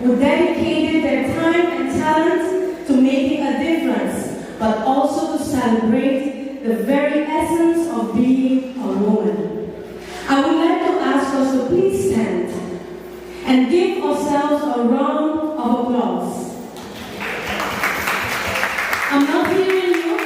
who dedicated their time and talent to making a difference, but also to celebrate the very essence of being a woman. I would like to ask us to please stand and give ourselves a round of applause. I'm not hearing you.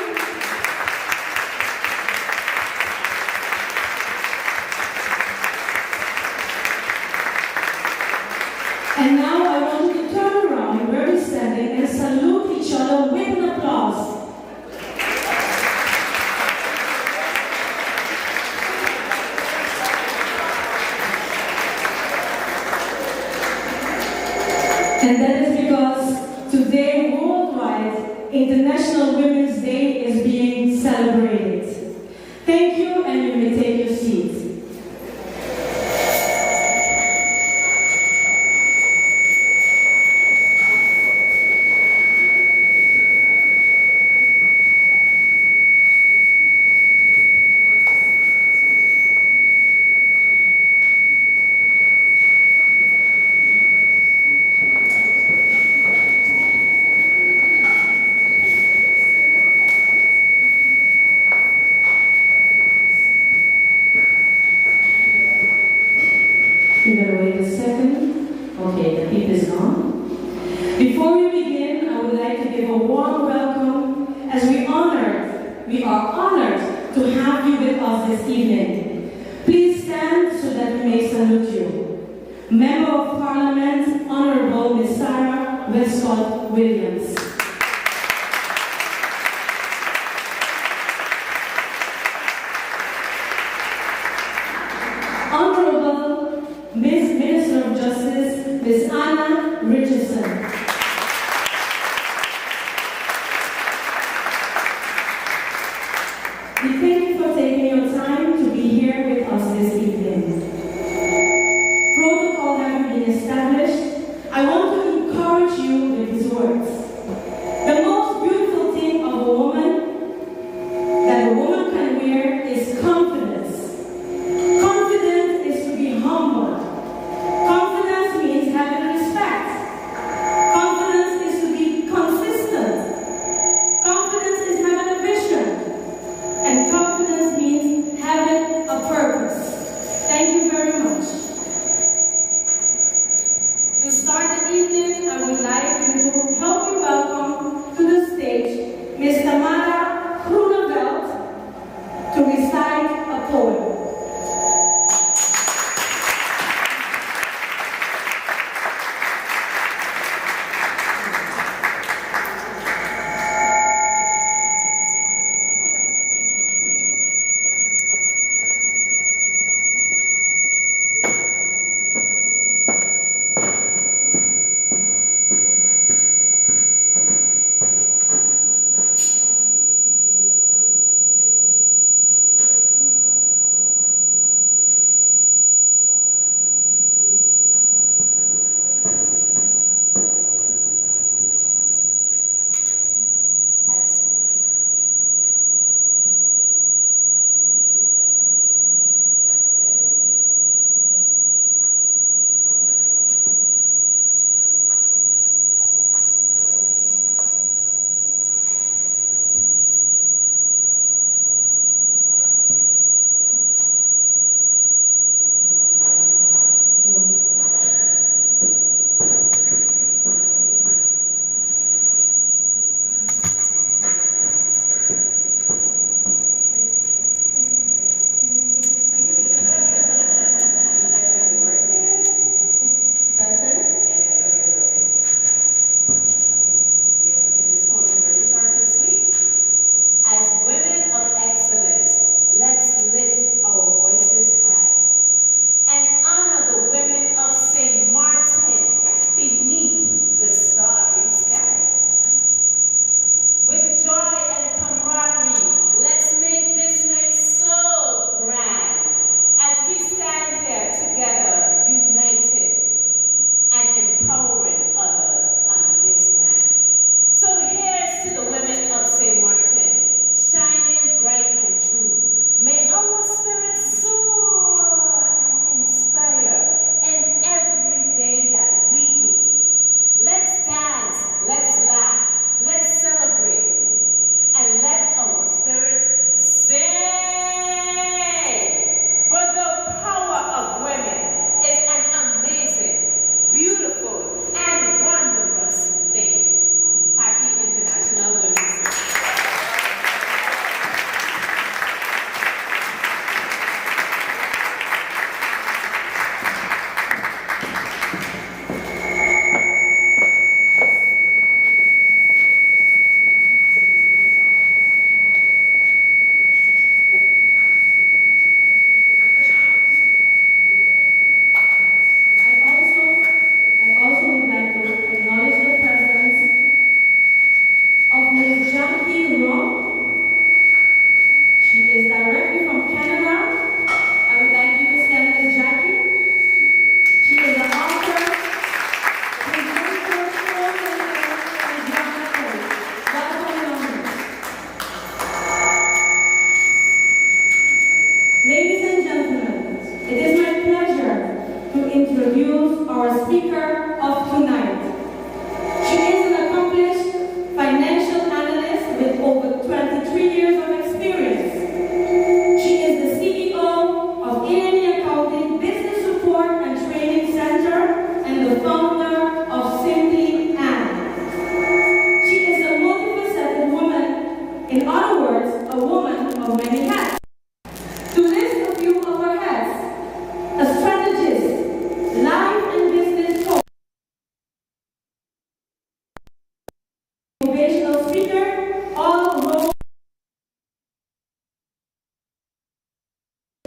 And now I want you to turn around where we're standing and salute each other with an applause. And that is because today, worldwide, International Women's Day is being celebrated. Thank you, and you may take your seat. we are honored to have you with us this evening. Please stand so that we may salute you. Member of Parliament, Honorable Ms. Sarah Westcott Williams. Honorable Ms. Minister of Justice, Ms. Anna Richardson. We thank you for taking your time to be here with us this evening. Protocol having been established, I want to encourage you with these words.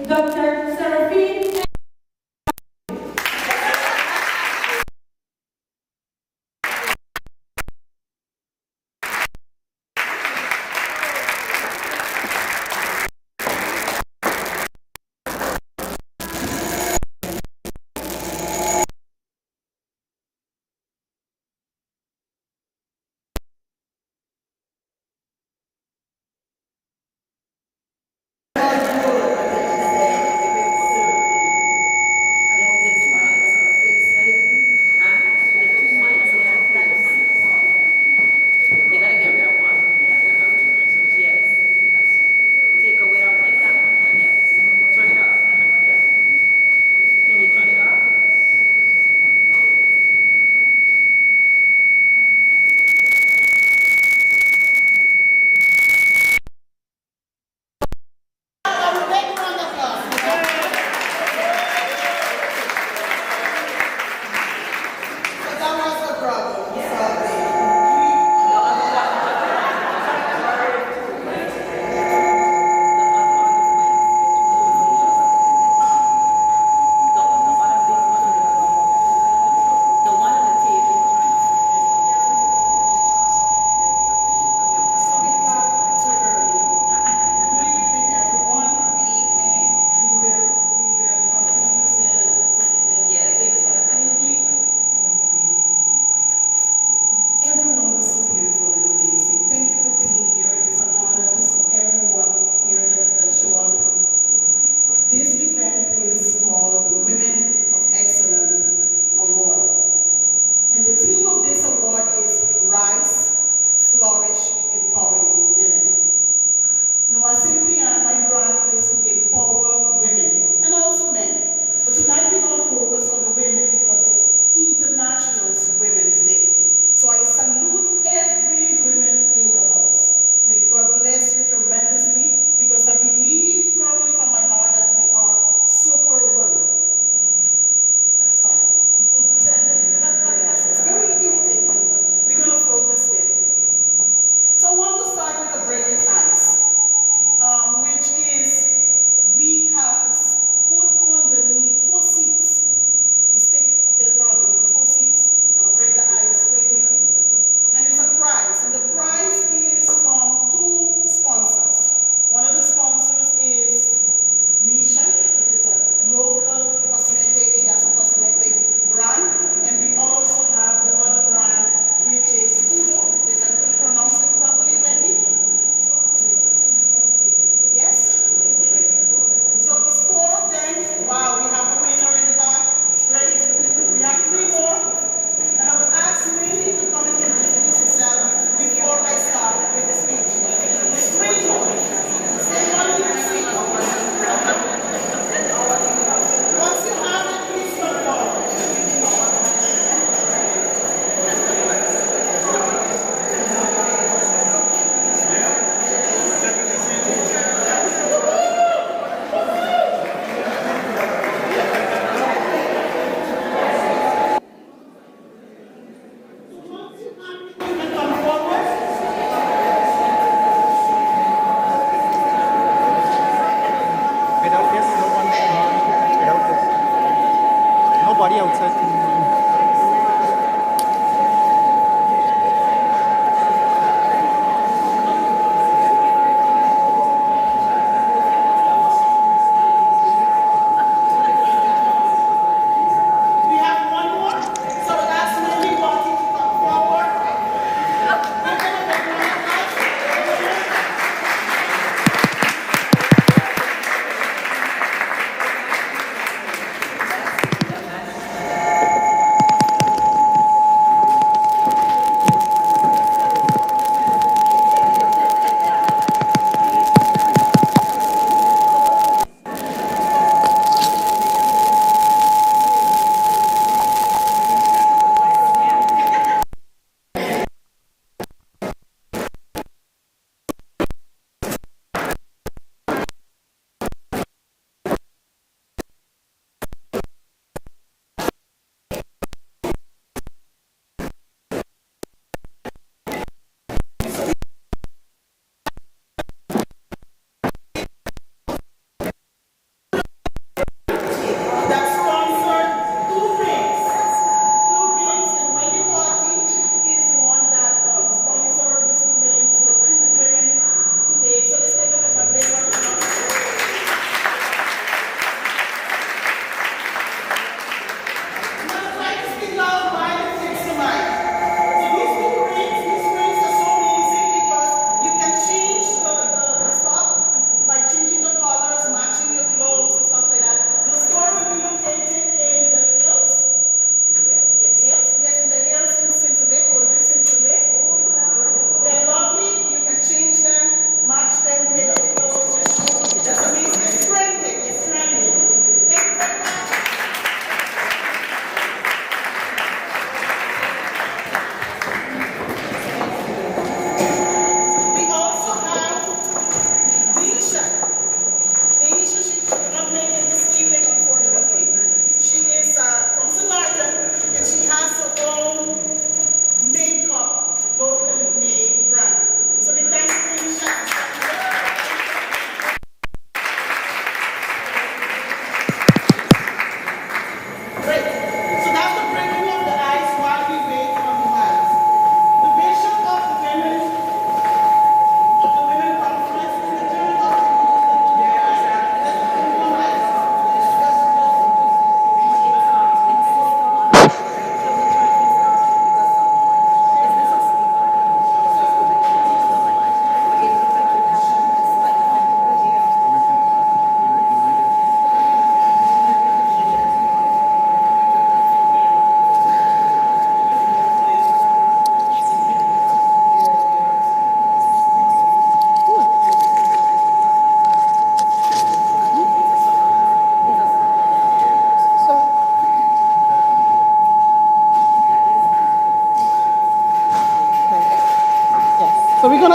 Dr. Seraphine.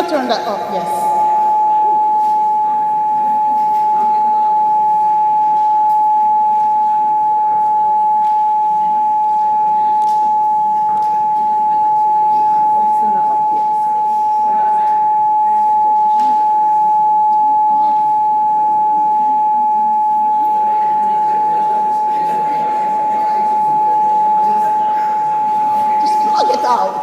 not turn that up, yes. Just plug it out.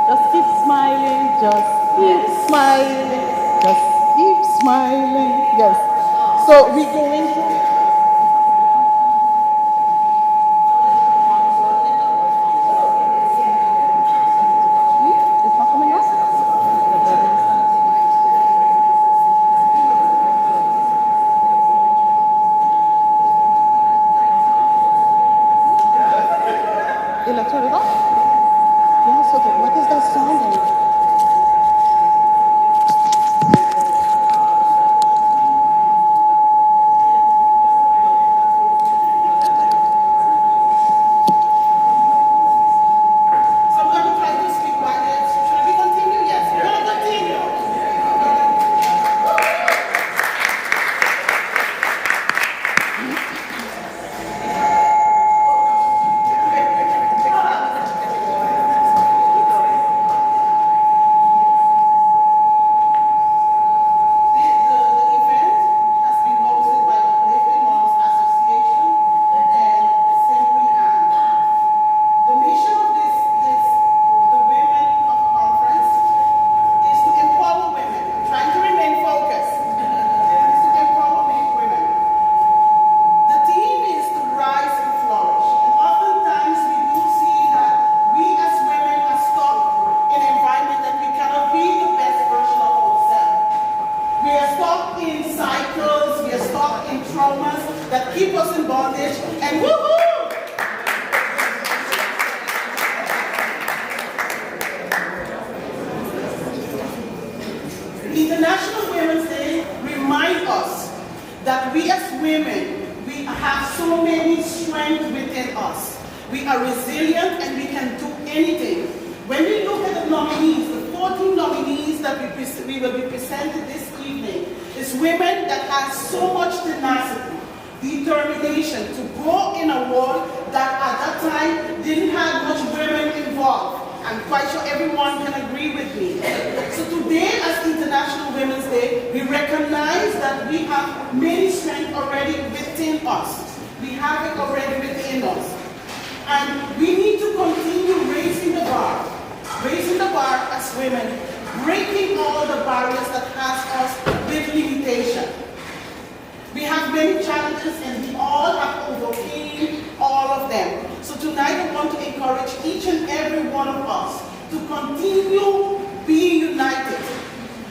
Just keep smiling, just keep smiling, just keep smiling. Yes. So we go into. It's not coming up? Ella, turn it off? Yes, okay. What is that sounding? So I'm going to try to speak while this. Should we continue? Yes, we're going to continue. The event has been hosted by Uplifting Moms Association and Simply Ann. The mission of the Women of Conference is to empower women. I'm trying to remain focused. Is to empower women. The theme is to rise and flourish. And oftentimes we do see that we as women are stuck in an environment that we cannot be the best version of ourselves. We are stuck in cycles, we are stuck in traumas that keep us in bondage, and woohoo! International Women's Day reminds us that we as women, we have so many strengths within us. We are resilient and we can do anything. When we look at the nominees, the 14 nominees that we will be presented this evening, is women that have so much tenacity, determination to go in a world that at that time didn't have much women involved. I'm quite sure everyone can agree with me. So today, as International Women's Day, we recognize that we have many strengths already within us. We have it already within us. And we need to continue raising the bar as women, breaking all the barriers that has us with limitation. We have many challenges and we all have overcame all of them. So tonight I want to encourage each and every one of us to continue being united.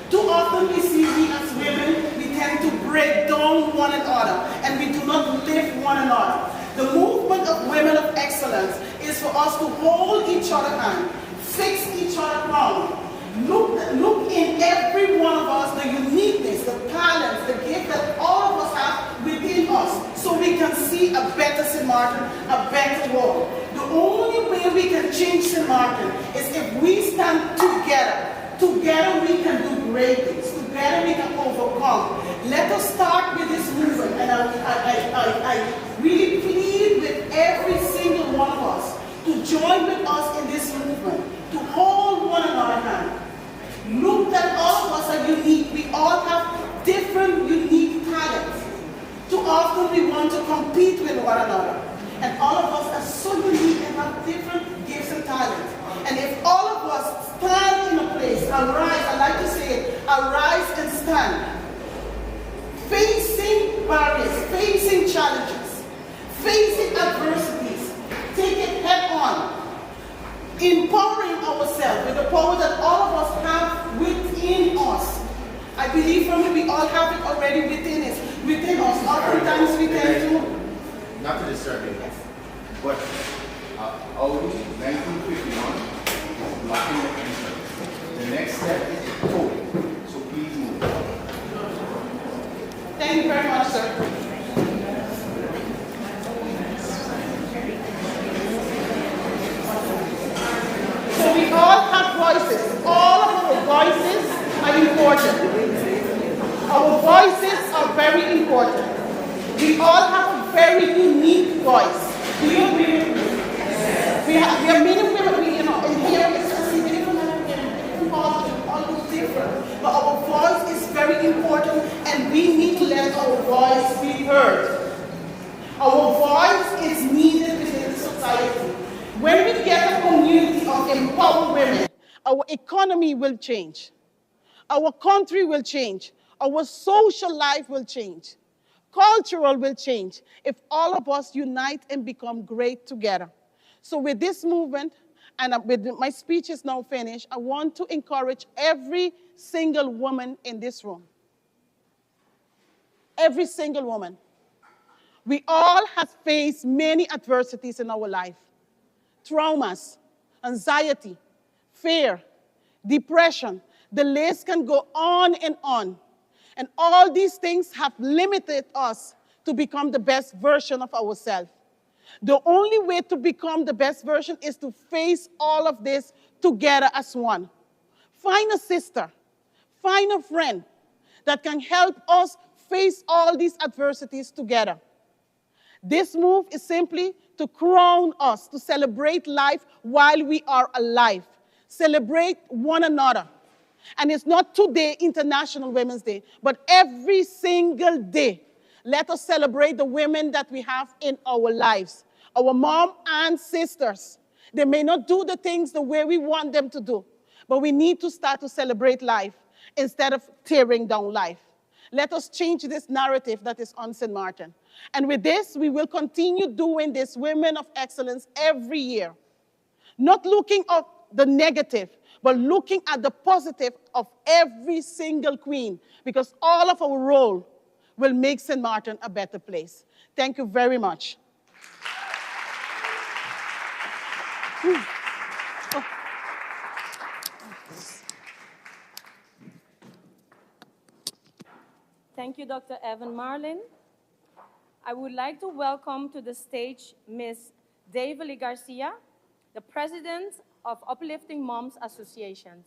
Too often we see we as women, we tend to break down one another and we do not lift one another. The movement of Women of Excellence is for us to hold each other hand, fix each other ground. Look in every one of us the uniqueness, the talents, the gift that all of us have within us, so we can see a better St. Martin, a better world. The only way we can change St. Martin is if we stand together. Together we can do great things. Together we can overcome. Let us start with this movement, and I really plead with every single one of us to join with us in this movement, to hold one another hand. Look that all of us are unique. We all have different unique talents. Too often we want to compete with one another. And all of us are so unique and have different gifts and talents. And if all of us stand in a place, arise, I like to say it, arise and stand. Facing barriers, facing challenges, facing adversities, take it head on. Empowering ourselves with the power that all of us have within us. I believe from it we all have it already within us. Oftentimes we tend to... Not to disturb you, but Audi 1951 is blocking the entrance. The next step is towing, so please move. Thank you very much, sir. So we all empower women, our economy will change. Our country will change. Our social life will change. Cultural will change if all of us unite and become great together. So with this movement, and with my speech is now finished, I want to encourage every single woman in this room. Every single woman. We all have faced many adversities in our life. Traumas, anxiety, fear, depression. The list can go on and on. And all these things have limited us to become the best version of ourselves. The only way to become the best version is to face all of this together as one. Find a sister, find a friend that can help us face all these adversities together. This move is simply to crown us, to celebrate life while we are alive. Celebrate one another. And it's not today, International Women's Day, but every single day. Let us celebrate the women that we have in our lives. Our mom and sisters. They may not do the things the way we want them to do, but we need to start to celebrate life instead of tearing down life. Let us change this narrative that is on St. Martin. And with this, we will continue doing this Women of Excellence every year. Not looking at the negative, but looking at the positive of every single queen, because all of our role will make St. Martin a better place. Thank you very much. Thank you, Dr. Evan Marlin. I would like to welcome to the stage Ms. Daverly Garcia, the President of Uplifting Moms Associations.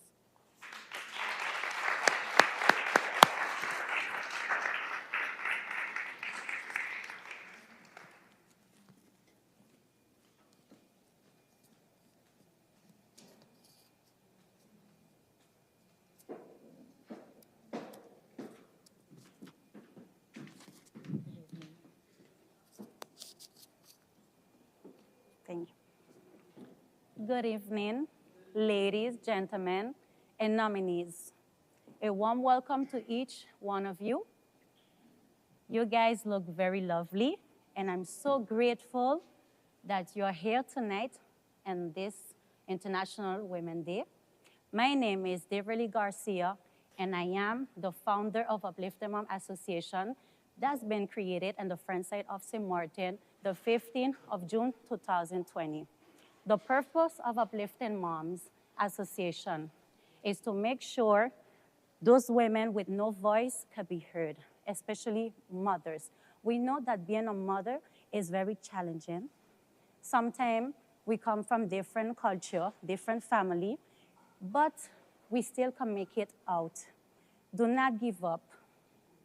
Thank you. Good evening, ladies, gentlemen, and nominees. A warm welcome to each one of you. You guys look very lovely, and I'm so grateful that you're here tonight on this International Women's Day. My name is Daverly Garcia, and I am the founder of Uplifting Mom Association that's been created on the front side of St. Martin the 15th of June 2020. The purpose of Uplifting Moms Association is to make sure those women with no voice can be heard, especially mothers. We know that being a mother is very challenging. Sometimes we come from different culture, different family, but we still can make it out. Do not give up.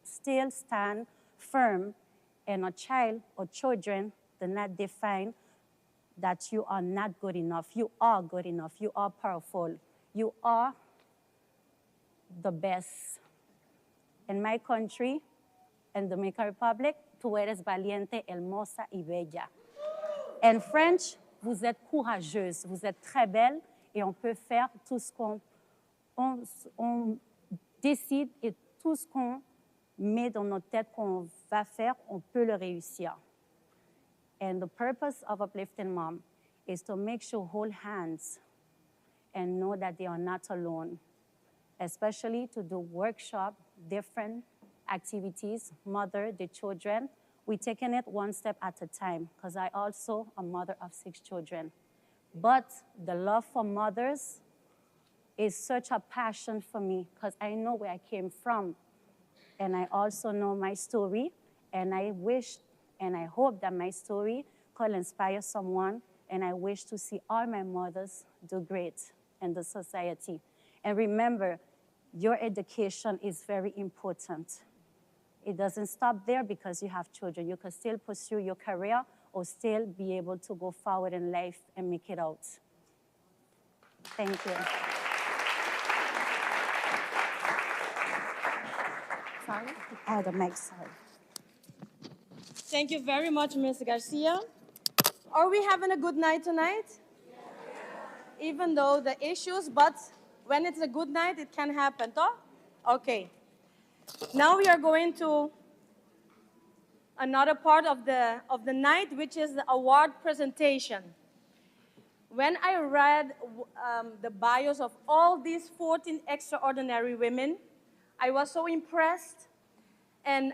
Still stand firm, and a child or children do not define that you are not good enough. You are good enough. You are powerful. You are the best. In my country, in the Dominican Republic, tú eres valiente, hermosa y bella. En French, vous êtes courageuse, vous êtes très belle, et on peut faire tout ce qu'on on décide et tout ce qu'on met dans notre tête qu'on va faire, on peut le réussir. And the purpose of Uplifting Mom is to make sure hold hands and know that they are not alone, especially to do workshop, different activities, mother, the children. We're taking it one step at a time because I also am a mother of 6 children. But the love for mothers is such a passion for me because I know where I came from. And I also know my story, and I wish and I hope that my story could inspire someone, and I wish to see all my mothers do great in the society. And remember, your education is very important. It doesn't stop there because you have children. You can still pursue your career or still be able to go forward in life and make it out. Thank you. Sorry? Oh, the mic, sorry. Thank you very much, Ms. Garcia. Are we having a good night tonight? even though the issues, but when it's a good night, it can happen, toh? Okay. Now we are going to another part of the night, which is the award presentation. When I read the bios of all these 14 extraordinary women, I was so impressed. And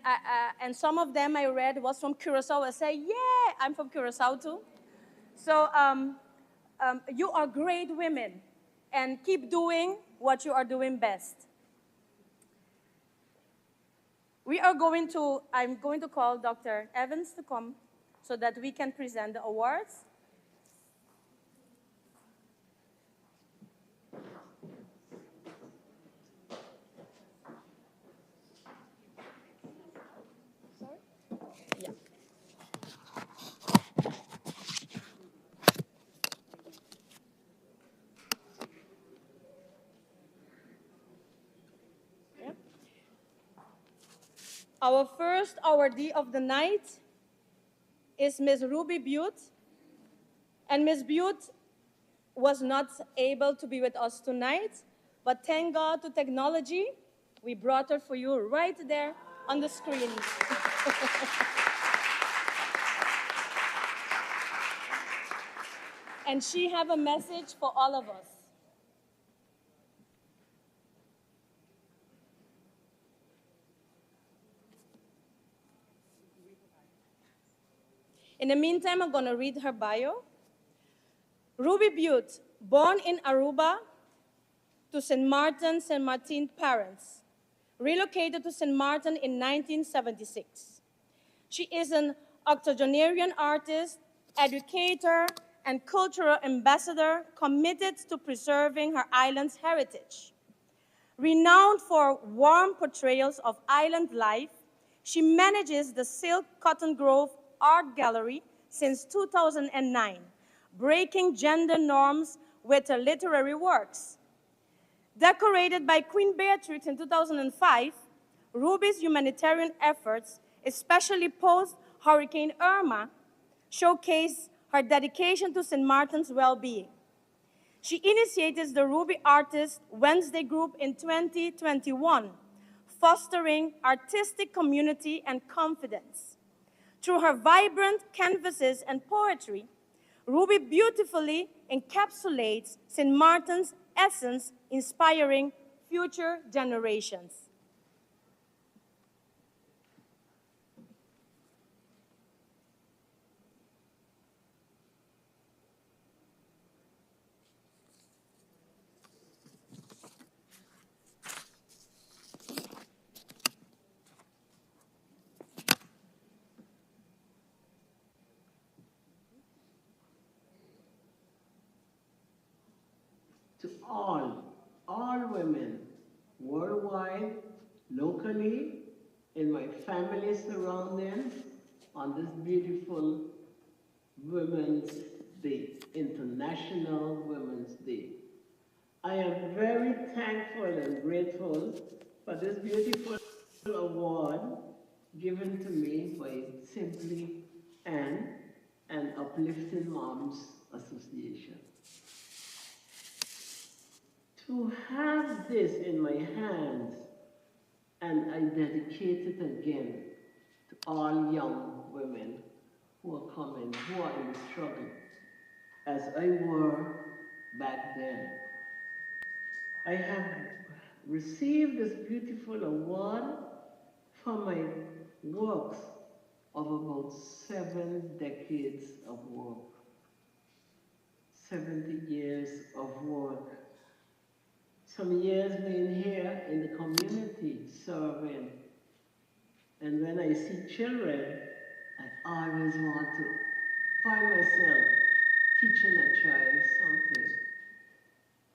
some of them I read was from Curacao. I say, yeah, I'm from Curacao too. So you are great women, and keep doing what you are doing best. I'm going to call Dr. Evans to come so that we can present the awards. Sorry? Yeah. Yeah. Our first awardee of the night is Ms. Ruby Butte. And Ms. Butte was not able to be with us tonight, but thank God to technology, we brought her for you right there on the screen. And she have a message for all of us. In the meantime, I'm going to read her bio. Ruby Butte, born in Aruba to St. Martin parents, relocated to St. Martin in 1976. She is an octogenarian artist, educator, and cultural ambassador committed to preserving her island's heritage. Renowned for warm portrayals of island life, she manages the Silk Cotton Grove Art Gallery since 2009, breaking gender norms with her literary works. Decorated by Queen Beatrix in 2005, Ruby's humanitarian efforts, especially post-Hurricane Irma, showcase her dedication to St. Martin's well-being. She initiated the Ruby Artist Wednesday group in 2021, fostering artistic community and confidence. Through her vibrant canvases and poetry, Ruby beautifully encapsulates St. Martin's essence, inspiring future generations. To all women, worldwide, locally, in my family surroundings, on this beautiful Women's Day, International Women's Day. I am very thankful and grateful for this beautiful award given to me by Simply Ann and Uplifting Moms Association. To have this in my hands, and I dedicate it again to all young women who are coming, who are in struggle, as I were back then. I have received this beautiful award for my works of about 7 decades of work, 70 years of work. Some years being here in the community, serving. And when I see children, I always want to find myself teaching a child something.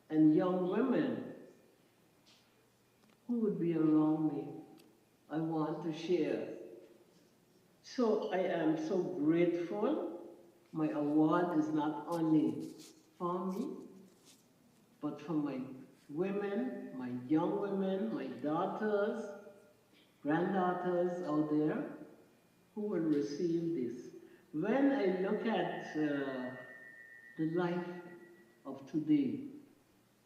And young women who would be around me, I want to share. So I am so grateful. My award is not only for me, but for my women, my young women, my daughters, granddaughters out there who will receive this. When I look at the life of today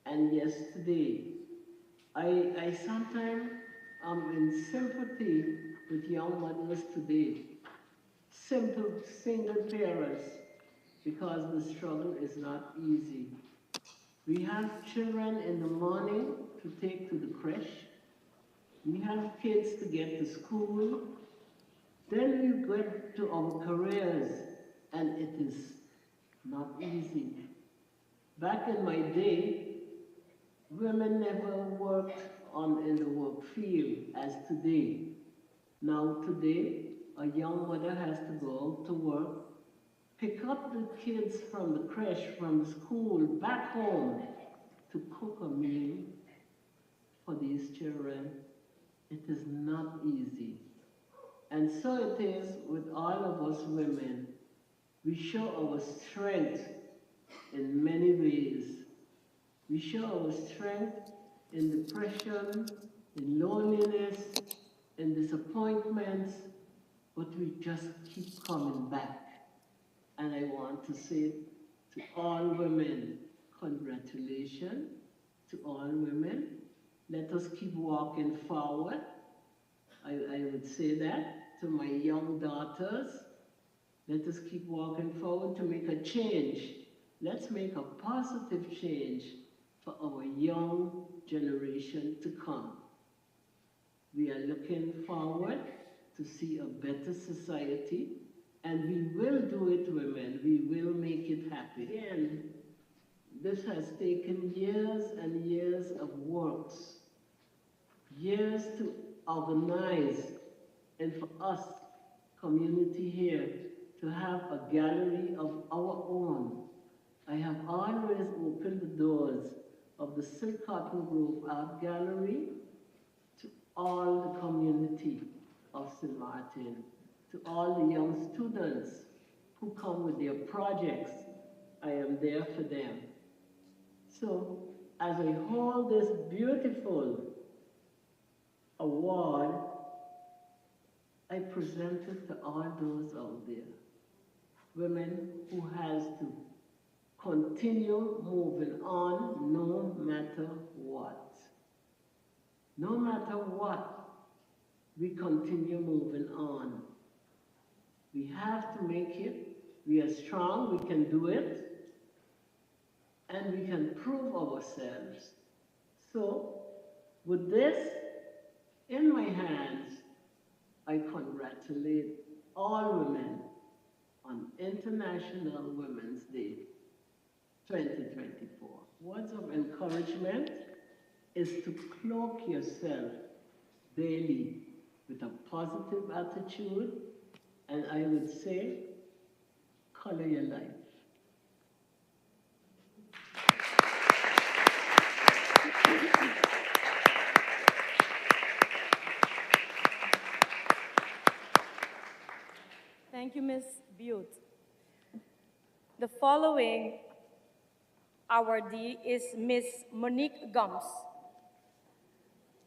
and yesterday. I sometimes am in sympathy with young mothers today, simple single parents, because the struggle is not easy. We have children in the morning to take to the creche. We have kids to get to school. Then we get to our careers, and it is not easy. Back in my day, women never worked in the work field as today. Now today, a young mother has to go out to work, pick up the kids from the creche, from the school, back home to cook a meal for these children. It is not easy. And so it is with all of us women. We show our strength in many ways. We show our strength in depression, in loneliness, in disappointments, but we just keep coming back. And I want to say to all women, congratulations to all women. Let us keep walking forward. I would say that to my young daughters. Let us keep walking forward to make a change. Let's make a positive change for our young generation to come. We are looking forward to see a better society, and we will do it, women. We will make it happen. Again, this has taken years and years of works, years to organize, and for us, community here, to have a gallery of our own. I have always opened the doors of the Silk Cotton Grove Art Gallery to all the community of St. Martin, to all the young students who come with their projects. I am there for them. So, as I hold this beautiful award, I present it to all those out there, women who has to continue moving on no matter what. No matter what, we continue moving on. We have to make it. We are strong, we can do it, and we can prove ourselves. So, with this in my hands, I congratulate all women on International Women's Day 2024. Words of encouragement is to cloak yourself daily with a positive attitude, and I would say, color your life. Thank you, Ms. Butte. The following awardee is Ms. Monique Gums.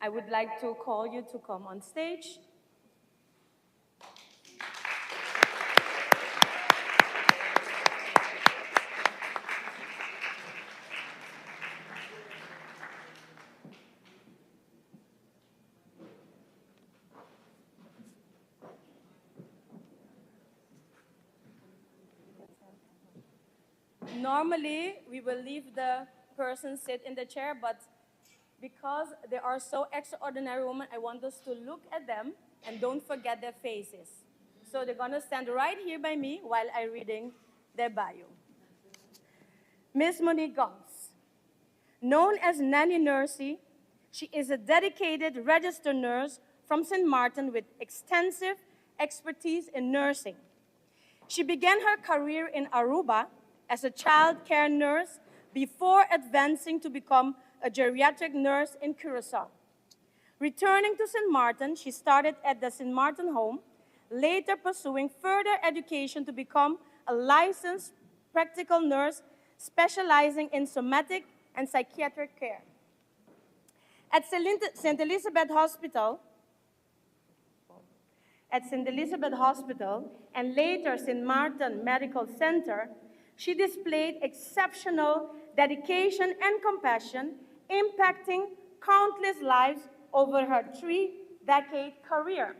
I would like to call you to come on stage. Normally, we will leave the person sit in the chair, but because they are so extraordinary women, I want us to look at them and don't forget their faces. So they're gonna stand right here by me while I'm reading their bio. Ms. Monique Gons, known as Nanny Nursey, she is a dedicated registered nurse from St. Martin with extensive expertise in nursing. She began her career in Aruba as a child care nurse before advancing to become a geriatric nurse in Curacao. Returning to St. Martin, she started at the St. Martin home, later pursuing further education to become a licensed practical nurse specializing in somatic and psychiatric care. At St. Elizabeth Hospital, and later St. Martin Medical Center, she displayed exceptional dedication, and compassion, impacting countless lives over her 3-decade career.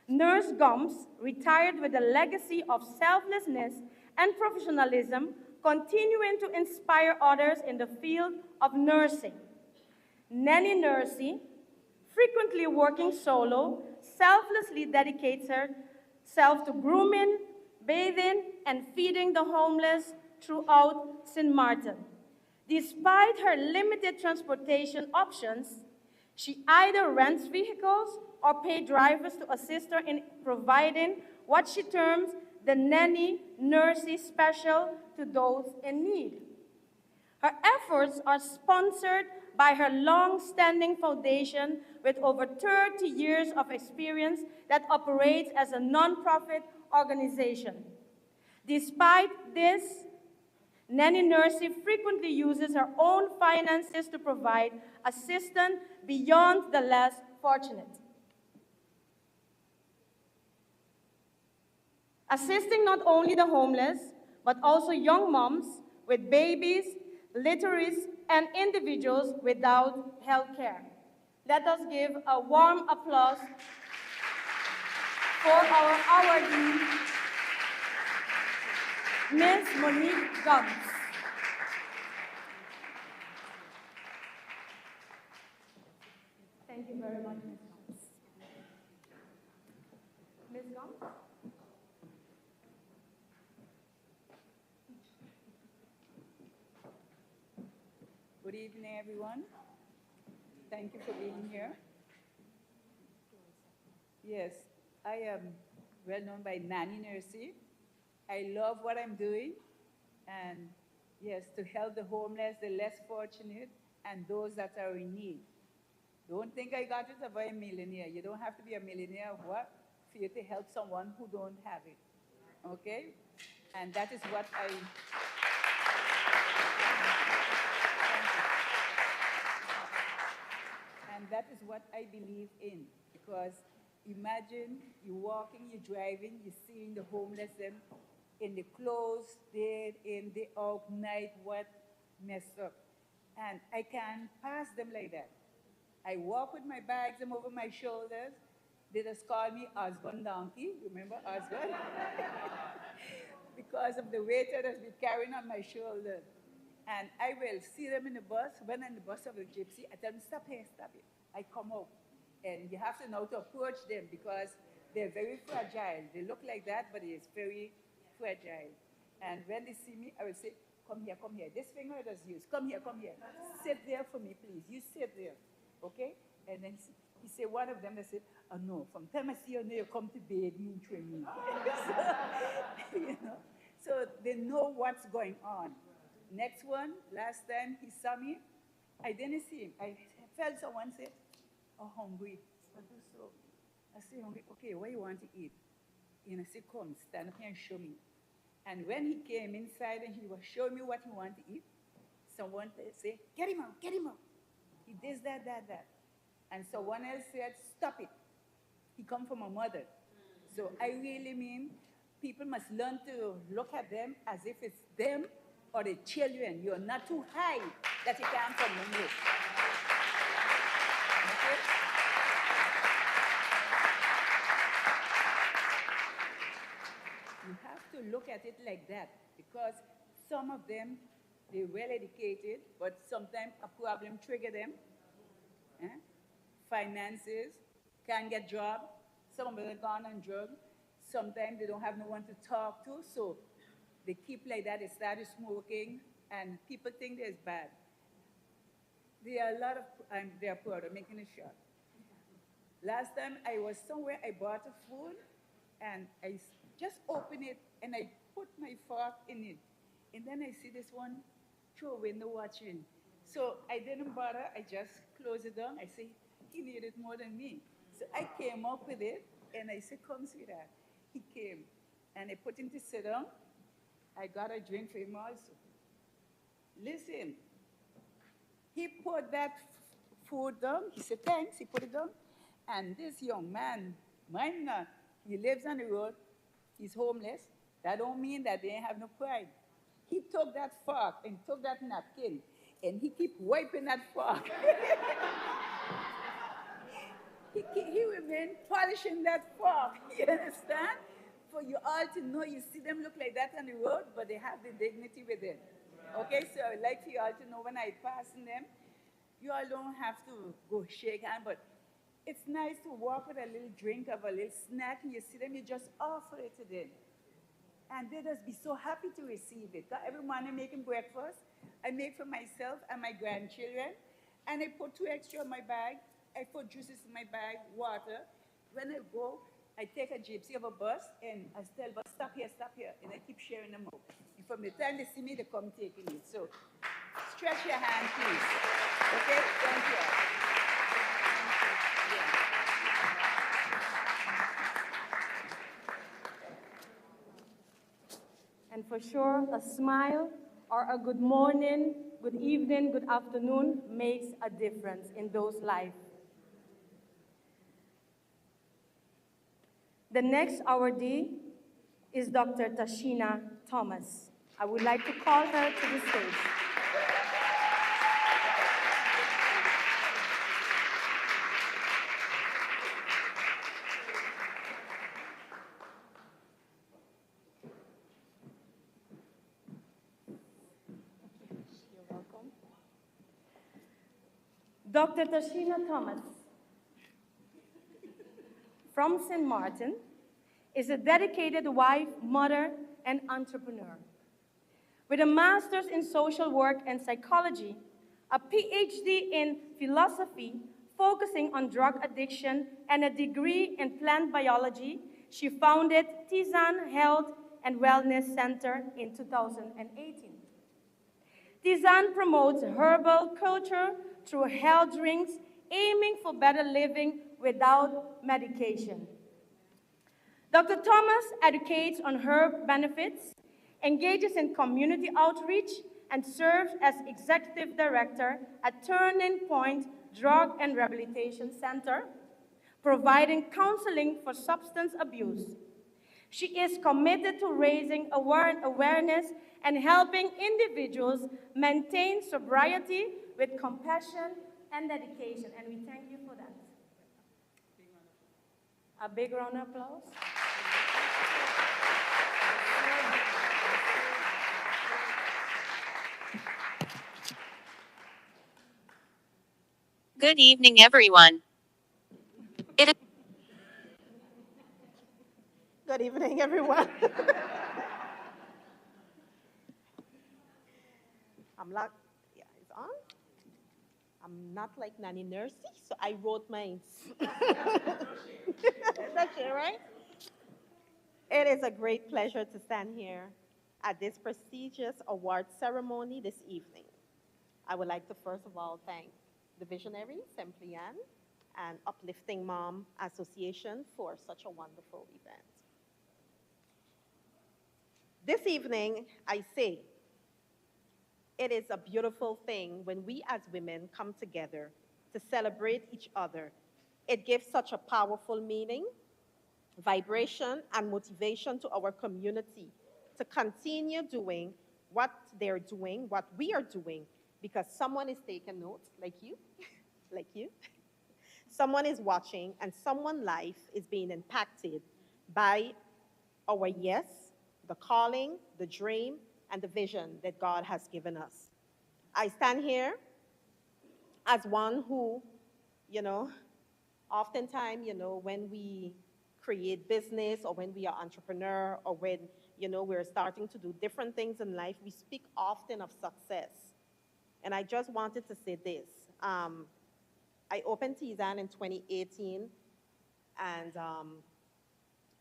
Nurse Gomes retired with a legacy of selflessness and professionalism, continuing to inspire others in the field of nursing. Nanny Nursey, frequently working solo, selflessly dedicates herself to grooming, bathing, and feeding the homeless throughout St. Martin. Despite her limited transportation options, she either rents vehicles or pays drivers to assist her in providing what she terms the nanny nursey special to those in need. Her efforts are sponsored by her long-standing foundation with over 30 years of experience that operates as a nonprofit organization. Despite this, Nanny Nursey frequently uses her own finances to provide assistance beyond the less fortunate. Assisting not only the homeless, but also young moms with babies, literaries, and individuals without health care. Let us give a warm applause for our awardee, Ms. Monique Gomes. Thank you very much, Ms. Gomes. Ms. Gomes? Good evening, everyone. Thank you for being here. Yes, I am well known by Nanny Nursey. I love what I'm doing, and yes, to help the homeless, the less fortunate, and those that are in need. Don't think I got it as a millionaire. You don't have to be a millionaire what for you to help someone who don't have it. Okay? And that is what I And that is what I believe in, because imagine you're walking, you're driving, you're seeing the homeless, them in the clothes, day in, day out, night, what messed up. And I can't pass them like that. I walk with my bags them over my shoulders. They just call me husband donkey. Remember husband? Because of the weight that has been carrying on my shoulder. And I will see them in the bus. When I'm in the bus of a gypsy, I tell them, stop here, stop it. I come out. And you have to know to approach them because they're very fragile. They look like that, but it's very fragile. And when they see me, I will say, come here, come here. This finger I just use. Come here, come here. Sit there for me, please. You sit there. Okay? And then he said, one of them, they said, oh no, from time I see you, you come to bed, me and train me. So, you know, so they know what's going on. Next one, last time he saw me, I didn't see him. I felt someone say, oh, hungry. So I do so. I say, hungry, okay, what you want to eat? And I said, come, stand up here and show me. And when he came inside and he was showing me what he wanted to eat, someone said, get him out, get him out. He does that. And someone else said, stop it. He come from a mother. So I really mean, people must learn to look at them as if it's them or the children. You're not too high that you can't come and live. Okay? You have to look at it like that because some of them, they're well educated, but sometimes a problem trigger them. Finances, can't get job. Some of them are gone on drugs. Sometimes they don't have no one to talk to, so they keep like that. They started smoking, and people think they're bad. There are a lot of, and they're poor, they're making it short. Last time I was somewhere, I bought a food, and I just opened it, and I put my fork in it. And then I see this one through a window watching. So I didn't bother, I just closed it down. I say, he needed more than me. So I came up with it, and I said, come, sweetheart. He came, and I put him to sit down. I got a drink for him also. Listen, he put that food down. He said, thanks, he put it down. And this young man, mine not, he lives on the road. He's homeless. That don't mean that they ain't have no pride. he took that fork and took that napkin, and he keep wiping that fork. He remain polishing that fork. You understand? For you all to know, you see them look like that on the road, but they have the dignity within. Okay, so I'd like for you all to know when I passing them, you all don't have to go shake hand, but it's nice to walk with a little drink of a little snack, and you see them, you just offer it to them. And they just be so happy to receive it. 'Cause every morning making breakfast, I make for myself and my grandchildren, and I put 2 extra in my bag. I put juices in my bag, water. When I go, I take a gypsy of a bus, and I tell bus, stop here, and I keep sharing them out. And from the time they see me, they come taking it. So stretch your hand, please. Okay? Thank you. Yeah. And for sure, a smile or a good morning, good evening, good afternoon makes a difference in those lives. The next awardee is Dr. Tashina Thomas. I would like to call her to the stage. You're welcome. Dr. Tashina Thomas from St. Martin is a dedicated wife, mother, and entrepreneur. With a master's in social work and psychology, a PhD in philosophy focusing on drug addiction, and a degree in plant biology, she founded Tizan Health and Wellness Center in 2018. Tizan promotes herbal culture through health drinks, aiming for better living without medication. Dr. Thomas educates on herb benefits, engages in community outreach, and serves as executive director at Turning Point Drug and Rehabilitation Center, providing counseling for substance abuse. She is committed to raising awareness and helping individuals maintain sobriety with compassion and dedication, and we thank you for that. A big round of applause. Good evening, everyone. Good evening, everyone. It's on. I'm not like Nanny Nursey, so I wrote mine. That's it, right? It is a great pleasure to stand here at this prestigious award ceremony this evening. I would like to first of all thank the visionary, Simply Ann, and Uplifting Mom Association for such a wonderful event. This evening, I say, it is a beautiful thing when we as women come together to celebrate each other. It gives such a powerful meaning, vibration, and motivation to our community to continue doing what they're doing, what we are doing, because someone is taking notes, like you, like you. Someone is watching, and someone's life is being impacted by our yes, the calling, the dream, and the vision that God has given us. I stand here as one who, oftentimes, when we create business or when we are entrepreneur or when, we're starting to do different things in life, we speak often of success. And I just wanted to say this. I opened Tizan in 2018, and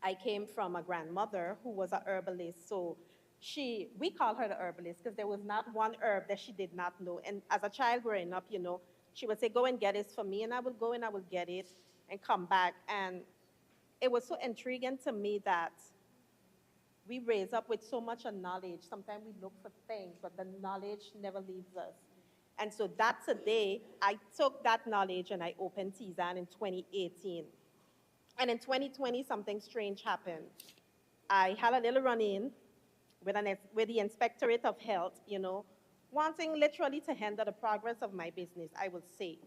I came from a grandmother who was a herbalist. So we call her the herbalist because there was not one herb that she did not know. And as a child growing up, she would say, go and get this for me, and I would go and I would get it and come back. And it was so intriguing to me that we raise up with so much knowledge. Sometimes we look for things, but the knowledge never leaves us. And so that today, I took that knowledge and I opened Tizan in 2018. And in 2020, something strange happened. I had a little run-in with the Inspectorate of Health, you know, wanting literally to hinder the progress of my business, I will say.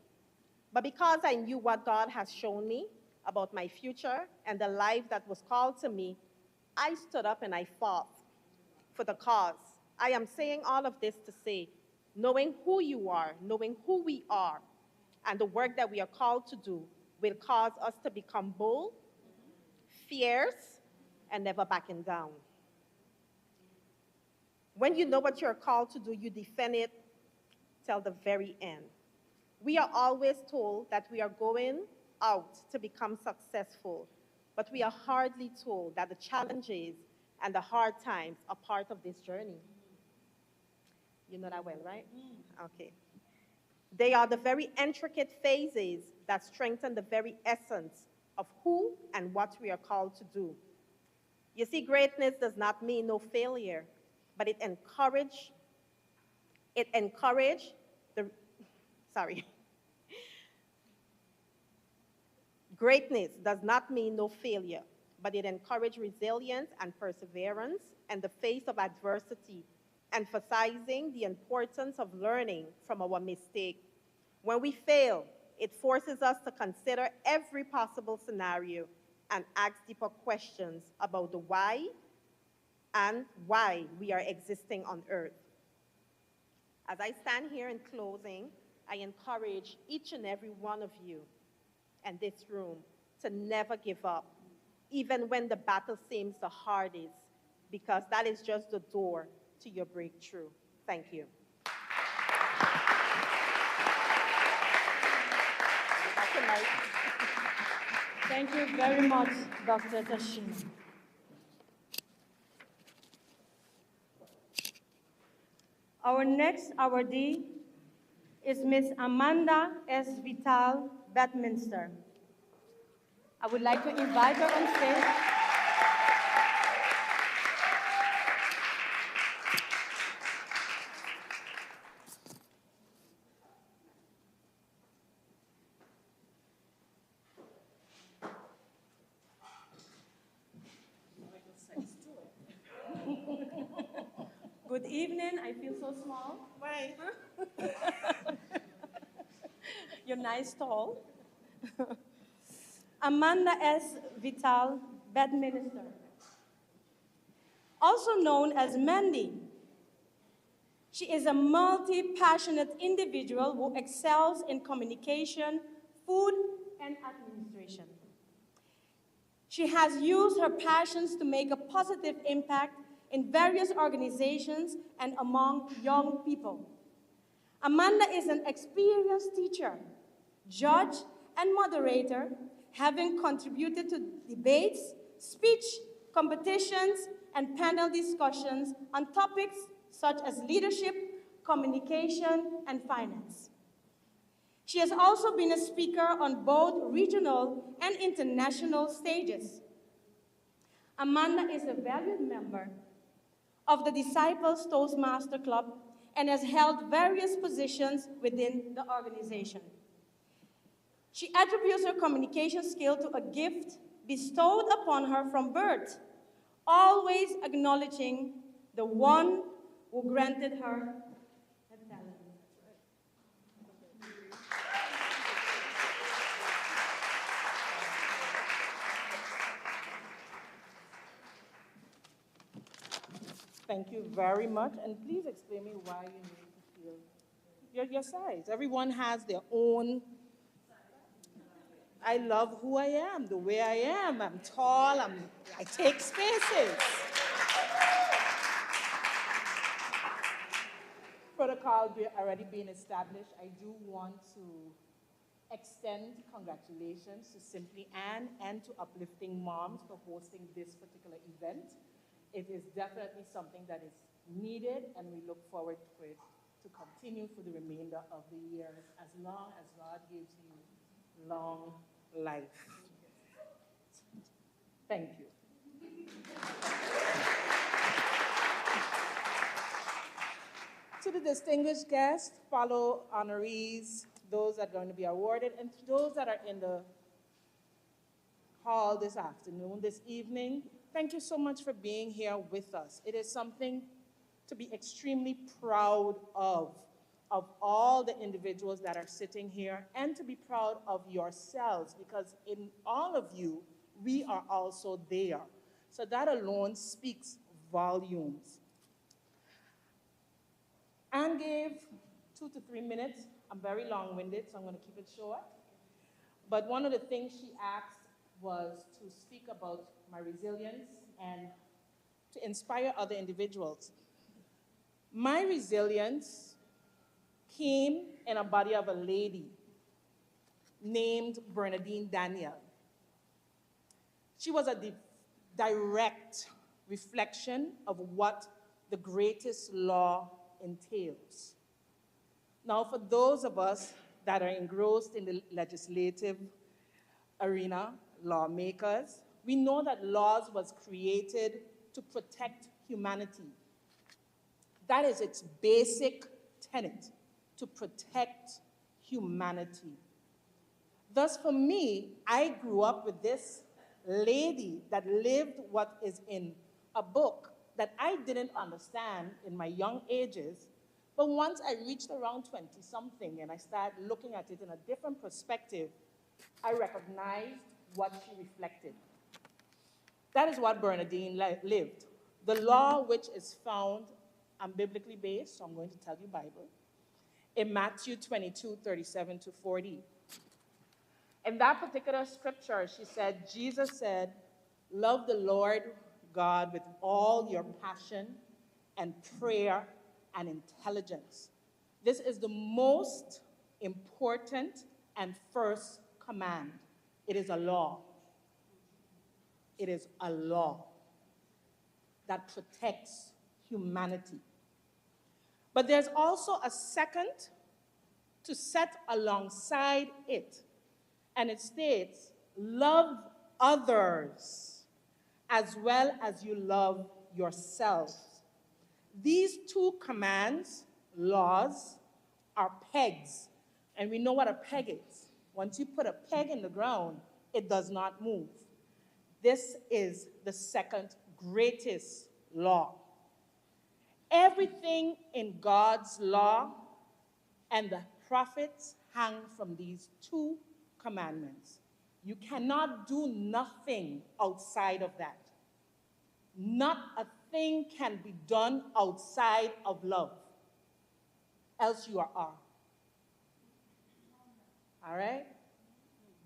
But because I knew what God has shown me about my future and the life that was called to me, I stood up and I fought for the cause. I am saying all of this to say, knowing who you are, knowing who we are, and the work that we are called to do will cause us to become bold, fierce, and never backing down. When you know what you're called to do, you defend it till the very end. We are always told that we are going out to become successful, but we are hardly told that the challenges and the hard times are part of this journey. You know that well, right? Okay. They are the very intricate phases that strengthen the very essence of who and what we are called to do. You see, greatness does not mean no failure, but it encourages the, sorry. Greatness does not mean no failure, but it encourages resilience and perseverance in the face of adversity, emphasizing the importance of learning from our mistake. When we fail, it forces us to consider every possible scenario and ask deeper questions about the why and why we are existing on earth. As I stand here in closing, I encourage each and every one of you in this room to never give up, even when the battle seems the hardest, because that is just the door to your breakthrough. Thank you. Thank you very much, Dr. Tashina. Our next awardee is Ms. Amanda S. Vital Bedminster. I would like to invite her on stage. Good evening. I feel so small. Why? You're nice, tall. Amanda S. Vital Bedminster, also known as Mandy. She is a multi-passionate individual who excels in communication, food, and administration. She has used her passions to make a positive impact in various organizations and among young people. Amanda is an experienced teacher, judge, and moderator, having contributed to debates, speech competitions, and panel discussions on topics such as leadership, communication, and finance. She has also been a speaker on both regional and international stages. Amanda is a valued member of the Disciples Toastmaster Club and has held various positions within the organization. She attributes her communication skill to a gift bestowed upon her from birth, always acknowledging the one who granted her that talent. Thank you very much, and please explain me why you need to feel your size. Everyone has their own. I love who I am, the way I am. I'm tall, I take spaces. Protocol already being established, I do want to extend congratulations to Simply Ann and to Uplifting Moms for hosting this particular event. It is definitely something that is needed, and we look forward for it to continue for the remainder of the years, as long as God gives you long life. Thank you. To the distinguished guests, follow honorees, those that are going to be awarded, and to those that are in the hall this afternoon, this evening, thank you so much for being here with us. It is something to be extremely proud of all the individuals that are sitting here, and to be proud of yourselves, because in all of you, we are also there. So that alone speaks volumes. Anne gave 2 to 3 minutes. I'm very long-winded, so I'm going to keep it short. But one of the things she asked was to speak about my resilience and to inspire other individuals. My resilience came in a body of a lady named Bernadine Daniel. She was a direct reflection of what the greatest law entails. Now, for those of us that are engrossed in the legislative arena, lawmakers, we know that laws was created to protect humanity. That is its basic tenet, to protect humanity. Thus, for me, I grew up with this lady that lived what is in a book that I didn't understand in my young ages, but once I reached around 20-something and I started looking at it in a different perspective, I recognized what she reflected. That is what Bernadine lived. The law which is found, I'm biblically based, so I'm going to tell you Bible, in Matthew 22:37-40. In that particular scripture, Jesus said, love the Lord God with all your passion and prayer and intelligence. This is the most important and first command. It is a law. It is a law that protects humanity. But there's also a second to set alongside it. And it states, love others as well as you love yourselves. These two commands, laws, are pegs. And we know what a peg is. Once you put a peg in the ground, it does not move. This is the second greatest law. Everything in God's law and the prophets hang from these two commandments. You cannot do nothing outside of that. Not a thing can be done outside of love, else you are. All right?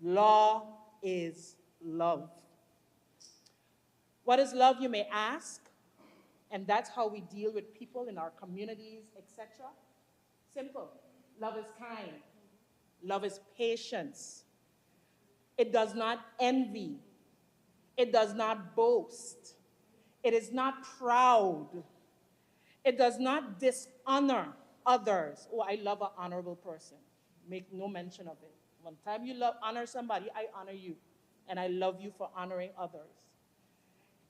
Law is love. What is love, you may ask? And that's how we deal with people in our communities, etc. Simple. Love is kind. Love is patience. It does not envy. It does not boast. It is not proud. It does not dishonor others. Oh, I love an honorable person. Make no mention of it. One time you honor somebody, I honor you. And I love you for honoring others.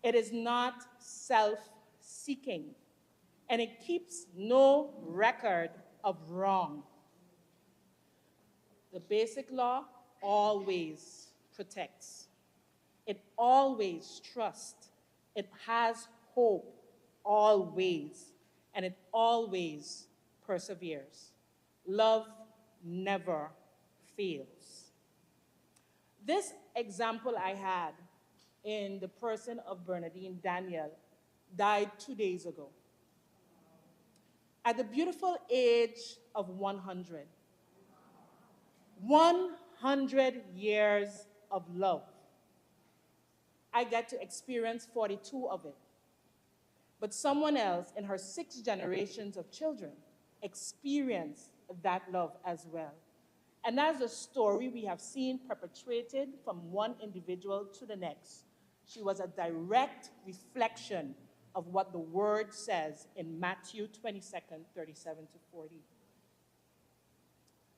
It is not self-seeking. And it keeps no record of wrong. The basic law always protects. It always trusts. It has hope always. And it always perseveres. Love never fails. This example I had in the person of Bernadine Daniel died 2 days ago. At the beautiful age of 100. 100 years of love. I get to experience 42 of it. But someone else in her 6 generations of children experienced that love as well. And that's a story we have seen perpetuated from one individual to the next. She was a direct reflection of what the word says in Matthew 22:37-40.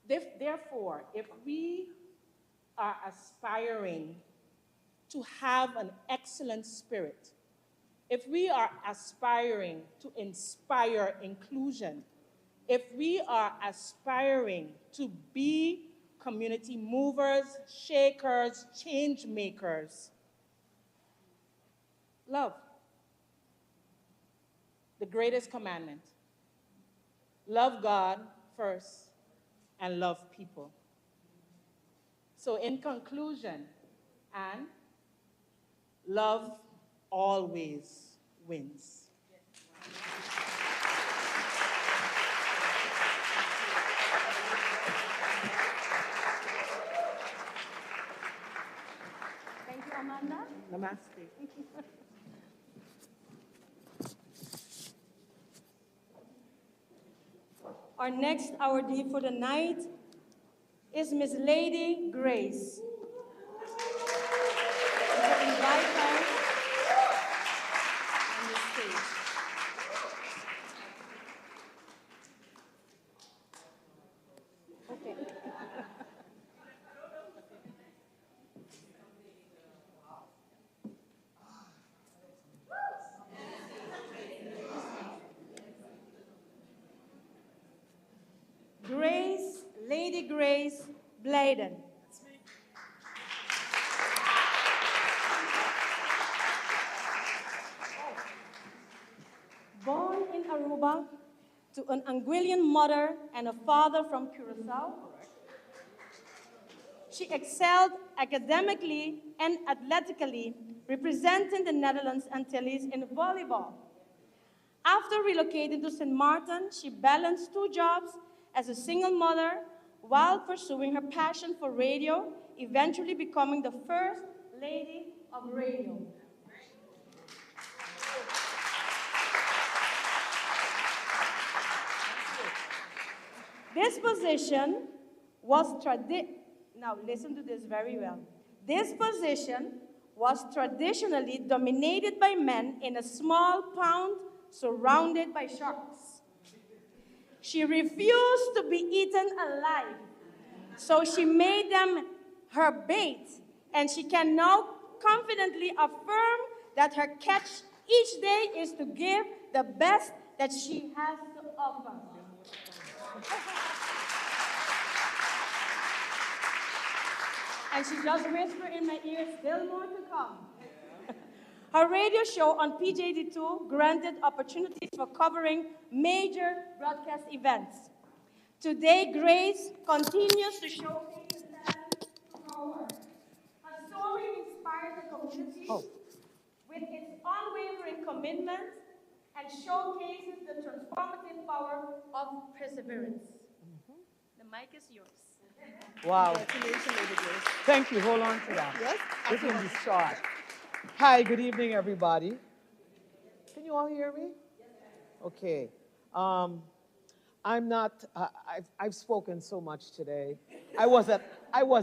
Therefore, if we are aspiring to have an excellent spirit, if we are aspiring to inspire inclusion, if we are aspiring to be community movers, shakers, change makers, Love. The greatest commandment. Love God first and love people. So in conclusion, Anne, love always wins. Thank you, Amanda. Namaste. Our next awardee for the night is Miss Lady Grace. We will invite her on the stage. Okay. Grace, Lady Grace Bladen. Born in Aruba to an Anguillan mother and a father from Curacao, she excelled academically and athletically, representing the Netherlands Antilles in volleyball. After relocating to St. Martin, she balanced 2 jobs as a single mother while pursuing her passion for radio, eventually becoming the first lady of radio. This position was now listen to this very well. This position was traditionally dominated by men in a small pond surrounded by sharks. She refused to be eaten alive, so she made them her bait, and she can now confidently affirm that her catch each day is to give the best that she has to offer. And she just whispered in my ear, still more to come. Her radio show on PJD2 granted opportunities for covering major broadcast events. Today, Grace continues to showcase the talent of her work. Her story inspires the community with its unwavering commitment and showcases the transformative power of perseverance. The mic is yours. Wow. Congratulations, Lady Grace. Thank you. Hold on to that. Yes? This can be short. Hi, good evening, everybody. Can you all hear me? Okay. I'm not, I've spoken so much today. I was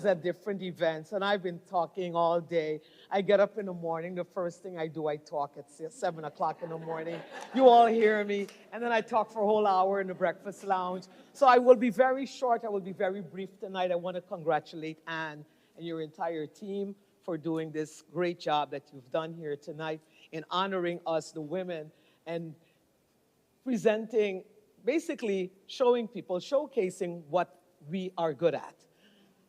at different events, and I've been talking all day. I get up in the morning, the first thing I do, I talk at 7 o'clock in the morning. You all hear me, and then I talk for a whole hour in the breakfast lounge. So I will be very short, I will be very brief tonight. I want to congratulate Anne and your entire team for doing this great job that you've done here tonight in honoring us, the women, and presenting, basically showing people, showcasing what we are good at.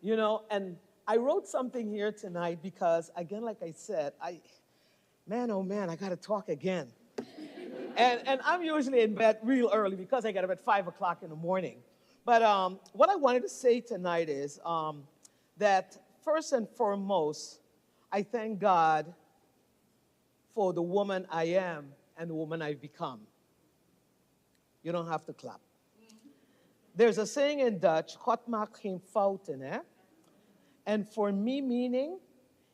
You know, and I wrote something here tonight because, again, like I said, man, oh man, I gotta talk again. And I'm usually in bed real early because I get up at 5 o'clock in the morning. But what I wanted to say tonight is that first and foremost, I thank God for the woman I am and the woman I've become. You don't have to clap. There's a saying in Dutch, God maakt geen fouten, hè? And for me, meaning,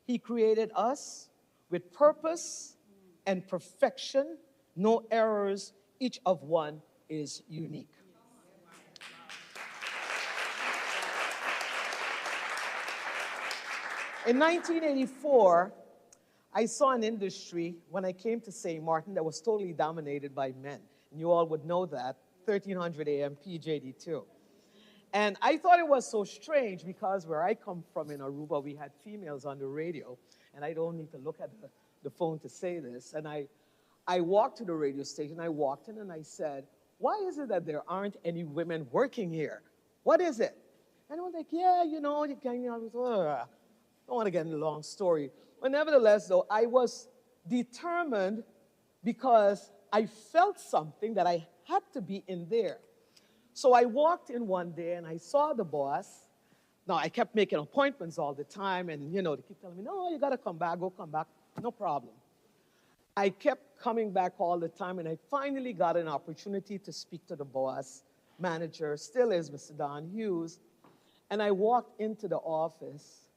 he created us with purpose and perfection, no errors, each of one is unique. In 1984, I saw an industry when I came to St. Martin that was totally dominated by men. And you all would know that, 1300 AM PJD2. And I thought it was so strange because where I come from in Aruba, we had females on the radio. And I don't need to look at the phone to say this. And I walked to the radio station, I walked in and I said, why is it that there aren't any women working here? What is it? And I was like, yeah, you know, you can, don't want to get into a long story. But nevertheless, though, I was determined because I felt something that I had to be in there. So I walked in one day and I saw the boss. Now, I kept making appointments all the time, and, they keep telling me, no, you got to come back, go come back, no problem. I kept coming back all the time, and I finally got an opportunity to speak to the boss, manager, still is Mr. Don Hughes. And I walked into the office,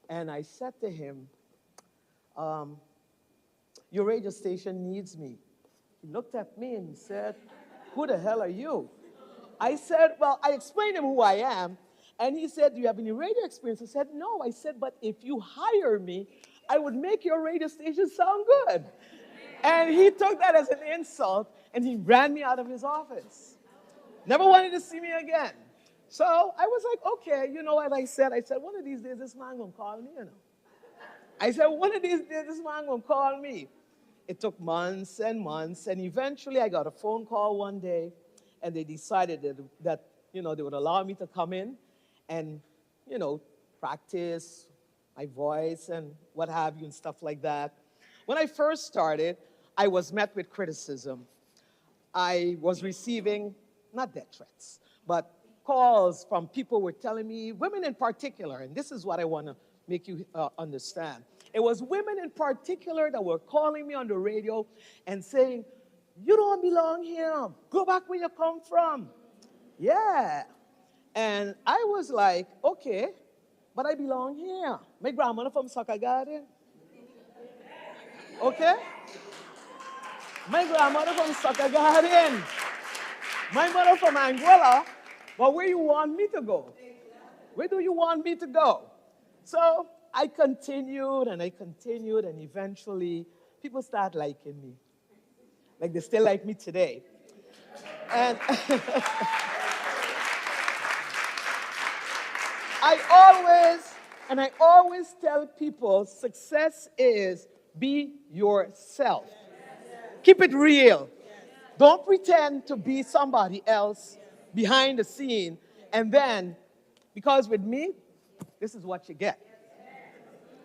and I said to him, your radio station needs me. He looked at me and he said, who the hell are you? I said, well, I explained to him who I am. And he said, do you have any radio experience? I said, no. I said, but if you hire me, I would make your radio station sound good. And he took that as an insult, and he ran me out of his office. Never wanted to see me again. So I was like, okay, you know what I said? I said, one of these days, this man going to call me, I said, one of these days, this man going to call me. It took months and months, and eventually I got a phone call one day, and they decided that they would allow me to come in and, practice my voice and what have you and stuff like that. When I first started, I was met with criticism. I was receiving, not death threats, but calls from people who were telling me, women in particular, and this is what I want to make you understand. It was women in particular that were calling me on the radio and saying, you don't belong here. Go back where you come from. Yeah. And I was like, okay, but I belong here. My grandmother from Soccer Garden. Okay? My grandmother from Soccer Garden. My mother from Angola. But where you want me to go? Where do you want me to go? So I continued, and eventually people started liking me. Like they still like me today. And I always tell people success is be yourself. Keep it real. Don't pretend to be somebody else behind the scene. And then, because with me, this is what you get.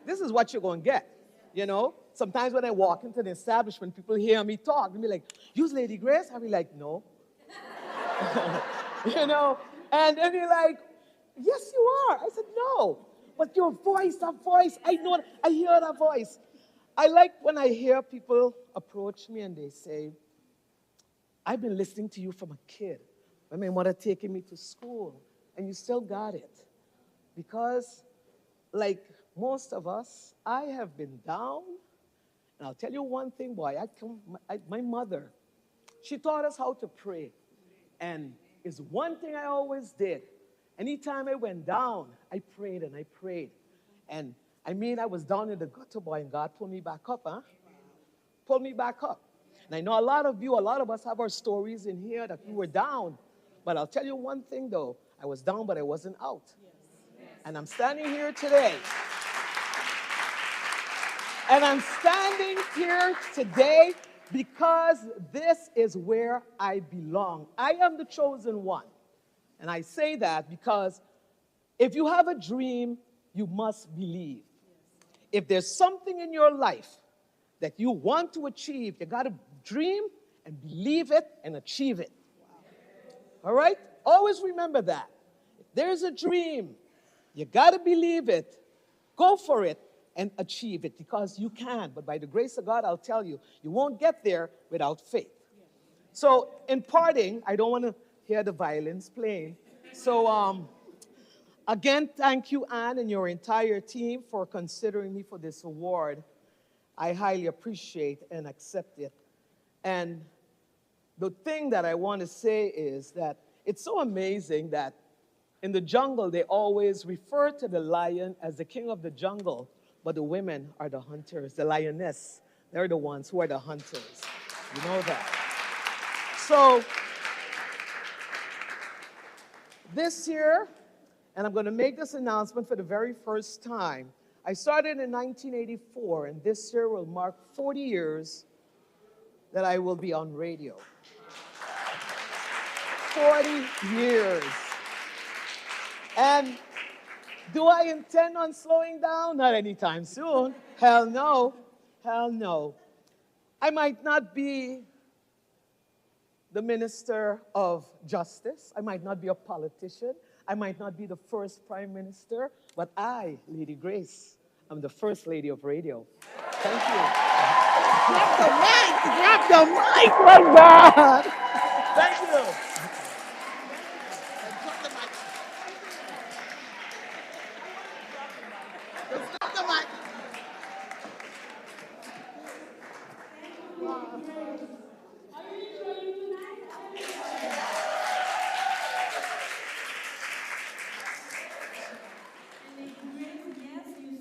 This is what you're going to get, Sometimes when I walk into the establishment, people hear me talk. They'll be like, you's Lady Grace? I'll be like, no. And then they're like, yes, you are. I said, no. But your voice, that voice, I know, I hear that voice. I like when I hear people approach me and they say, I've been listening to you from a kid. When my mother taking me to school, and you still got it. Because, like most of us, I have been down. And I'll tell you one thing, boy. My mother, she taught us how to pray. And it's one thing I always did. Anytime I went down, I prayed and I prayed. And I was down in the gutter, boy, and God pulled me back up, Pulled me back up. And I know a lot of us have our stories in here that we were down. But I'll tell you one thing, though. I was down, but I wasn't out. And I'm standing here today. And I'm standing here today because this is where I belong. I am the chosen one. And I say that because if you have a dream, you must believe. If there's something in your life that you want to achieve, you got to dream and believe it and achieve it. All right? Always remember that. If there's a dream, you got to believe it, go for it, and achieve it because you can. But by the grace of God, I'll tell you, you won't get there without faith. So in parting, I don't want to hear the violins playing. So again, thank you, Anne, and your entire team for considering me for this award. I highly appreciate and accept it. And the thing that I want to say is that it's so amazing that in the jungle, they always refer to the lion as the king of the jungle, but the women are the hunters, the lioness. They're the ones who are the hunters. You know that. So this year, and I'm going to make this announcement for the very first time, I started in 1984, and this year will mark 40 years that I will be on radio. 40 years. And do I intend on slowing down? Not anytime soon. Hell no. Hell no. I might not be the Minister of Justice. I might not be a politician. I might not be the first Prime Minister. But I, Lady Grace, am the First Lady of Radio. Thank you. Grab the mic! Grab the mic, my God! Thank you. Grab the mic.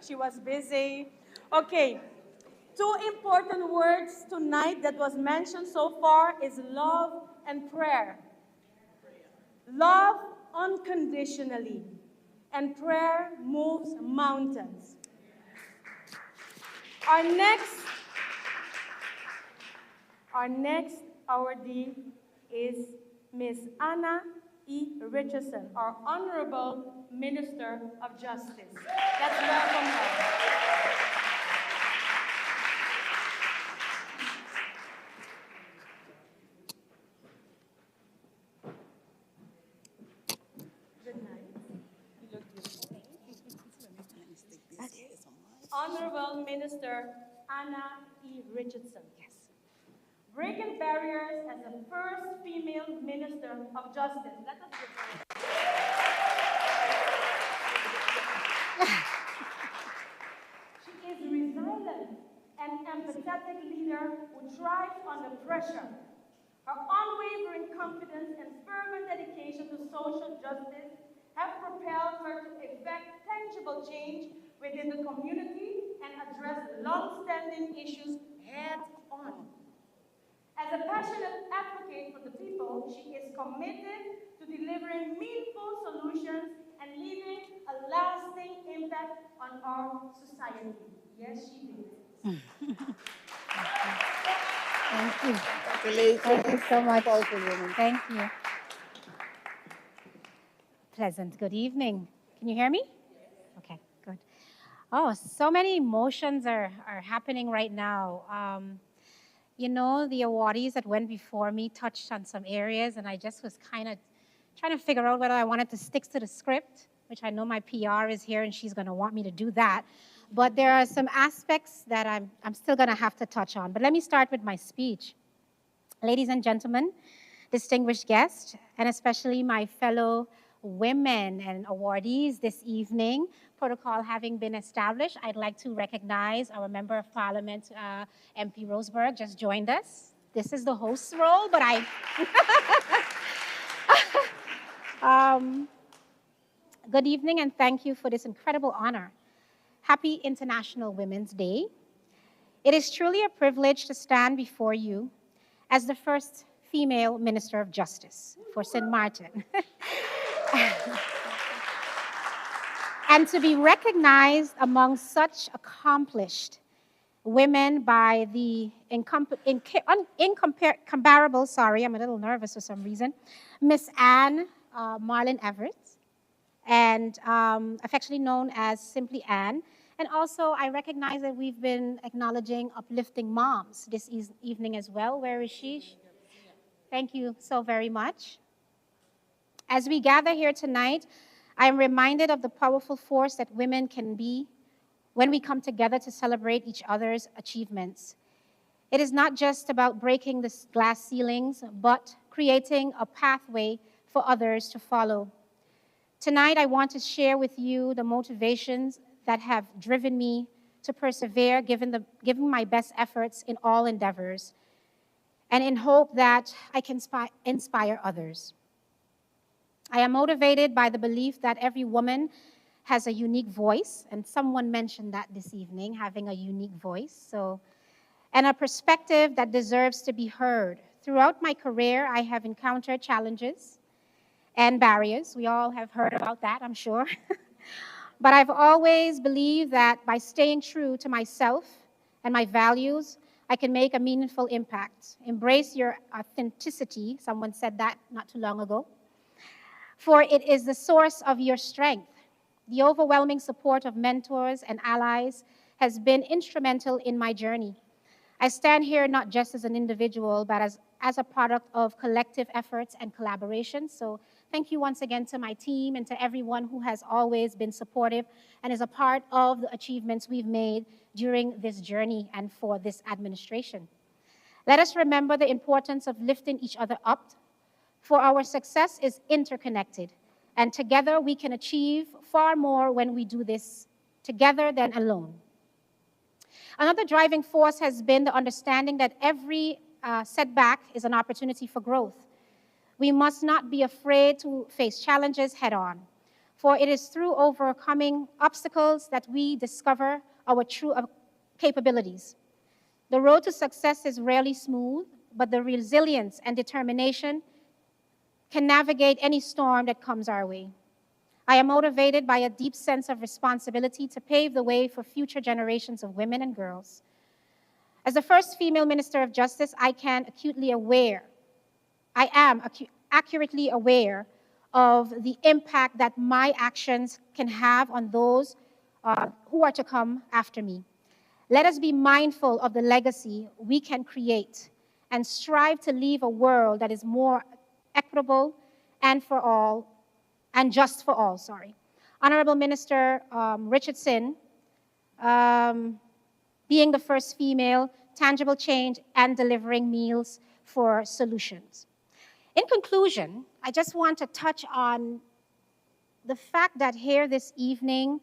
She was busy. Okay. Two important words tonight that was mentioned so far is love and prayer. Love unconditionally, and prayer moves mountains. Our next awardee is Miss Anna E. Richardson, our Honorable Minister of Justice. Let's welcome her. Honorable Minister Anna E. Richardson. Yes. Breaking barriers as the first female Minister of Justice. Let us give her. She is a resilient and empathetic leader who thrives under pressure. Her unwavering confidence and fervent dedication to social justice have propelled her to effect tangible change within the community and address long-standing issues head-on. As a passionate advocate for the people, she is committed to delivering meaningful solutions and leaving a lasting impact on our society. Yes, she did. Thank you. Thank you so much. Thank you. Pleasant good evening. Can you hear me? Okay, good. Oh, so many emotions are happening right now. You know, the awardees that went before me touched on some areas, and I just was kind of trying to figure out whether I wanted to stick to the script, which I know my PR is here and she's going to want me to do that. But there are some aspects that I'm still going to have to touch on. But let me start with my speech. Ladies and gentlemen, distinguished guests, and especially my fellow women and awardees this evening, protocol having been established, I'd like to recognize our Member of Parliament, MP Roseberg, just joined us. This is the host's role, but good evening and thank you for this incredible honor. Happy International Women's Day. It is truly a privilege to stand before you as the first female Minister of Justice for St. Martin. And to be recognized among such accomplished women by the incomparable, sorry, I'm a little nervous for some reason, Miss Anne Marlin Everett, and affectionately known as simply Anne. And also, I recognize that we've been acknowledging uplifting moms this evening as well. Where is she? Thank you so very much. As we gather here tonight, I am reminded of the powerful force that women can be when we come together to celebrate each other's achievements. It is not just about breaking the glass ceilings, but creating a pathway for others to follow. Tonight, I want to share with you the motivations that have driven me to persevere, given my best efforts in all endeavors, and in hope that I can inspire others. I am motivated by the belief that every woman has a unique voice, and someone mentioned that this evening, having a unique voice, and a perspective that deserves to be heard. Throughout my career, I have encountered challenges and barriers. We all have heard about that, I'm sure. But I've always believed that by staying true to myself and my values, I can make a meaningful impact. Embrace your authenticity. Someone said that not too long ago. For it is the source of your strength. The overwhelming support of mentors and allies has been instrumental in my journey. I stand here not just as an individual, but as a product of collective efforts and collaboration. So thank you once again to my team and to everyone who has always been supportive and is a part of the achievements we've made during this journey and for this administration. Let us remember the importance of lifting each other up, for our success is interconnected, and together we can achieve far more when we do this together than alone. Another driving force has been the understanding that every setback is an opportunity for growth. We must not be afraid to face challenges head on, for it is through overcoming obstacles that we discover our true capabilities. The road to success is rarely smooth, but the resilience and determination can navigate any storm that comes our way. I am motivated by a deep sense of responsibility to pave the way for future generations of women and girls. As the first female Minister of Justice, I am accurately aware of the impact that my actions can have on those who are to come after me. Let us be mindful of the legacy we can create and strive to leave a world that is more equitable and just for all. Honorable Minister Richardson, being the first female, tangible change and delivering meals for solutions. In conclusion, I just want to touch on the fact that here this evening,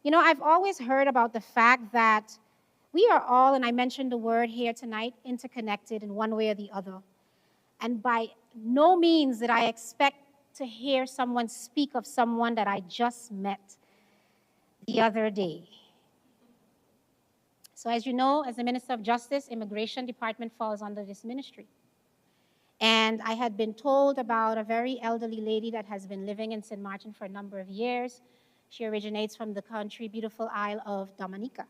I've always heard about the fact that we are all, and I mentioned the word here tonight, interconnected in one way or the other. And by no means did I expect to hear someone speak of someone that I just met the other day. So as you know, as the Minister of Justice, Immigration Department falls under this ministry. And I had been told about a very elderly lady that has been living in St. Martin for a number of years. She originates from the country, beautiful Isle of Dominica.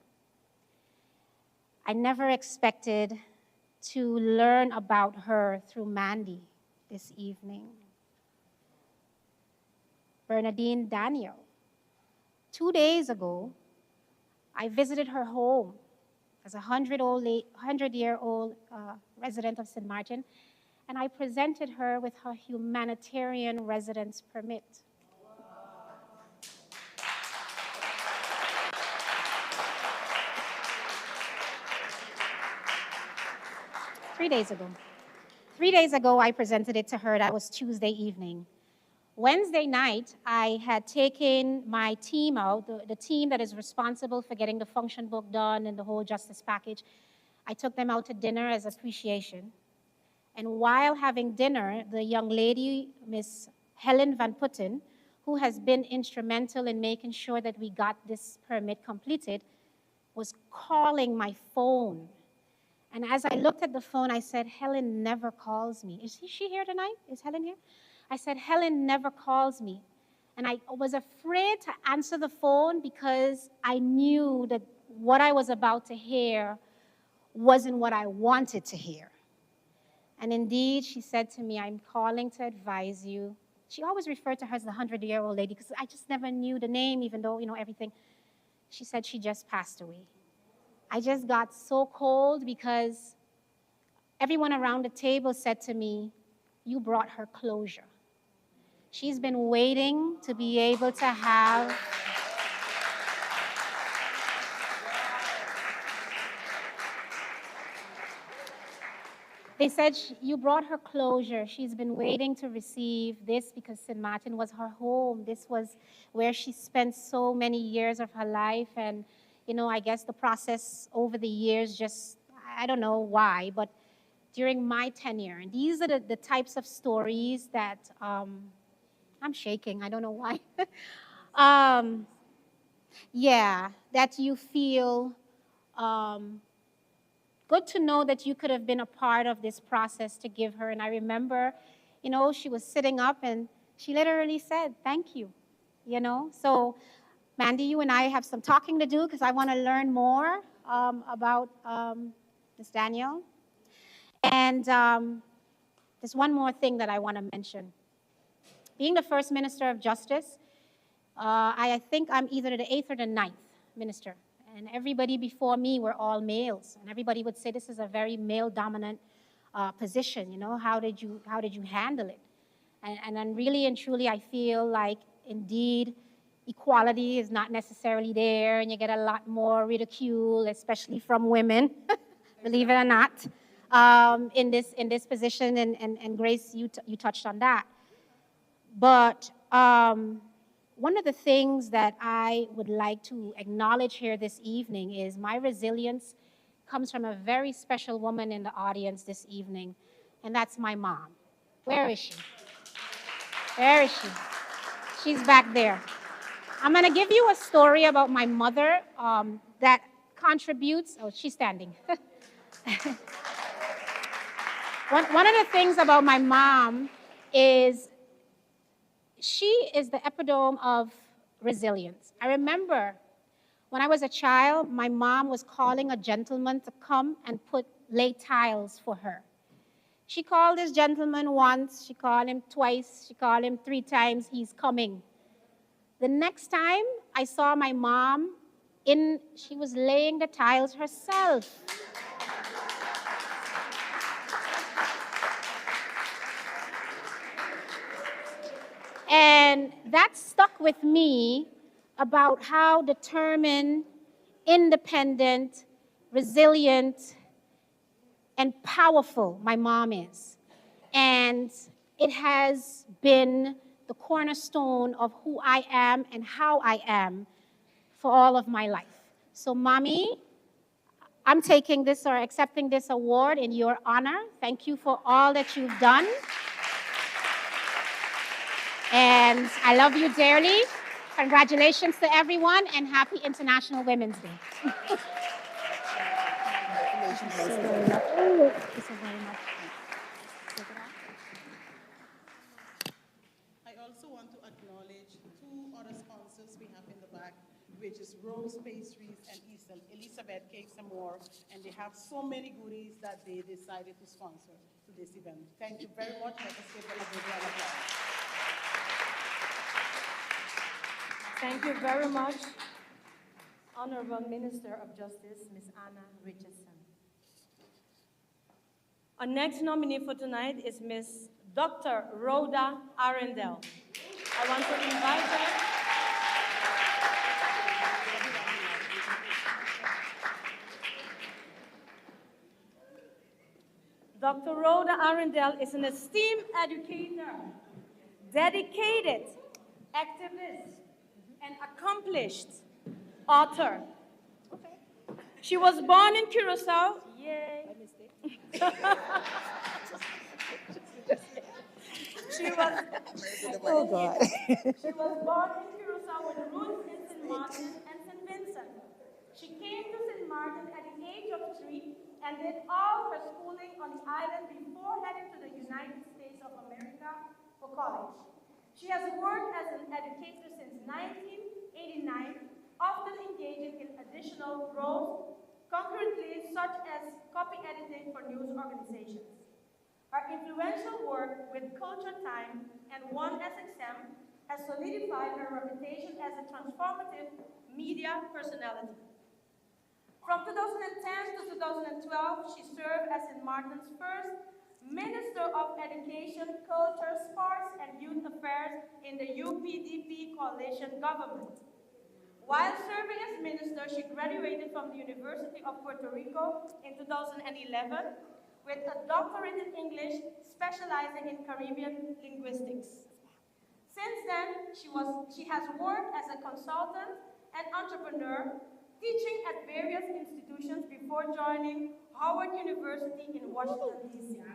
I never expected to learn about her through Mandy this evening. Bernadine Daniel. 2 days ago, I visited her home as a 100-year-old resident of St. Martin, and I presented her with her humanitarian residence permit. 3 days ago. 3 days ago, I presented it to her. That was Tuesday evening. Wednesday night, I had taken my team out, the team that is responsible for getting the function book done and the whole justice package. I took them out to dinner as appreciation. And while having dinner, the young lady, Miss Helen Van Putten, who has been instrumental in making sure that we got this permit completed, was calling my phone. And as I looked at the phone, I said, Helen never calls me. Is she here tonight? Is Helen here? I said, Helen never calls me. And I was afraid to answer the phone because I knew that what I was about to hear wasn't what I wanted to hear. And indeed, she said to me, I'm calling to advise you. She always referred to her as the 100-year-old lady because I just never knew the name, even though, everything. She said she just passed away. I just got so cold because everyone around the table said to me, you brought her closure. She's been waiting to be able to have They said you brought her closure. She's been waiting to receive this because St. Martin was her home. This was where she spent so many years of her life. And, I guess the process over the years just, I don't know why, but during my tenure, and these are the types of stories that, I'm shaking, I don't know why. That you feel good to know that you could have been a part of this process to give her. And I remember, she was sitting up and she literally said, thank you, So Mandy, you and I have some talking to do because I want to learn more about Ms. Danielle. And there's one more thing that I want to mention. Being the first Minister of Justice, I think I'm either the 8th or the 9th minister. And everybody before me were all males. And everybody would say this is a very male-dominant position. You know, how did you handle it? And then really and truly, I feel like indeed equality is not necessarily there, and you get a lot more ridicule, especially from women, believe it or not, in this position. And Grace, you touched on that. But one of the things that I would like to acknowledge here this evening is my resilience comes from a very special woman in the audience this evening, and that's my mom. Where is she? Where is she? She's back there. I'm going to give you a story about my mother that contributes. Oh, she's standing. One of the things about my mom is she is the epitome of resilience. I remember when I was a child, my mom was calling a gentleman to come and lay tiles for her. She called this gentleman once, she called him twice, she called him 3 times, he's coming. The next time I saw my mom, she was laying the tiles herself. And that stuck with me about how determined, independent, resilient, and powerful my mom is. And it has been the cornerstone of who I am and how I am for all of my life. So, Mommy, I'm taking this or accepting this award in your honor. Thank you for all that you've done. And I love you dearly. Congratulations to everyone, and happy International Women's Day. I also want to acknowledge 2 other sponsors we have in the back, which is Rose Pastries and Elizabeth Cakes and More, and they have so many goodies that they decided to sponsor to this event. Thank you very much. Let us give them a big round of applause. Thank you very much, Honorable Minister of Justice, Ms. Anna Richardson. Our next nominee for tonight is Ms. Dr. Rhoda Arundel. I want to invite her. Dr. Rhoda Arundel is an esteemed educator, dedicated activist, and accomplished author. She was born in Curacao. Yay. She was born in Curacao with roots in St. Martin and St. Vincent. She came to St. Martin at the age of 3 and did all her schooling on the island before heading to the United States of America for college. She has worked as an educator since 1989, often engaging in additional roles concurrently, such as copy editing for news organizations. Her influential work with Culture Time and One SXM has solidified her reputation as a transformative media personality. From 2010 to 2012, she served as St. Martin's first Minister of Education, Culture, Sports, and Youth Affairs in the UPDP coalition government. While serving as minister, she graduated from the University of Puerto Rico in 2011 with a doctorate in English, specializing in Caribbean linguistics. Since then, she has worked as a consultant and entrepreneur, teaching at various institutions before joining Howard University in Washington, D.C.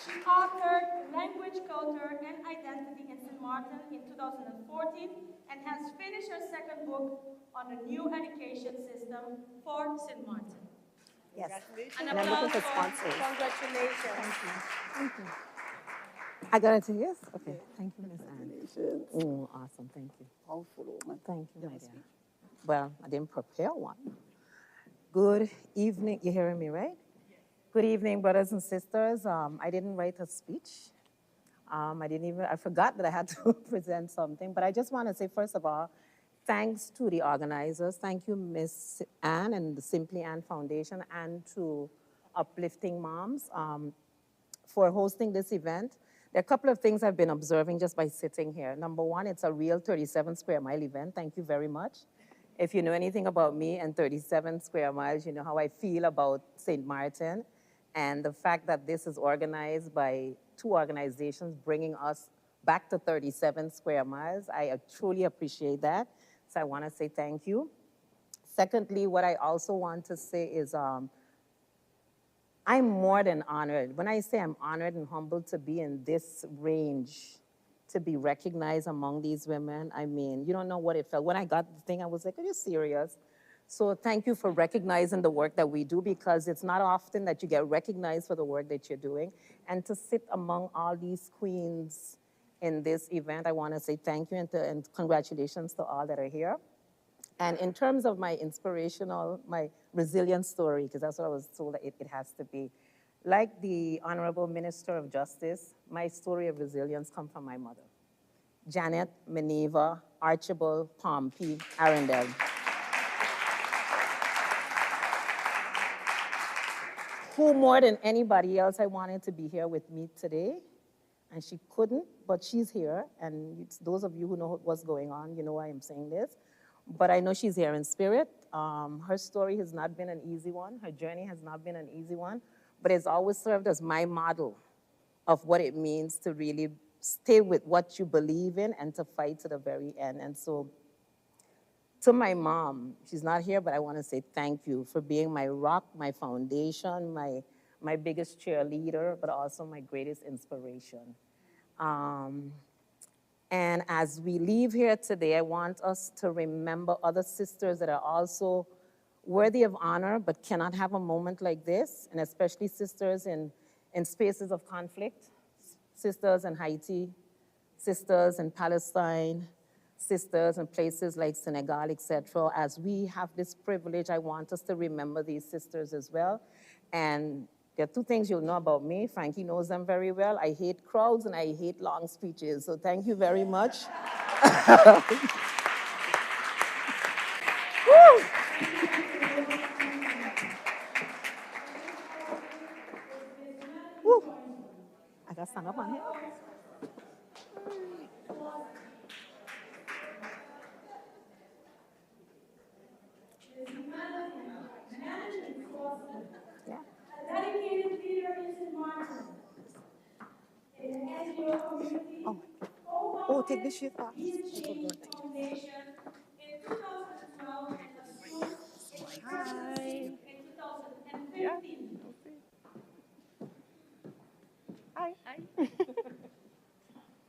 She authored Language, Culture, and Identity in St. Martin in 2014 and has finished her second book on the new education system for St. Martin. Yes. An And I'm looking applause for sponsors. Congratulations. Thank you. Thank you. I got it to yes? Okay. Thank you, Miss Anne. Oh, awesome. Thank you. Thank you, my dear. Well, I didn't prepare one. Good evening. You're hearing me, right? Good evening, brothers and sisters. I didn't write a speech. I forgot that I had to present something, but I just want to say, first of all, thanks to the organizers. Thank you, Miss Anne and the Simply Anne Foundation, and to Uplifting Moms for hosting this event. There are a couple of things I've been observing just by sitting here. Number one, it's a real 37 square mile event. Thank you very much. If you know anything about me and 37 square miles, you know how I feel about St. Martin. And the fact that this is organized by two organizations bringing us back to 37 square miles, I truly appreciate that. So I want to say thank you. Secondly, what I also want to say is I'm more than honored. When I say I'm honored and humbled to be in this range, to be recognized among these women, I mean, you don't know what it felt. When I got the thing, I was like, are you serious? So thank you for recognizing the work that we do, because it's not often that you get recognized for the work that you're doing. And to sit among all these queens in this event, I want to say thank you and congratulations to all that are here. And in terms of my my resilient story, because that's what I was told that it has to be, like the Honorable Minister of Justice, my story of resilience comes from my mother, Janet Meneva Archibald Pompey Arundel, who more than anybody else I wanted to be here with me today, and she couldn't, but she's here, and it's those of you who know what's going on, you know why I'm saying this. But I know she's here in spirit. Her story has not been an easy one. Her journey has not been an easy one, but it's always served as my model of what it means to really stay with what you believe in and to fight to the very end. And so to my mom, she's not here, but I want to say thank you for being my rock, my foundation, my biggest cheerleader, but also my greatest inspiration. And as we leave here today, I want us to remember other sisters that are also worthy of honor, but cannot have a moment like this, and especially sisters in spaces of conflict, sisters in Haiti, sisters in Palestine, sisters in places like Senegal, etc. As we have this privilege, I want us to remember these sisters as well. And there are two things you'll know about me. Frankie knows them very well. I hate crowds and I hate long speeches. So thank you very much. Woo. I got stand up on here. Yeah. A dedicated leader in St. Martin. In the NGO community, Take the shit off. Foundation in 2012 and assumed its presidency in 2015. Hi.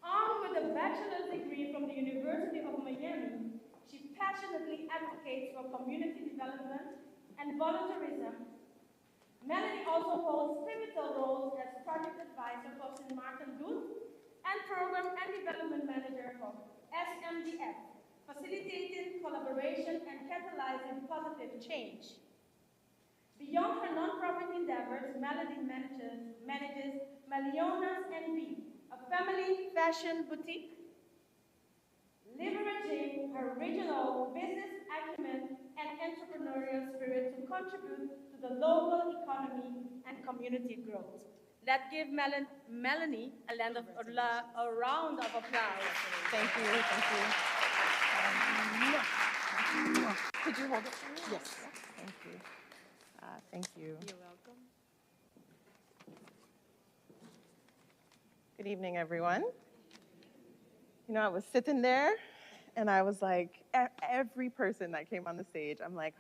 Armed with a bachelor's degree from the University of Miami, she passionately advocates for community development and volunteerism. Melanie also holds pivotal roles as project advisor for St. Martin Youth and Program and Development Manager for SMDF, facilitating collaboration and catalyzing positive change. Beyond her nonprofit endeavors, Melanie manages Maliona's NB, a family fashion boutique, leveraging her regional business acumen and entrepreneurial spirit to contribute to the local economy and community growth. Let's give Melanie a round of applause. Thank you. Could you hold it for me? Yes. Thank you. Thank you. You're welcome. Good evening, everyone. You know, I was sitting there, and I was like, every person that came on the stage, I'm like,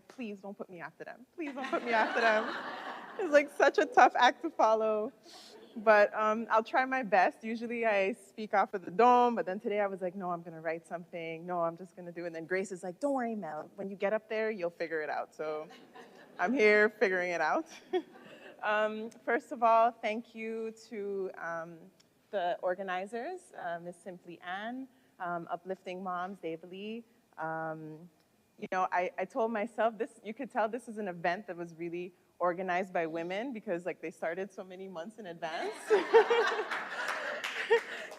please don't put me after them. Please don't put me after them. It's like such a tough act to follow. But I'll try my best. Usually I speak off of the dome, but then today I was like, no, I'm going to write something. No, I'm just going to do it. And then Grace is like, don't worry, Mel. When you get up there, you'll figure it out. So I'm here figuring it out. First of all, thank you to the organizers, Ms. Simply Ann, Uplifting Moms, Dave Lee. You know, I told myself this, you could tell this is an event that was really organized by women because like they started so many months in advance.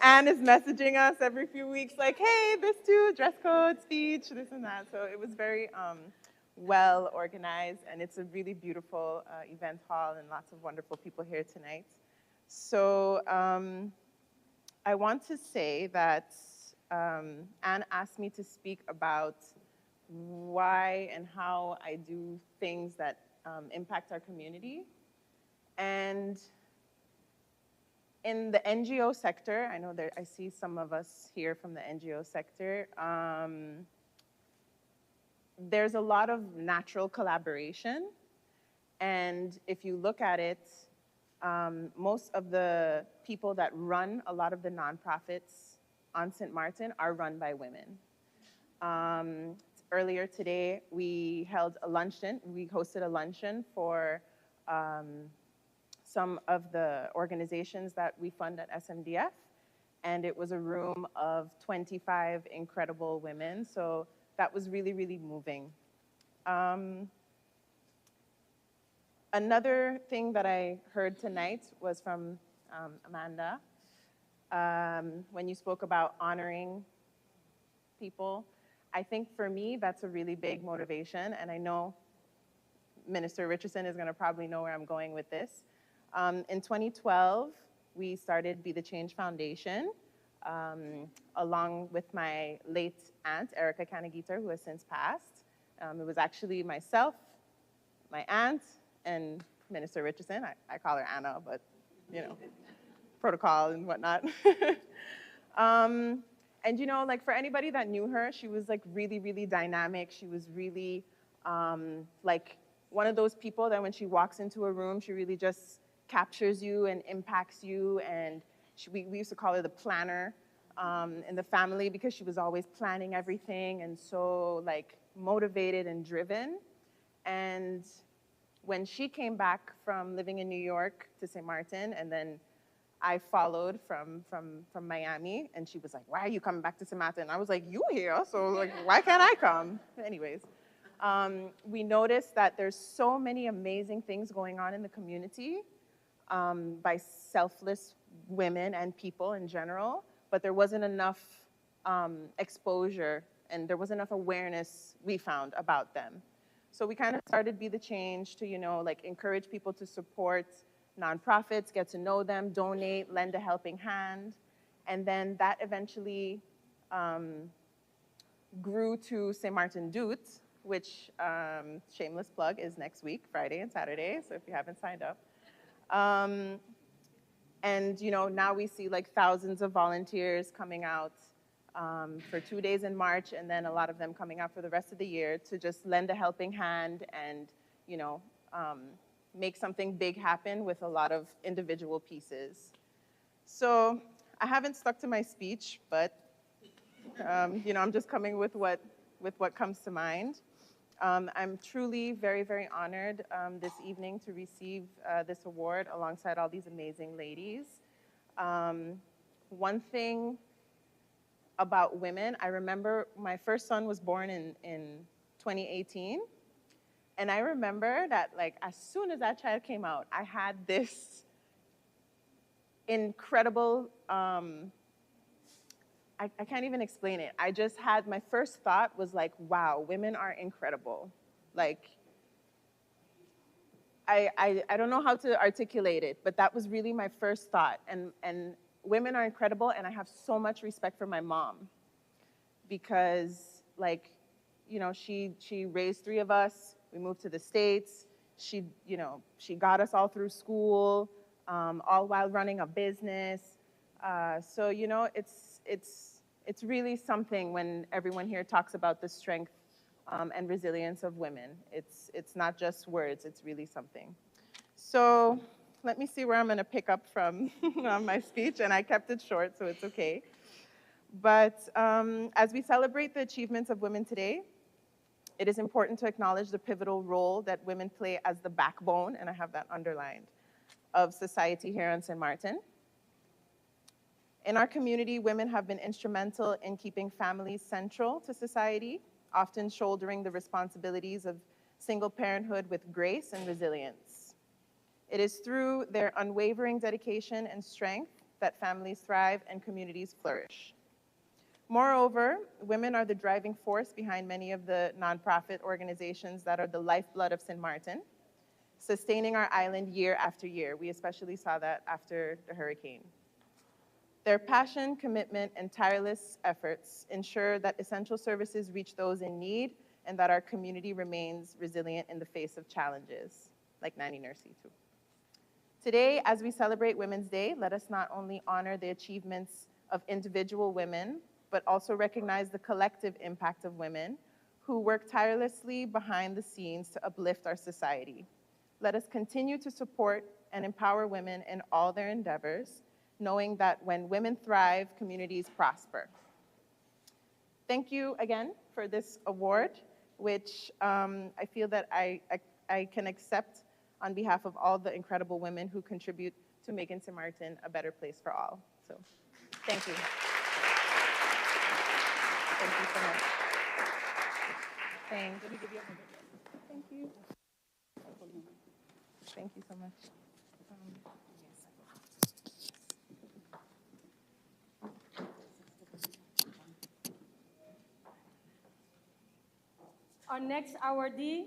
Anne is messaging us every few weeks like, hey, this too, dress code, speech, this and that. So it was very well organized, and it's a really beautiful event hall and lots of wonderful people here tonight. So I want to say that Anne asked me to speak about why and how I do things that impact our community. And in the NGO sector, I know I see some of us here from the NGO sector, there's a lot of natural collaboration. And if you look at it, most of the people that run a lot of the nonprofits on St. Martin are run by women. Earlier today, we held a luncheon. We hosted a luncheon for some of the organizations that we fund at SMDF, and it was a room of 25 incredible women, so that was really, really moving. Another thing that I heard tonight was from Amanda, when you spoke about honoring people. I think for me, that's a really big motivation, and I know Minister Richardson is gonna probably know where I'm going with this. In 2012, we started Be the Change Foundation, along with my late aunt, Erica Kanagiter, who has since passed. It was actually myself, my aunt, and Minister Richardson. I call her Anna, but you know, protocol and whatnot. And you know, like for anybody that knew her, she was like really, really dynamic. She was really like one of those people that when she walks into a room, she really just captures you and impacts you. And we used to call her the planner in the family because she was always planning everything and so like motivated and driven. And when she came back from living in New York to St. Martin, and then I followed from Miami, and she was like, why are you coming back to St. Martin? And I was like, you here, so like, why can't I come? Anyways, we noticed that there's so many amazing things going on in the community by selfless women and people in general, but there wasn't enough exposure and there wasn't enough awareness we found about them. So we kind of started Be the Change to, you know, like encourage people to support nonprofits, get to know them, donate, lend a helping hand. And then that eventually grew to St. Martin Doot, which, shameless plug, is next week, Friday and Saturday, so if you haven't signed up. And you know, now we see like thousands of volunteers coming out for 2 days in March, and then a lot of them coming out for the rest of the year to just lend a helping hand and, you know, make something big happen with a lot of individual pieces. So I haven't stuck to my speech, but you know, I'm just coming with what comes to mind. I'm truly very, very honored this evening to receive this award alongside all these amazing ladies. One thing about women, I remember my first son was born in 2018. And I remember that like as soon as that child came out, I had this incredible, I can't even explain it. I just had, my first thought was like, wow, women are incredible. Like, I don't know how to articulate it, but that was really my first thought. And women are incredible, and I have so much respect for my mom because like, you know, she raised 3 of us. We moved to the States. She, you know, she got us all through school, all while running a business. So, you know, it's really something when everyone here talks about the strength and resilience of women. It's not just words, it's really something. So let me see where I'm gonna pick up from on my speech, and I kept it short, so it's okay. But as we celebrate the achievements of women today, it is important to acknowledge the pivotal role that women play as the backbone, and I have that underlined, of society here in St. Martin. In our community, women have been instrumental in keeping families central to society, often shouldering the responsibilities of single parenthood with grace and resilience. It is through their unwavering dedication and strength that families thrive and communities flourish. Moreover, women are the driving force behind many of the nonprofit organizations that are the lifeblood of St. Martin, sustaining our island year after year. We especially saw that after the hurricane. Their passion, commitment, and tireless efforts ensure that essential services reach those in need and that our community remains resilient in the face of challenges, like Nanny Nursey too. Today, as we celebrate Women's Day, let us not only honor the achievements of individual women, but also recognize the collective impact of women who work tirelessly behind the scenes to uplift our society. Let us continue to support and empower women in all their endeavors, knowing that when women thrive, communities prosper. Thank you again for this award, which I feel that I can accept on behalf of all the incredible women who contribute to making St. Martin a better place for all. So, thank you. Thank you so much. Thank you. Thank you. Thank you so much. Our next awardee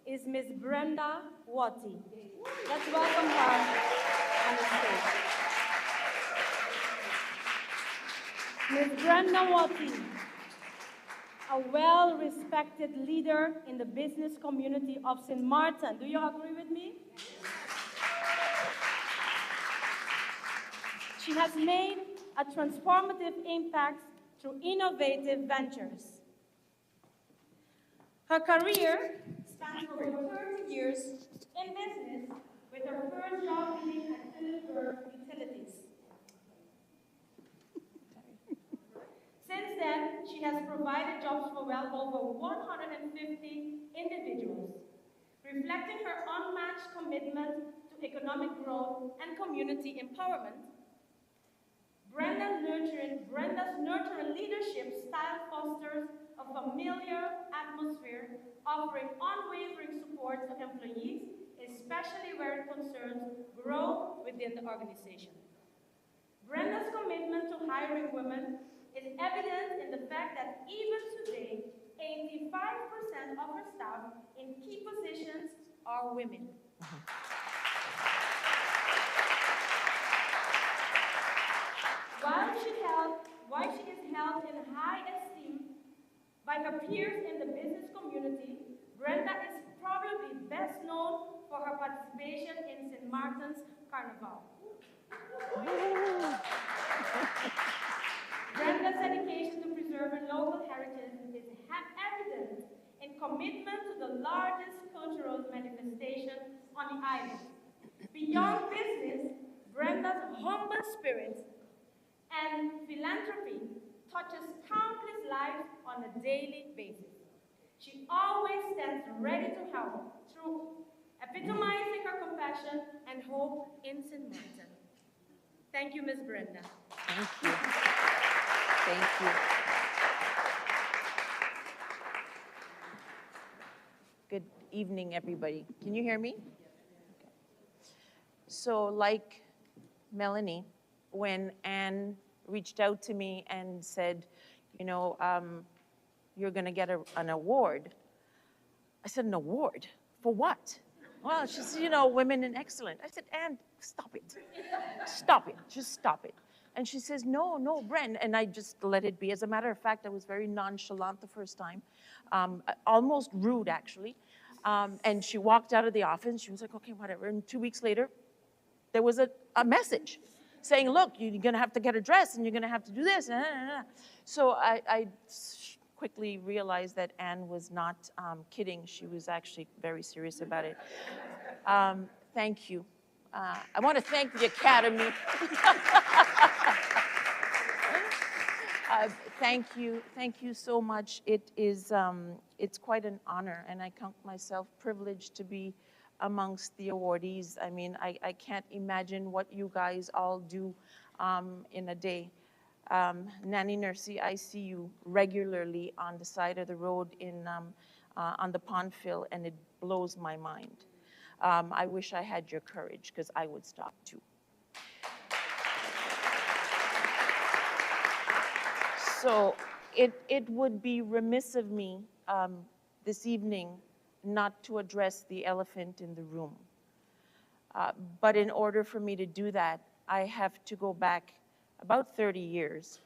is Miss Brenda Watty. Let's welcome her on the stage. Miss Brenda Watty, a well-respected leader in the business community of St. Martin. Do you agree with me? She has made a transformative impact through innovative ventures. Her career spans over 30 years in business, with her first job being at Phillipsburg Utilities. Since then, she has provided jobs for well over 150 individuals, reflecting her unmatched commitment to economic growth and community empowerment. Brenda's nurturing leadership style fosters a familiar atmosphere, offering unwavering support to employees, especially where it concerns growth within the organization. Brenda's commitment to hiring women is evident in the fact that even today, 85% of her staff in key positions are women. While she is held in high esteem by her peers in the business community, Brenda is probably best known for her participation in St. Martin's Carnival. Brenda's dedication to preserving local heritage is evident in commitment to the largest cultural manifestation on the island. Beyond business, Brenda's humble spirit and philanthropy touches countless lives on a daily basis. She always stands ready to help through epitomizing her compassion and hope in St. Martin. Thank you, Ms. Brenda. Thank you. Thank you. Good evening, everybody. Can you hear me? Okay. So, like Melanie, when Anne reached out to me and said, you know, you're going to get an award, I said, an award? For what? Well, she said, you know, women in excellence. I said, Anne, stop it. Stop it. Just stop it. And she says, no, Bren. And I just let it be. As a matter of fact, I was very nonchalant the first time, almost rude, actually. And she walked out of the office. She was like, okay, whatever. And 2 weeks later, there was a message saying, look, you're going to have to get a dress, and you're going to have to do this. So I quickly realized that Anne was not kidding. She was actually very serious about it. Thank you. I want to thank the Academy. Thank you so much. It is, it's quite an honor, and I count myself privileged to be amongst the awardees. I mean, I can't imagine what you guys all do in a day. Nanny Nursey, I see you regularly on the side of the road on the Pondfield, and it blows my mind. I wish I had your courage, because I would stop too. So it would be remiss of me this evening not to address the elephant in the room. But in order for me to do that, I have to go back about 30 years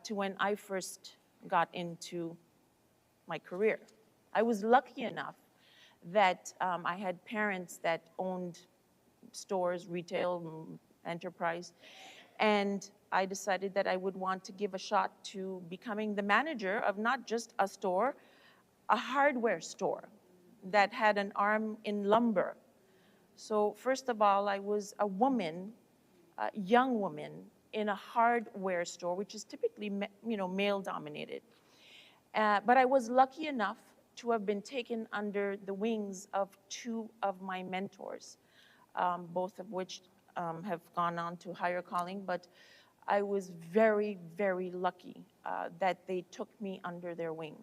to when I first got into my career. I was lucky enough that I had parents that owned stores, retail, enterprise, and I decided that I would want to give a shot to becoming the manager of not just a store, a hardware store that had an arm in lumber. So first of all, I was a woman, a young woman, in a hardware store, which is typically male-dominated. But I was lucky enough to have been taken under the wings of two of my mentors, both of which have gone on to higher calling, but I was very, very lucky that they took me under their wing.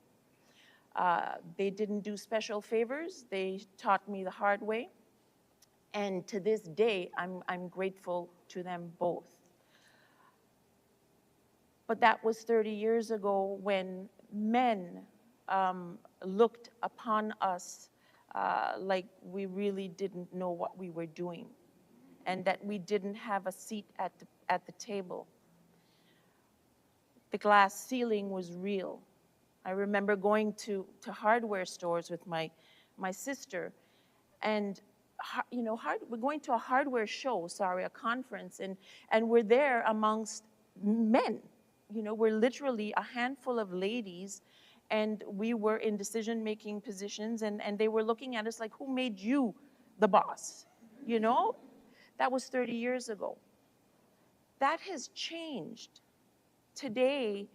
They didn't do special favors. They taught me the hard way. And to this day, I'm grateful to them both. But that was 30 years ago, when men looked upon us like we really didn't know what we were doing, and that we didn't have a seat at the table. The glass ceiling was real. I remember going to hardware stores with my sister, and we're going to a hardware show, a conference, and we're there amongst men. We're literally a handful of ladies, and we were in decision-making positions, and they were looking at us like, who made you the boss? That was 30 years ago. That has changed. Today,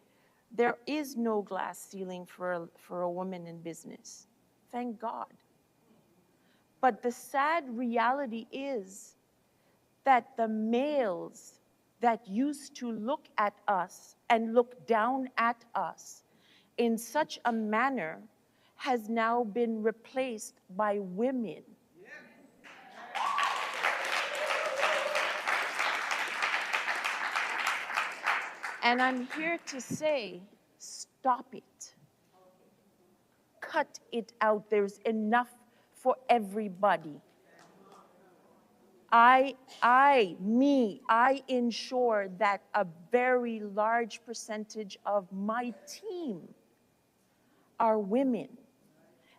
there is no glass ceiling for a woman in business. Thank God. But the sad reality is that the males that used to look at us and look down at us in such a manner has now been replaced by women. And I'm here to say, stop it. Cut it out. There's enough for everybody. I ensure that a very large percentage of my team are women.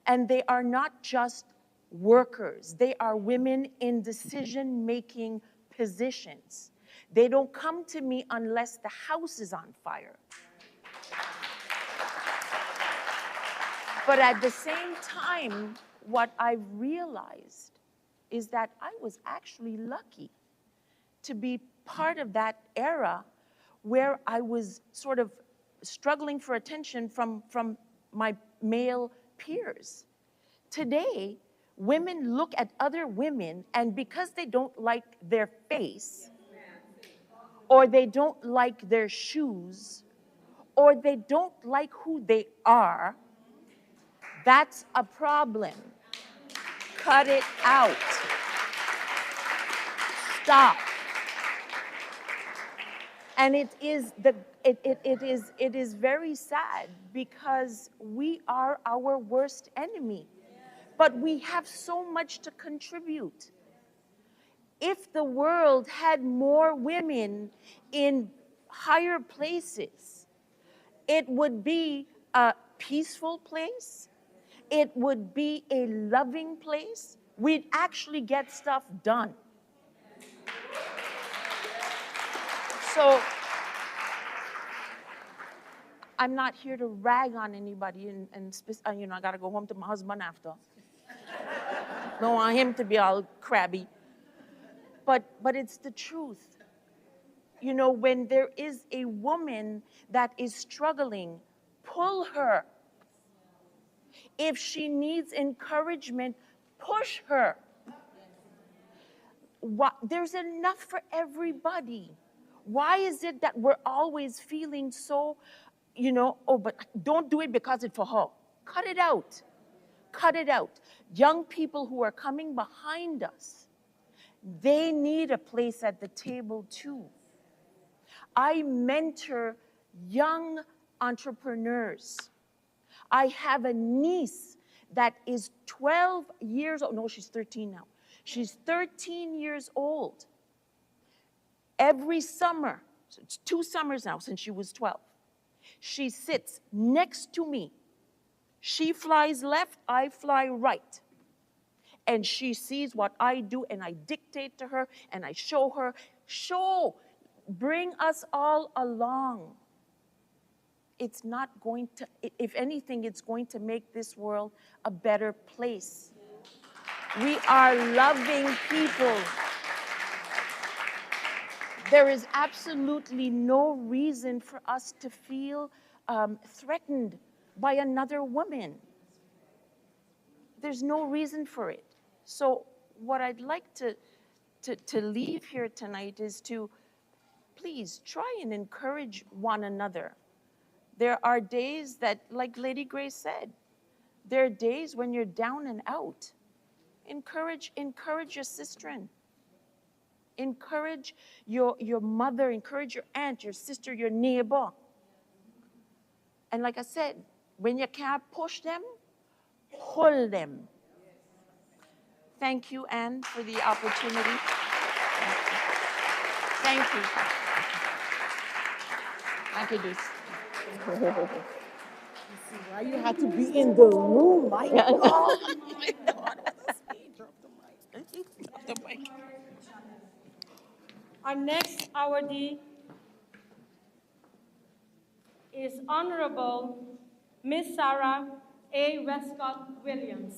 And they are not just workers. They are women in decision-making positions. They don't come to me unless the house is on fire. But at the same time, what I've realized is that I was actually lucky to be part of that era where I was sort of struggling for attention from my male peers. Today, women look at other women, and because they don't like their face, or they don't like their shoes, or they don't like who they are, that's a problem. Cut it out. Stop. And it is very sad, because we are our worst enemy. But we have so much to contribute. If the world had more women in higher places, it would be a peaceful place. It would be a loving place. We'd actually get stuff done. So I'm not here to rag on anybody, and I gotta go home to my husband after. Don't want him to be all crabby. But it's the truth. When there is a woman that is struggling, pull her. If she needs encouragement, push her. There's enough for everybody. Why is it that we're always feeling so, oh, but don't do it because it's for her? Cut it out. Cut it out. Young people who are coming behind us, they need a place at the table too. I mentor young entrepreneurs. I have a niece that is 12 years old. No, she's 13 now. She's 13 years old. Every summer, so it's 2 summers now since she was 12, she sits next to me. She flies left, I fly right. And she sees what I do, and I dictate to her, and I show her, bring us all along. It's not going to, if anything, it's going to make this world a better place. We are loving people. There is absolutely no reason for us to feel threatened by another woman. There's no reason for it. So what I'd like to leave here tonight is to please try and encourage one another. There are days that, like Lady Grace said, there are days when you're down and out. Encourage your sisterin. Encourage your mother, encourage your aunt, your sister, your neighbor. And like I said, when you can't push them, hold them. Thank you, Anne, for the opportunity. Thank you. Thank you, Deuce. Why you had to be in the room, my God. My God. Drop the mic. Our next awardee is Honorable Miss Sarah A. Westcott Williams.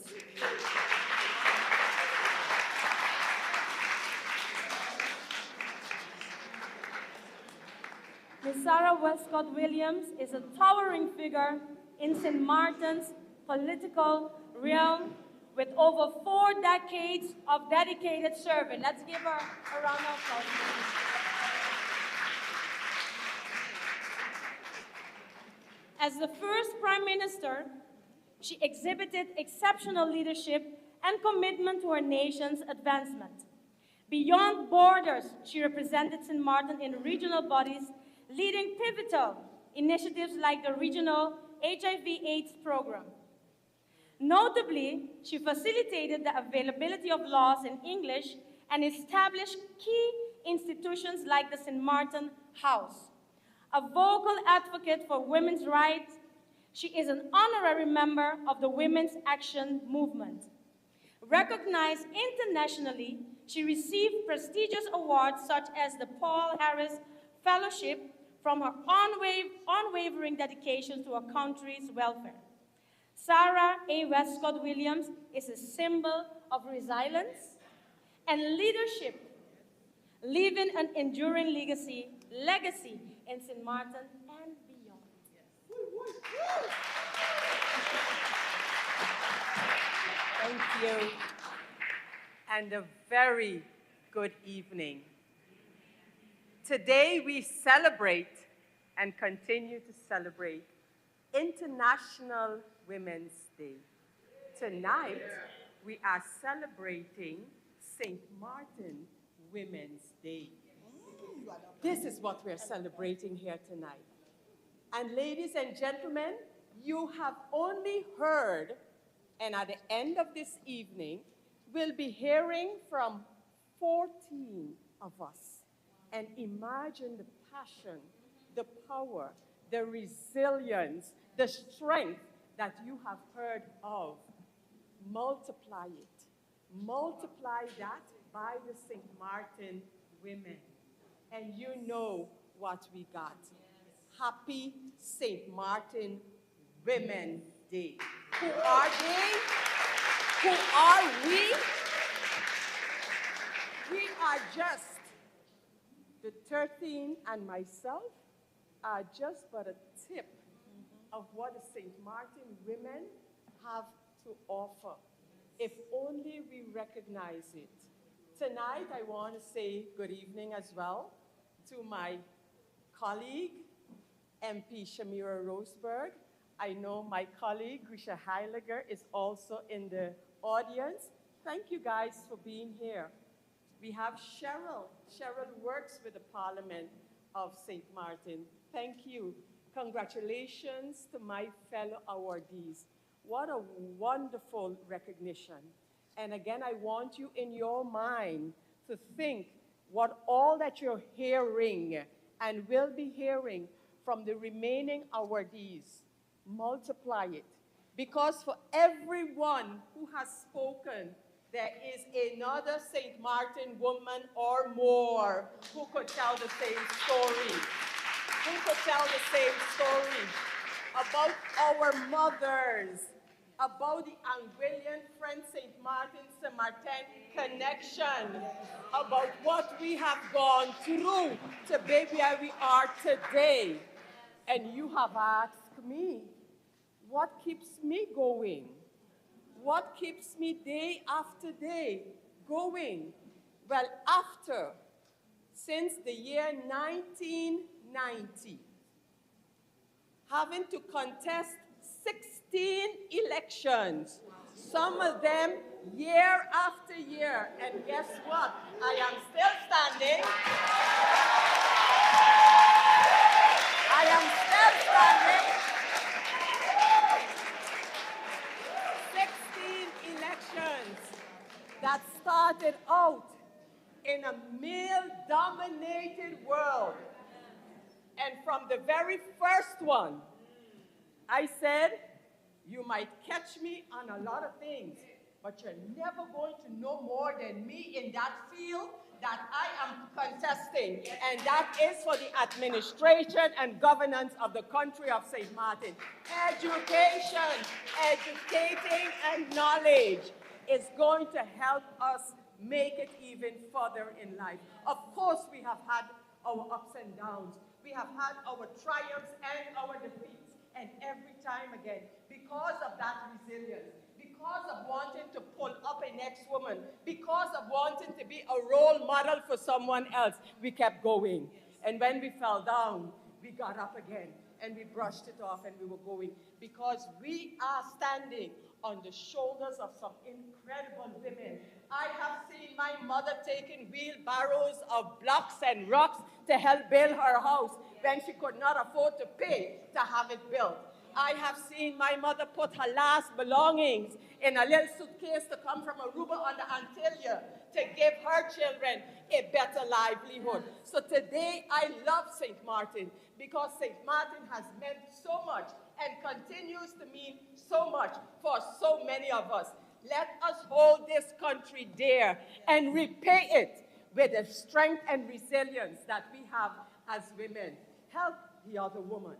Miss Sarah Westcott Williams is a towering figure in St. Martin's political realm with over 4 decades of dedicated service. Let's give her a round of applause. As the first Prime Minister, she exhibited exceptional leadership and commitment to her nation's advancement. Beyond borders, she represented St. Martin in regional bodies, leading pivotal initiatives like the regional HIV/AIDS program. Notably, she facilitated the availability of laws in English and established key institutions like the St. Martin House. A vocal advocate for women's rights, she is an honorary member of the Women's Action Movement. Recognized internationally, she received prestigious awards such as the Paul Harris Fellowship from her unwavering dedication to her country's welfare. Sarah A. Westcott Williams is a symbol of resilience and leadership, leaving an enduring legacy in St. Martin and beyond. Thank you, and a very good evening. Today we celebrate and continue to celebrate International Women's Day. Tonight we are celebrating St. Martin Women's Day. This is what we're celebrating here tonight. And ladies and gentlemen, you have only heard, and at the end of this evening, we'll be hearing from 14 of us. And imagine the passion, the power, the resilience, the strength that you have heard of. Multiply it. Multiply that by the St. Martin women. And you know what we got. Happy St. Martin Women's Day. Who are they? Who are we? We are just, the 13 and myself are just but a tip of what the St. Martin women have to offer, if only we recognize it. Tonight, I want to say good evening as well to my colleague, MP Shamira Roseberg. I know my colleague, Grisha Heiliger, is also in the audience. Thank you guys for being here. We have Cheryl. Cheryl works with the Parliament of St. Martin. Thank you. Congratulations to my fellow awardees. What a wonderful recognition. And again, I want you in your mind to think what all that you're hearing and will be hearing from the remaining awardees. Multiply it. Because for everyone who has spoken, there is another St. Martin woman or more who could tell the same story. Who could tell the same story about our mothers, about the Anguillian Friends St. Martin St. Martin connection, about what we have gone through to be where we are today. And you have asked me, what keeps me going? What keeps me day after day going? Well, since the year 1990, having to contest 16 elections, some of them year after year, and guess what? I am still standing. I am still standing. 16 elections that started out in a male-dominated world. And from the very first one, I said, you might catch me on a lot of things, but you're never going to know more than me in that field that I am contesting, and that is for the administration and governance of the country of St. Martin. Education, educating, and knowledge is going to help us make it even further in life. Of course, we have had our ups and downs. We have had our triumphs and our defeats, and every time again, because of that resilience, because of wanting to pull up a next woman, because of wanting to be a role model for someone else, we kept going. And when we fell down, we got up again, and we brushed it off, and we were going, because we are standing on the shoulders of some incredible women. I have seen my mother taking wheelbarrows of blocks and rocks to help build her house when she could not afford to pay to have it built. I have seen my mother put her last belongings in a little suitcase to come from Aruba on the Antilles to give her children a better livelihood. So today I love St. Martin because St. Martin has meant so much and continues to mean so much for so many of us. Let us hold this country dear and repay it with the strength and resilience that we have as women. Help the other woman.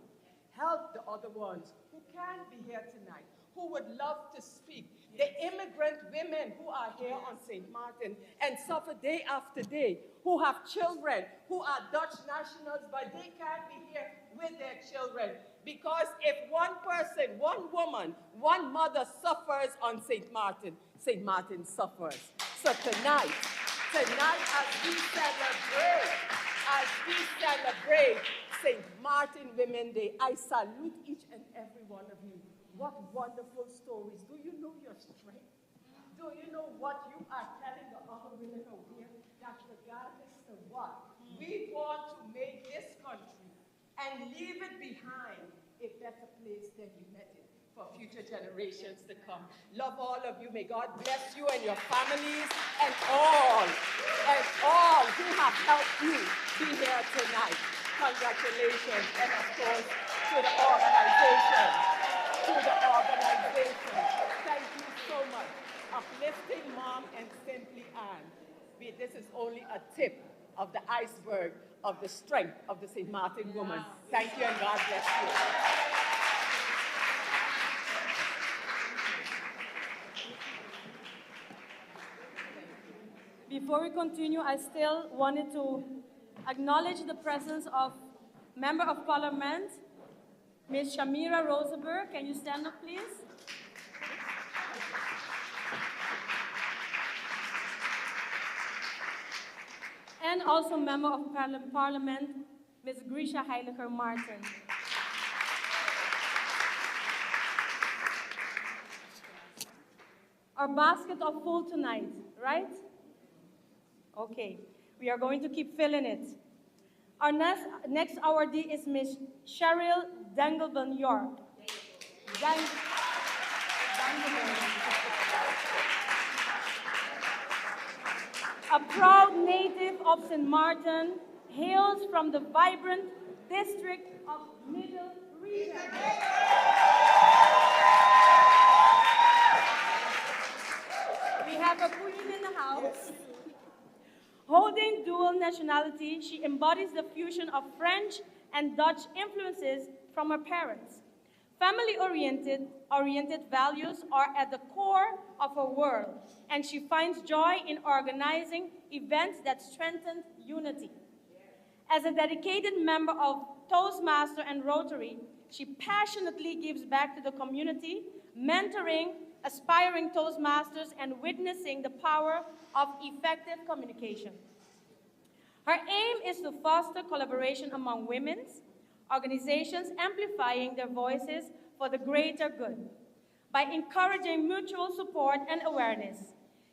Help the other ones who can't be here tonight, who would love to speak. The immigrant women who are here on St. Martin and suffer day after day, who have children, who are Dutch nationals, but they can't be here with their children. Because if one person, one woman, one mother suffers on St. Martin suffers. So tonight, as we celebrate St. Martin Women's Day, I salute each and every one of you. What wonderful stories. Do you know your strength? Do you know what you are telling the other women out here? That regardless of what, we want to make this country and leave it behind a better place than we met it for future generations to come. Love all of you. May God bless you and your families and all who have helped you be here tonight. Congratulations, and of course, to the organization. Thank you so much. Uplifting Mom and Simply Ann. This is only a tip of the iceberg of the strength of the St. Martin woman. Thank you, and God bless you. Before we continue, I still wanted to acknowledge the presence of Member of Parliament, Ms. Shamira Roseberg. Can you stand up, please? And and also Member of Parliament, Ms. Grisha Heiliger Martin. Our basket are full tonight, right? Okay, we are going to keep filling it. Our next awardee is Ms. Cheryl Dangleben York. A proud native of St. Martin, hails from the vibrant district of Middle Region. We have a queen in the house. Holding dual nationality, she embodies the fusion of French and Dutch influences from her parents. Family-oriented values are at the core of her world, and she finds joy in organizing events that strengthen unity. As a dedicated member of Toastmaster and Rotary, she passionately gives back to the community, mentoring aspiring Toastmasters and witnessing the power of effective communication. Her aim is to foster collaboration among women's organizations, amplifying their voices for the greater good. By encouraging mutual support and awareness,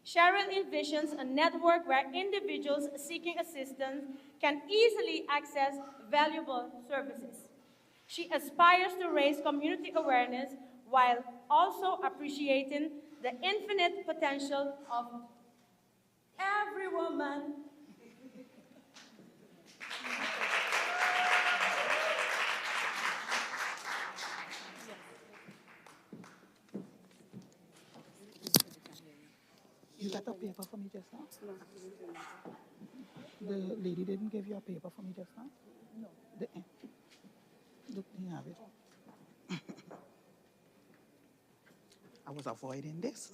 Cheryl envisions a network where individuals seeking assistance can easily access valuable services. She aspires to raise community awareness while also appreciating the infinite potential of every woman. You got a paper for me just now? The lady didn't give you a paper for me just now? No. Look, you have it. I was avoiding this.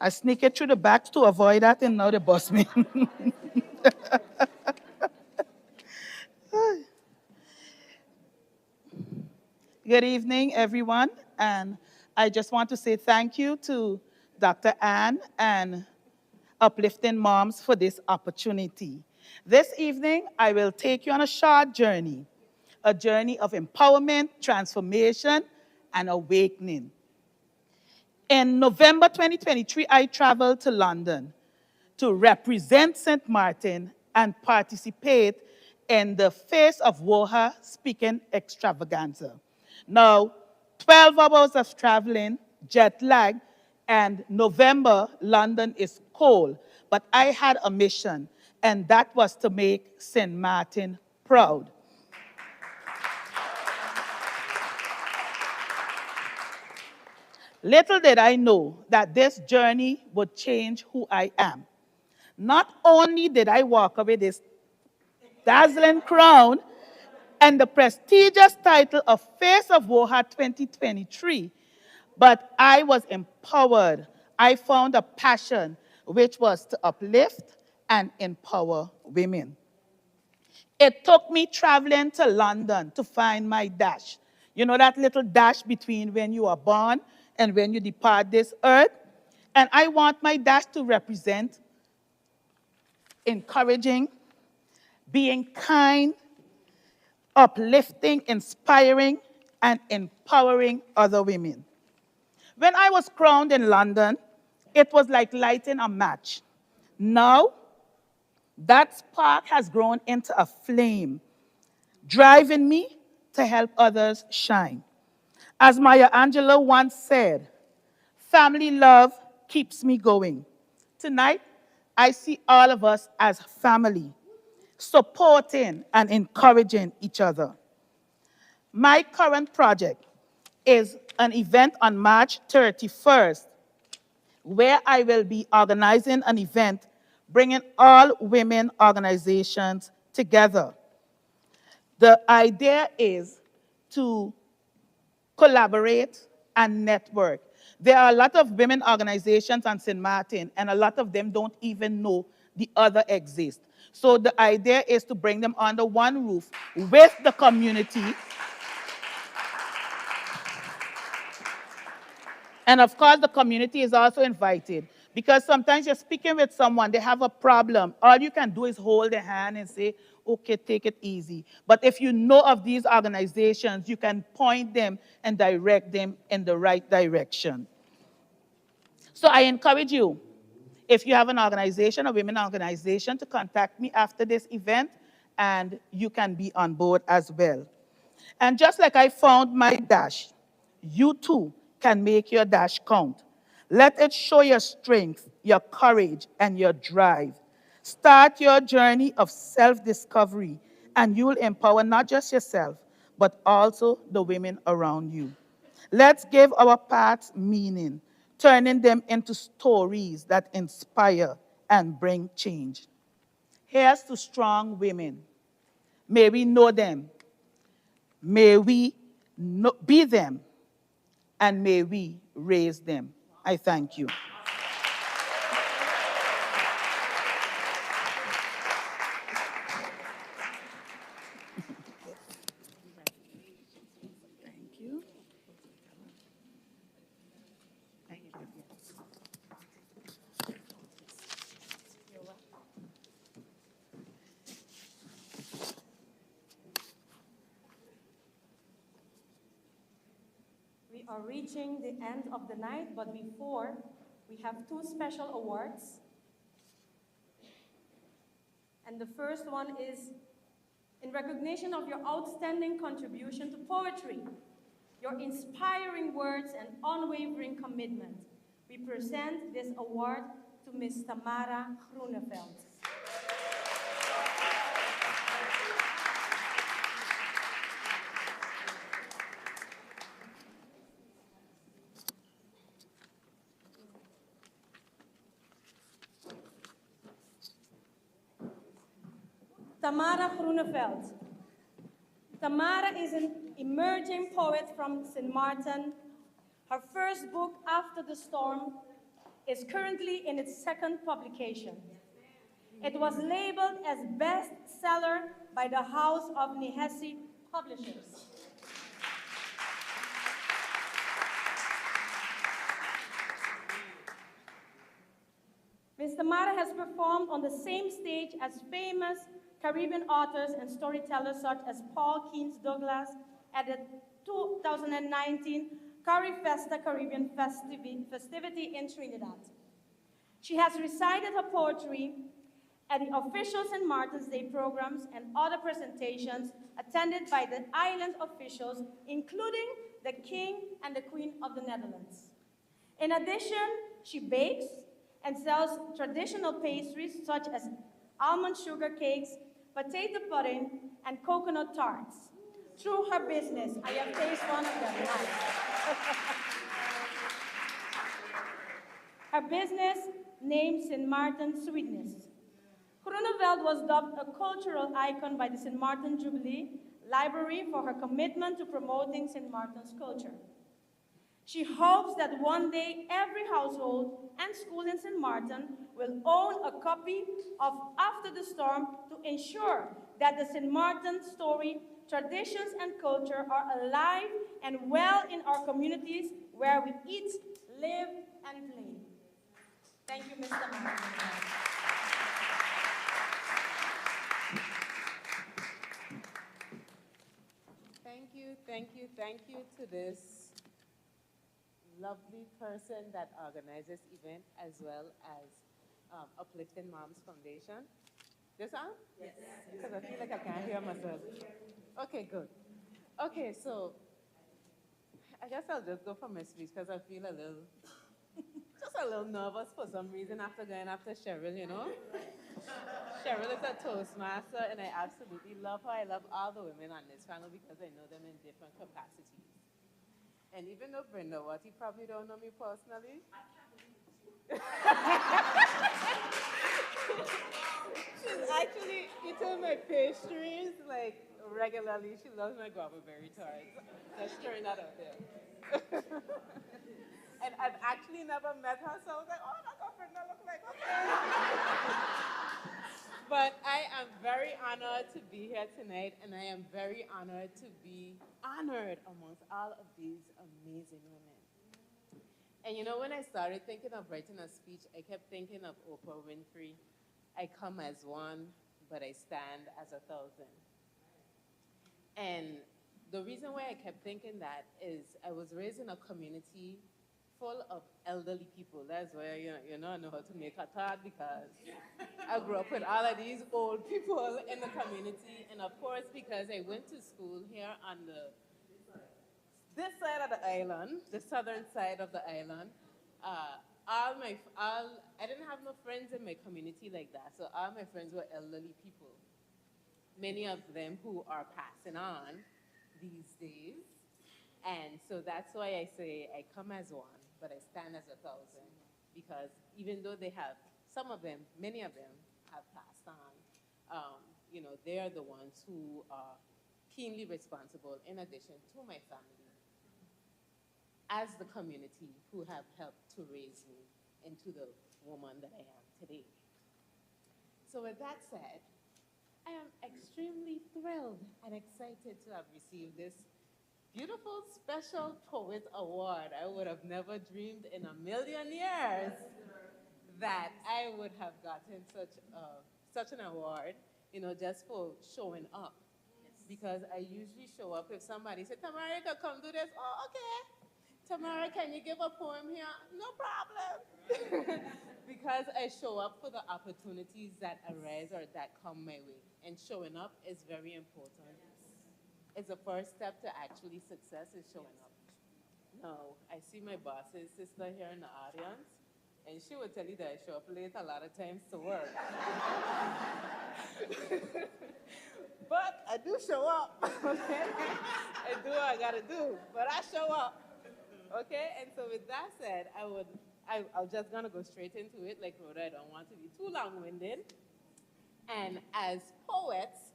I sneak it through the back to avoid that, and now they bust me. Good evening, everyone. And I just want to say thank you to Dr. Ann and Uplifting Moms for this opportunity. This evening, I will take you on a short journey, a journey of empowerment, transformation, and awakening. In November 2023, I traveled to London to represent St. Martin and participate in the Face of Woha speaking extravaganza. Now, 12 hours of traveling, jet lag, and November, London is cold, but I had a mission, and that was to make St. Martin proud. Little did I know that this journey would change who I am. Not only did I walk away this dazzling crown and the prestigious title of Face of Woha 2023, but I was empowered. I found a passion which was to uplift and empower women. It took me traveling to London to find my dash. You know that little dash between when you are born and when you depart this earth? And I want my dash to represent encouraging, being kind, uplifting, inspiring, and empowering other women. When I was crowned in London, it was like lighting a match. Now, that spark has grown into a flame, driving me to help others shine. As Maya Angelou once said, family love keeps me going. Tonight, I see all of us as family, supporting and encouraging each other. My current project is an event on March 31st, where I will be organizing an event bringing all women organizations together. The idea is to collaborate and network. There are a lot of women organizations on St. Martin, and a lot of them don't even know the other exist. So the idea is to bring them under one roof with the community And of course, the community is also invited because sometimes you're speaking with someone, they have a problem. All you can do is hold their hand and say, okay, take it easy. But if you know of these organizations, you can point them and direct them in the right direction. So I encourage you, if you have an organization, a women organization, to contact me after this event, and you can be on board as well. And just like I found my dash, you too can make your dash count. Let it show your strength, your courage, and your drive. Start your journey of self-discovery, and you'll empower not just yourself, but also the women around you. Let's give our paths meaning, turning them into stories that inspire and bring change. Here's to strong women. May we know them. May we be them, and may we raise them. I thank you. Thank you. Thank you. We are reaching the end of the night, but before, we have two special awards. And the first one is in recognition of your outstanding contribution to poetry, your inspiring words and unwavering commitment. We present this award to Ms. Tamara Groeneveld. Tamara Groeneveld. Tamara is an emerging poet from St. Martin. Her first book, After the Storm, is currently in its second publication. It was labeled as bestseller by the House of Nehesi Publishers. Ms. Tamara has performed on the same stage as famous Caribbean authors and storytellers such as Paul Keynes Douglas at the 2019 Carifesta Caribbean Festivity in Trinidad. She has recited her poetry at the official St. Martin's Day programs and other presentations attended by the island officials, including the King and the Queen of the Netherlands. In addition, she bakes and sells traditional pastries such as almond sugar cakes, potato pudding, and coconut tarts. Through her business, I have tasted one of them. Her business, named St. Martin Sweetness. Groeneveld was dubbed a cultural icon by the St. Martin Jubilee Library for her commitment to promoting St. Martin's culture. She hopes that one day every household and school in St. Martin will own a copy of After the Storm to ensure that the St. Martin story, traditions, and culture are alive and well in our communities where we eat, live, and play. Thank you, Mr. Martin. Thank you to this lovely person that organized this event, as well as Uplifting Moms Foundation. This on? Yes. Because I feel like I can't hear myself. Okay, good. Okay, so I guess I'll just go for my speech because I feel just a little nervous for some reason after going after Cheryl, you know? Cheryl is a Toastmaster, and I absolutely love her. I love all the women on this panel because I know them in different capacities. And even though Brenda Watty probably don't know me personally, she's actually eating my pastries like regularly. She loves my guava berry tarts. Just throwing that out there. And I've actually never met her, so I was like, oh, that's what Brenda looks like. But I am very honored to be here tonight, and I am very honored to be honored amongst all of these amazing women. And you know, when I started thinking of writing a speech, I kept thinking of Oprah Winfrey. I come as one, but I stand as 1,000. And the reason why I kept thinking that is I was raised in a community full of elderly people. That's why you know I know how to make a thought, because I grew up with all of these old people in the community. And of course, because I went to school here on this side of the island, the southern side of the island, I didn't have no friends in my community like that. So all my friends were elderly people. Many of them who are passing on these days. And so that's why I say I come as one, but I stand as 1,000. Because even though they have, some of them, many of them have passed on, you know, they're the ones who are keenly responsible, in addition to my family, as the community, who have helped to raise me into the woman that I am today. So with that said, I am extremely thrilled and excited to have received this beautiful Special Poet Award. I would have never dreamed in a million years that I would have gotten such an award, you know, just for showing up. Because I usually show up if somebody says, Tamara, come do this. Oh, okay. Tamara, can you give a poem here? No problem. Because I show up for the opportunities that arise or that come my way. And showing up is very important. It's the first step to actually success, is showing up. Now, I see my boss's sister here in the audience, and she would tell you that I show up late a lot of times to work. But I do show up, okay? I do what I gotta do, but I show up. Okay, and so with that said, I'm just gonna go straight into it. Like Rhoda, I don't want to be too long-winded. And as poets,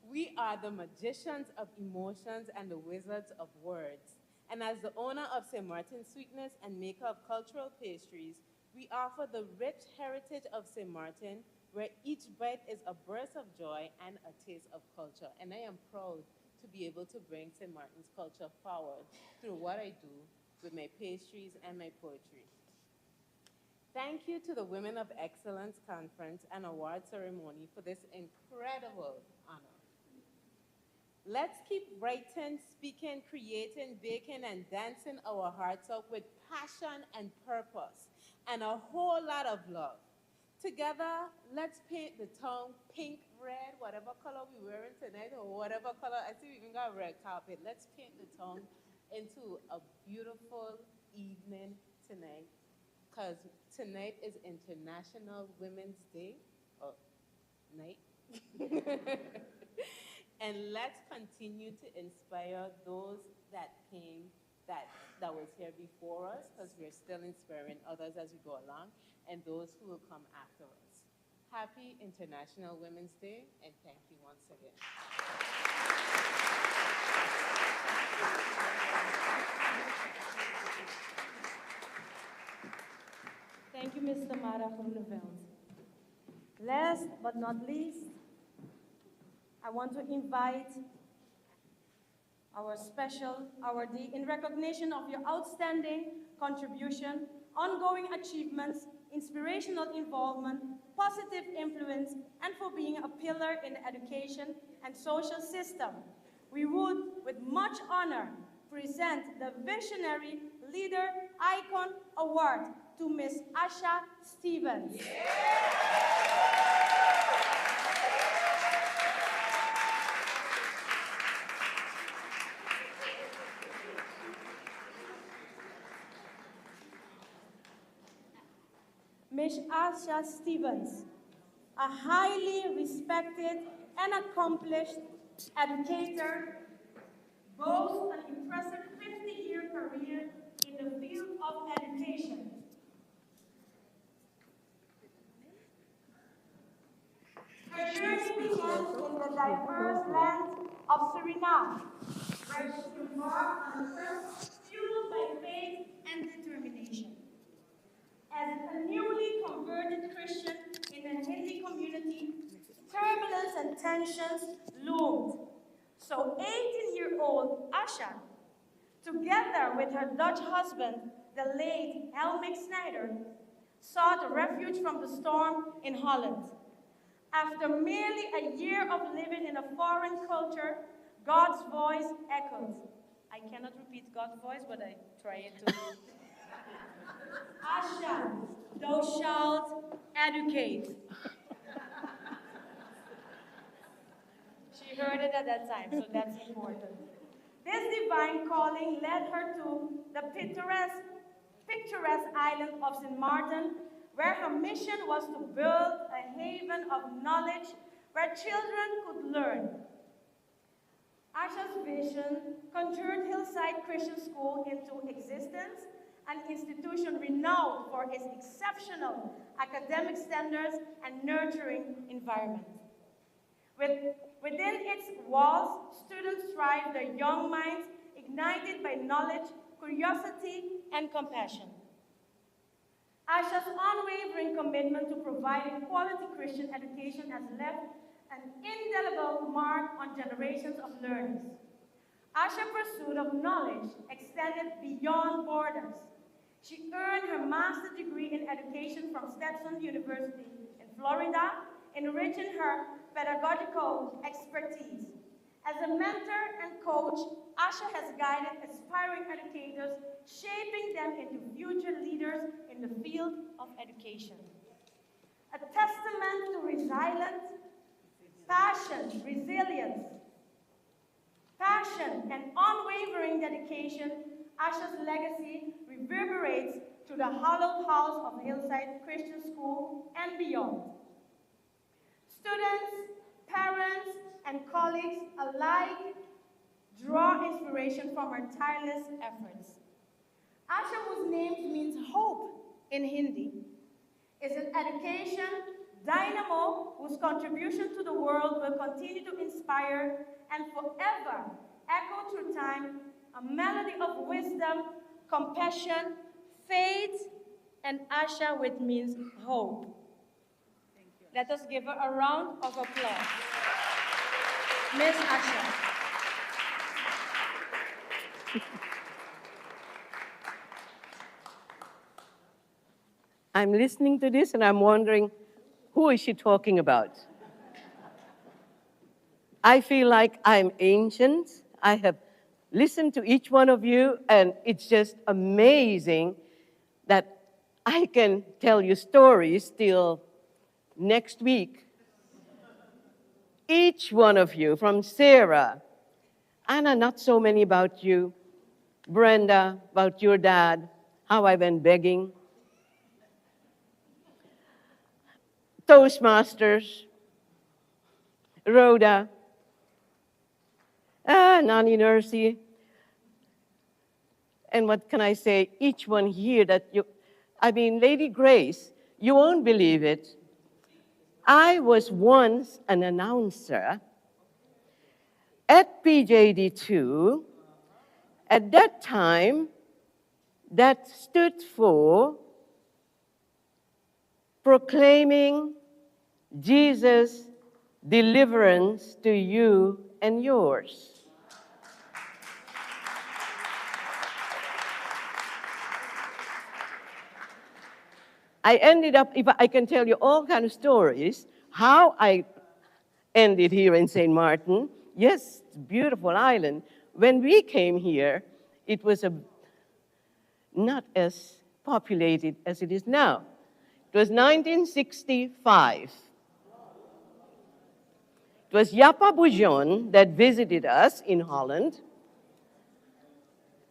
we are the magicians of emotions and the wizards of words. And as the owner of St. Martin's Sweetness and maker of cultural pastries, we offer the rich heritage of St. Martin, where each bite is a burst of joy and a taste of culture. And I am proud to be able to bring St. Martin's culture forward through what I do with my pastries and my poetry. Thank you to the Women of Excellence Conference and Award Ceremony for this incredible honor. Let's keep writing, speaking, creating, baking, and dancing our hearts out with passion and purpose and a whole lot of love. Together, let's paint the town pink, red, whatever color we're wearing tonight, or whatever color. I see we even got a red carpet. Let's paint the town into a beautiful evening tonight, because tonight is International Women's Day, or night. And let's continue to inspire those that came, that was here before us, because we're still inspiring others as we go along, and those who will come after us. Happy International Women's Day, and thank you once again. Thank you, Mr. Mara Groeneveld. Last but not least, I want to invite our special awardee in recognition of your outstanding contribution, ongoing achievements, inspirational involvement, positive influence, and for being a pillar in the education and social system. We would, with much honor, present the Visionary Leader Icon Award to Ms. Asha Stevens. Ms. Asha Stevens, a highly respected and accomplished educator, boasts an impressive 50-year career in the field of education. Her journey began in the diverse land of Suriname, where she embarked on a quest fueled by faith and determination. As a newly converted Christian in a Hindi community, turbulence and tensions loomed. So 18-year-old Asha, together with her Dutch husband, the late Helmich Snyder, sought refuge from the storm in Holland. After merely a year of living in a foreign culture, God's voice echoed. I cannot repeat God's voice, but I try it to. Asha, thou shalt educate. She heard it at that time, so that's important. This divine calling led her to the picturesque island of St. Martin, where her mission was to build a haven of knowledge where children could learn. Asha's vision conjured Hillside Christian School into existence, an institution renowned for its exceptional academic standards and nurturing environment. Within its walls, students thrive their young minds, ignited by knowledge, curiosity, and compassion. Asha's unwavering commitment to providing quality Christian education has left an indelible mark on generations of learners. Asha's pursuit of knowledge extended beyond borders. She earned her master's degree in education from Stetson University in Florida, enriching her pedagogical expertise. As a mentor and coach, Asha has guided aspiring educators, shaping them into future leaders in the field of education. A testament to resilience, passion, and unwavering dedication, Asha's legacy reverberates to the hallowed house of Hillside Christian School and beyond. Students, parents, and colleagues alike draw inspiration from her tireless efforts. Asha, whose name means hope in Hindi, is an education dynamo whose contribution to the world will continue to inspire and forever echo through time a melody of wisdom, compassion, faith, and Asha, which means hope. Let us give her a round of applause. Miss Asha. I'm listening to this and I'm wondering, who is she talking about? I feel like I'm ancient. I have listened to each one of you, and it's just amazing that I can tell you stories till next week. Each one of you, from Sarah, Anna, not so many about you, Brenda, about your dad, how I went begging, Toastmasters, Rhoda, Nani Nursi, and what can I say, each one here that Lady Grace, you won't believe it. I was once an announcer at PJD2. At that time, that stood for proclaiming Jesus' deliverance to you and yours. I ended up, if I can tell you all kinds of stories, how I ended here in St. Martin. Yes, it's a beautiful island. When we came here, it was not as populated as it is now. It was 1965. It was Yapa Boujon that visited us in Holland,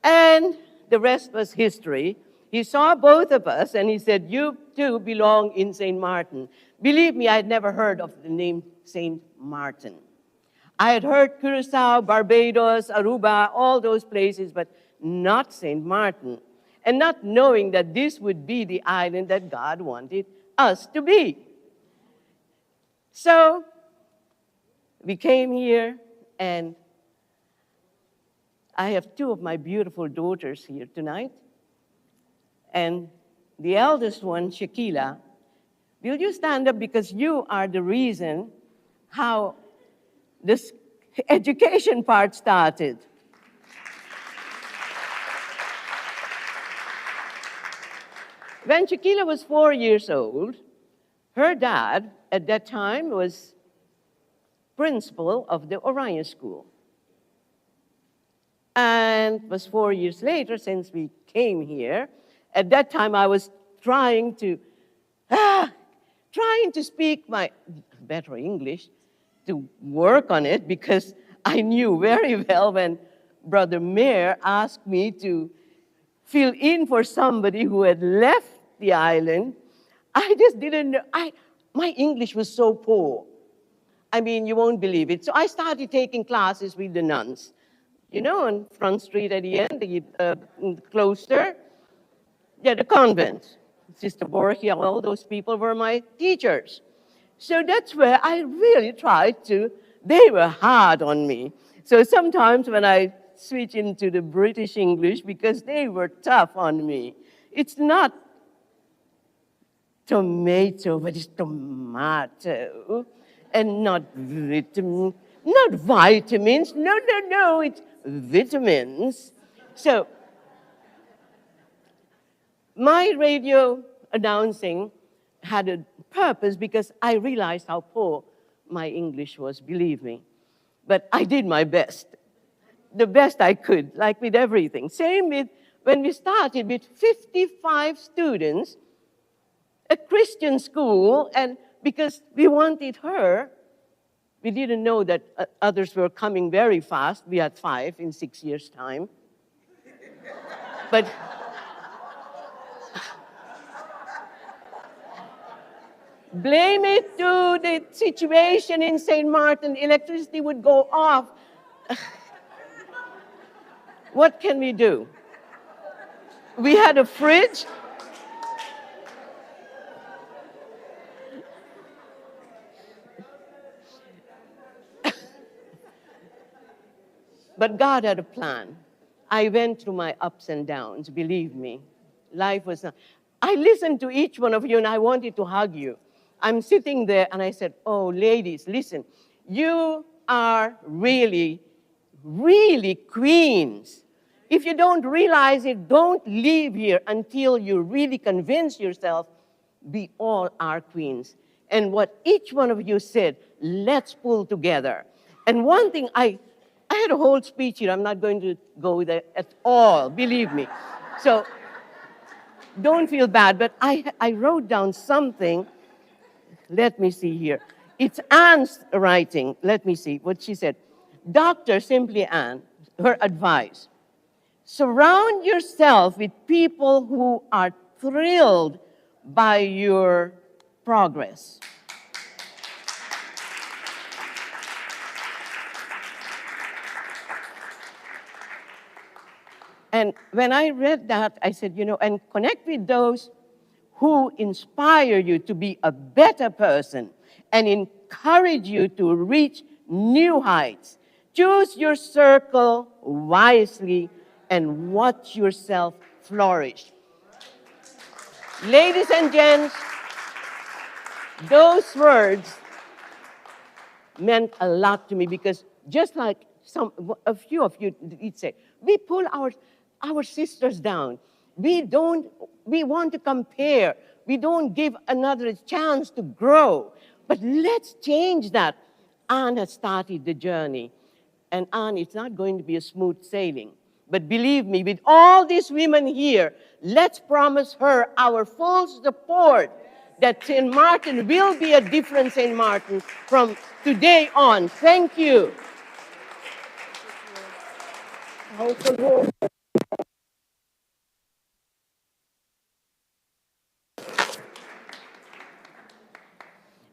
and the rest was history. He saw both of us, and he said, you two belong in St. Martin. Believe me, I had never heard of the name St. Martin. I had heard Curacao, Barbados, Aruba, all those places, but not St. Martin, and not knowing that this would be the island that God wanted us to be. So we came here, and I have two of my beautiful daughters here tonight. And the eldest one, Shakila, will you stand up, because you are the reason how this education part started. When Shakila was 4 years old, her dad at that time was principal of the Orion School. And it was 4 years later since we came here. At that time, I was trying to speak my better English, to work on it, because I knew very well when Brother Mayer asked me to fill in for somebody who had left the island. I just didn't know. My English was so poor. I mean, you won't believe it. So I started taking classes with the nuns. You know, on Front Street at the end, the cloister, yeah, the convent. Sister Borgia, all those people were my teachers. So that's where I really tried to, they were hard on me. So sometimes when I switch into the British English, because they were tough on me, it's not tomato, but it's tomato, and not vitamins. No, it's vitamins. So my radio announcing had a purpose because I realized how poor my English was, believe me. But I did my best, the best I could, like with everything. Same with when we started with 55 students, a Christian school, and because we wanted her, we didn't know that others were coming very fast. We had 5 in 6 years' time. But blame it to the situation in St. Martin. Electricity would go off. What can we do? We had a fridge. But God had a plan. I went through my ups and downs, believe me. Life was not. I listened to each one of you and I wanted to hug you. I'm sitting there and I said, oh, ladies, listen, you are really, really queens. If you don't realize it, don't leave here until you really convince yourself we all are queens. And what each one of you said, let's pull together. And one thing, I had a whole speech here. I'm not going to go there at all, believe me. So don't feel bad, but I wrote down something. Let me see here. It's Anne's writing. Let me see what she said. Dr. Simply Anne, her advice. Surround yourself with people who are thrilled by your progress. And when I read that, I said, you know, and connect with those who inspire you to be a better person and encourage you to reach new heights. Choose your circle wisely and watch yourself flourish. Ladies and gents, those words meant a lot to me because just like a few of you did say, we pull our sisters down. We want to compare. We don't give another chance to grow. But let's change that. Anne has started the journey. And Anne, it's not going to be a smooth sailing. But believe me, with all these women here, let's promise her our full support that St. Martin will be a different St. Martin from today on. Thank you.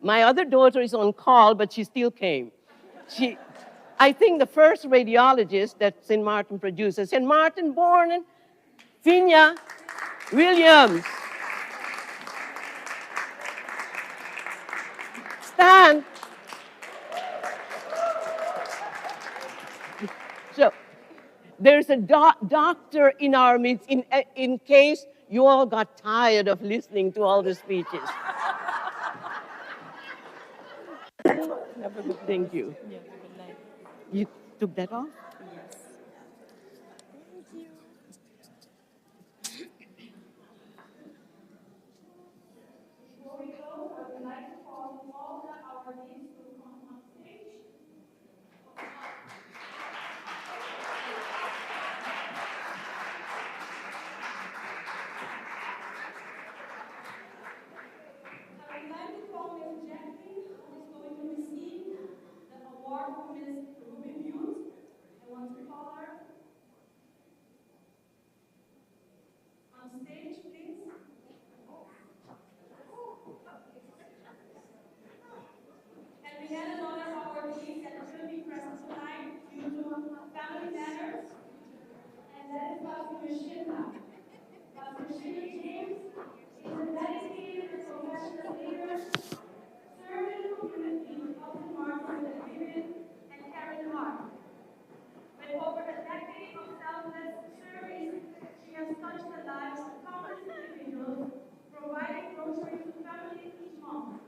My other daughter is on call, but she still came. I think the first radiologist that St. Martin produces, St. Martin born in Finya Williams. Stand. So there's a doctor in our midst in case you all got tired of listening to all the speeches. Thank you. You took that off? Yes. Thank you. our ladies to come on stage. I would like to call Ms. Jackie, who is going to receive the award for Ms. Ruby Butte. I want to call her on stage, please. And we had another awardee that couldn't be present tonight due to family matters, and that is Pastor Mishinda. Pastor Mishinda James is a dedicated and compassionate leader, serving the community with open arms with a giving and caring heart. With over a decade of selfless service, she has touched the lives of countless individuals, providing groceries to families each month.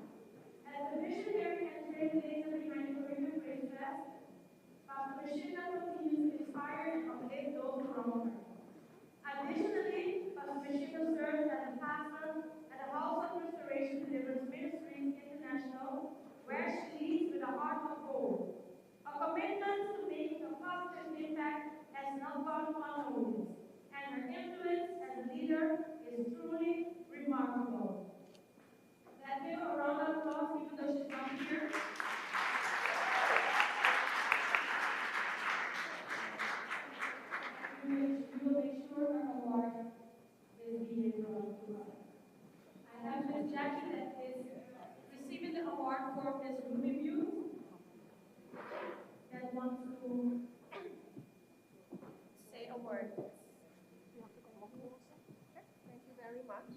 As the visionary and trailblazer behind the Caribbean Grace Fest, Pastor Mishinda continues to inspire and uplift those around her. Additionally, Pastor Mishinda serves as a pastor at the House of Restoration Deliverance Ministries International, where she leads with a heart of gold. A commitment to making a positive impact has not gone unnoticed, and her influence as a leader is truly remarkable. Let's give her a round of applause, even though she's not here. We will make sure her award is being brought to her. I have Ms. Jackie that is receiving the award for Ms. Ruby Butte that wants to say a word. Thank you very much.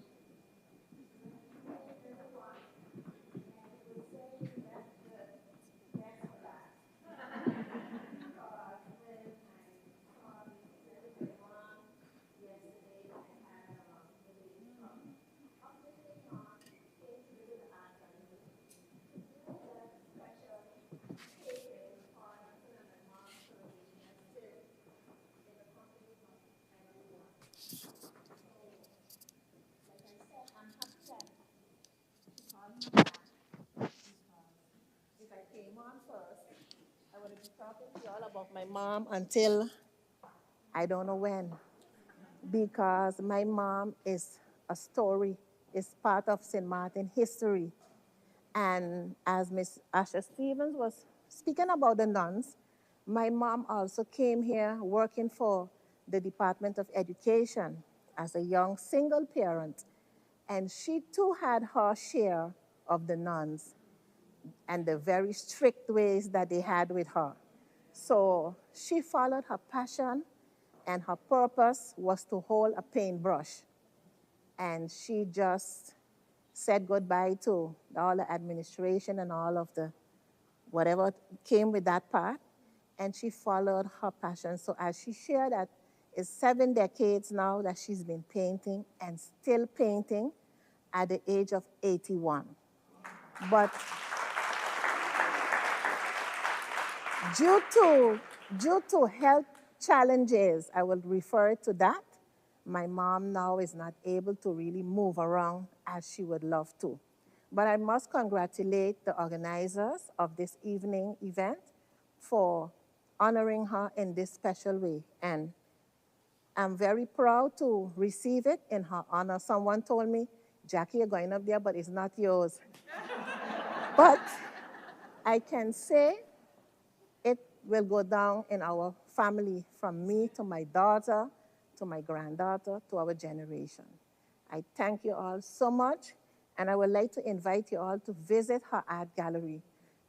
If I came on first, I would be talking to you all about my mom until I don't know when. Because my mom is a story, is part of St. Martin history. And as Miss Asha Stevens was speaking about the nuns, my mom also came here working for the Department of Education as a young single parent. And she too had her share of the nuns and the very strict ways that they had with her. So she followed her passion, and her purpose was to hold a paintbrush. And she just said goodbye to all the administration and all of the whatever came with that part, and she followed her passion. So as she shared that, it's 7 decades now that she's been painting and still painting at the age of 81. But due to health challenges, I will refer to that, my mom now is not able to really move around as she would love to. But I must congratulate the organizers of this evening event for honoring her in this special way. And I'm very proud to receive it in her honor. Someone told me, Jackie, you're going up there, but it's not yours. But I can say it will go down in our family from me to my daughter, to my granddaughter, to our generation. I thank you all so much, and I would like to invite you all to visit her art gallery.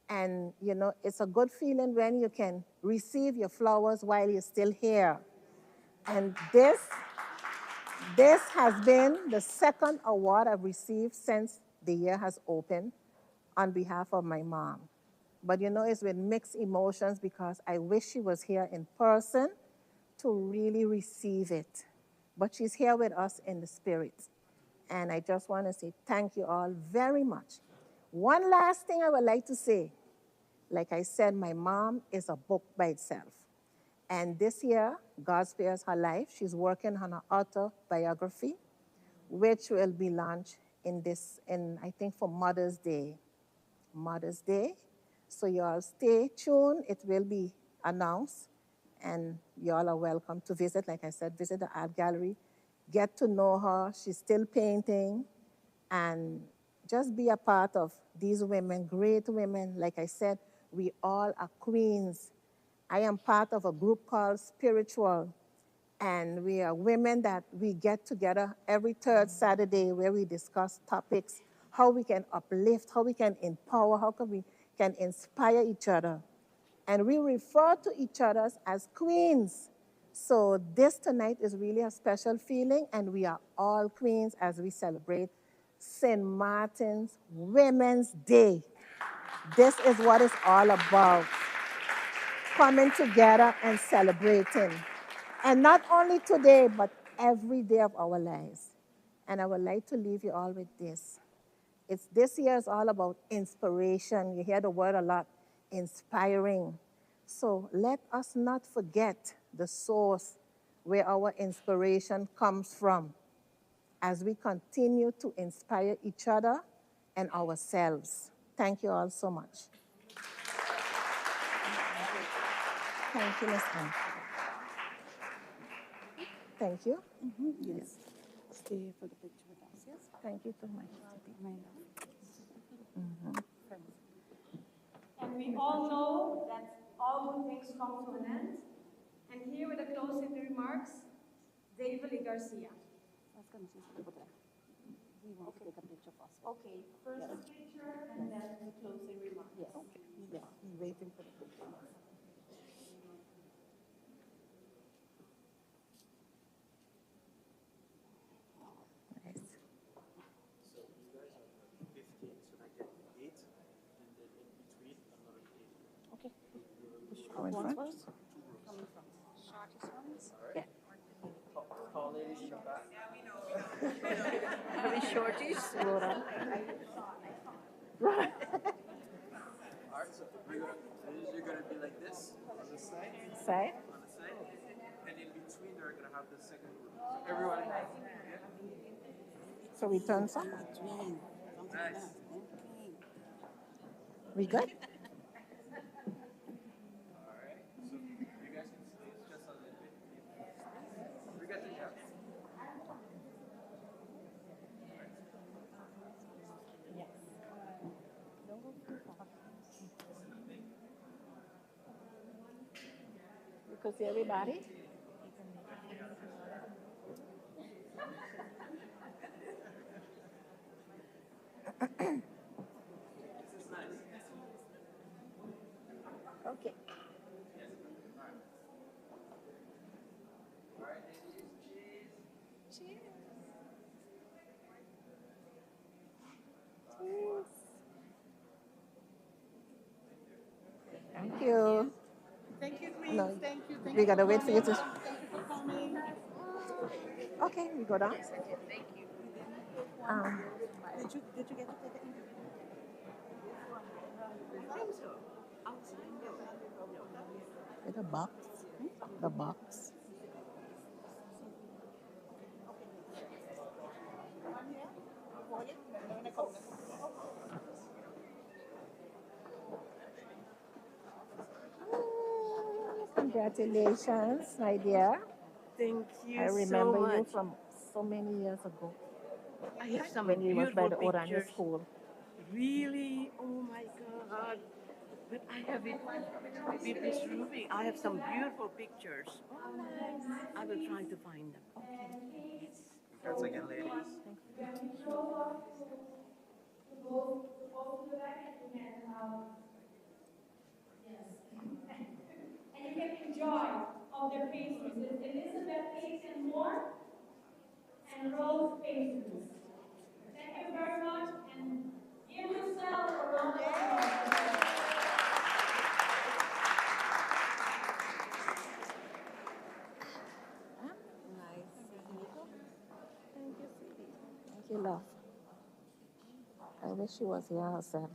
And, you know, it's a good feeling when you can receive your flowers while you're still here. And this has been the second award I've received since the year has opened on behalf of my mom. But you know, it's with mixed emotions because I wish she was here in person to really receive it. But she's here with us in the spirit. And I just want to say thank you all very much. One last thing I would like to say. Like I said, my mom is a book by itself. And this year, God Spares Her Life, she's working on an autobiography, which will be launched in I think for Mother's Day. Mother's Day. So you all stay tuned. It will be announced. And you all are welcome to visit. Like I said, visit the art gallery. Get to know her. She's still painting. And just be a part of these women, great women. Like I said, we all are queens. I am part of a group called Spiritual. And we are women that we get together every third Saturday where we discuss topics, how we can uplift, how we can empower, we can inspire each other. And we refer to each other as queens. So this tonight is really a special feeling, and we are all queens as we celebrate St. Martin's Women's Day. This is what it's all about, coming together and celebrating. And not only today, but every day of our lives. And I would like to leave you all with this. This year is all about inspiration. You hear the word a lot, inspiring. So let us not forget the source where our inspiration comes from as we continue to inspire each other and ourselves. Thank you all so much. Thank you, Ms. Anne. Thank you. Yes. Stay for the picture with us, yes? Thank you so much. And we all know that all good things come to an end. And here with the closing remarks, David Garcia. We want to take a picture first. Okay, first the picture and then the closing remarks. Yes. Okay. Yes. He's waiting for the picture. Go in front. Yeah. Are we shorties? Right. All right, so you're going to be like this on the side. Side. On the side. And in between, they're going to have the second group. So everyone. Yeah. So we turn some. Nice. We good? You could see everybody. Okay. Cheers. Thank you. Thank you, Queen. No, Thank you. Thank we you gotta for wait for you coming. to. Thank you for coming. Okay, we go down. Thank you. Did you get to take it? The box. The box. Congratulations, my dear. Thank you I remember so much. you from so many years ago. I have some when you was by the beautiful Oranje pictures. School. Really? Oh my God. But I have it with this ruby. I have some beautiful pictures. I will try to find them. Congrats again, ladies. And you can enjoy of their pastries. It's Elizabeth Cakes and More and Rose Pastries. Thank you very much, and give yourself a round of applause. Thank you, love. I wish she was here herself.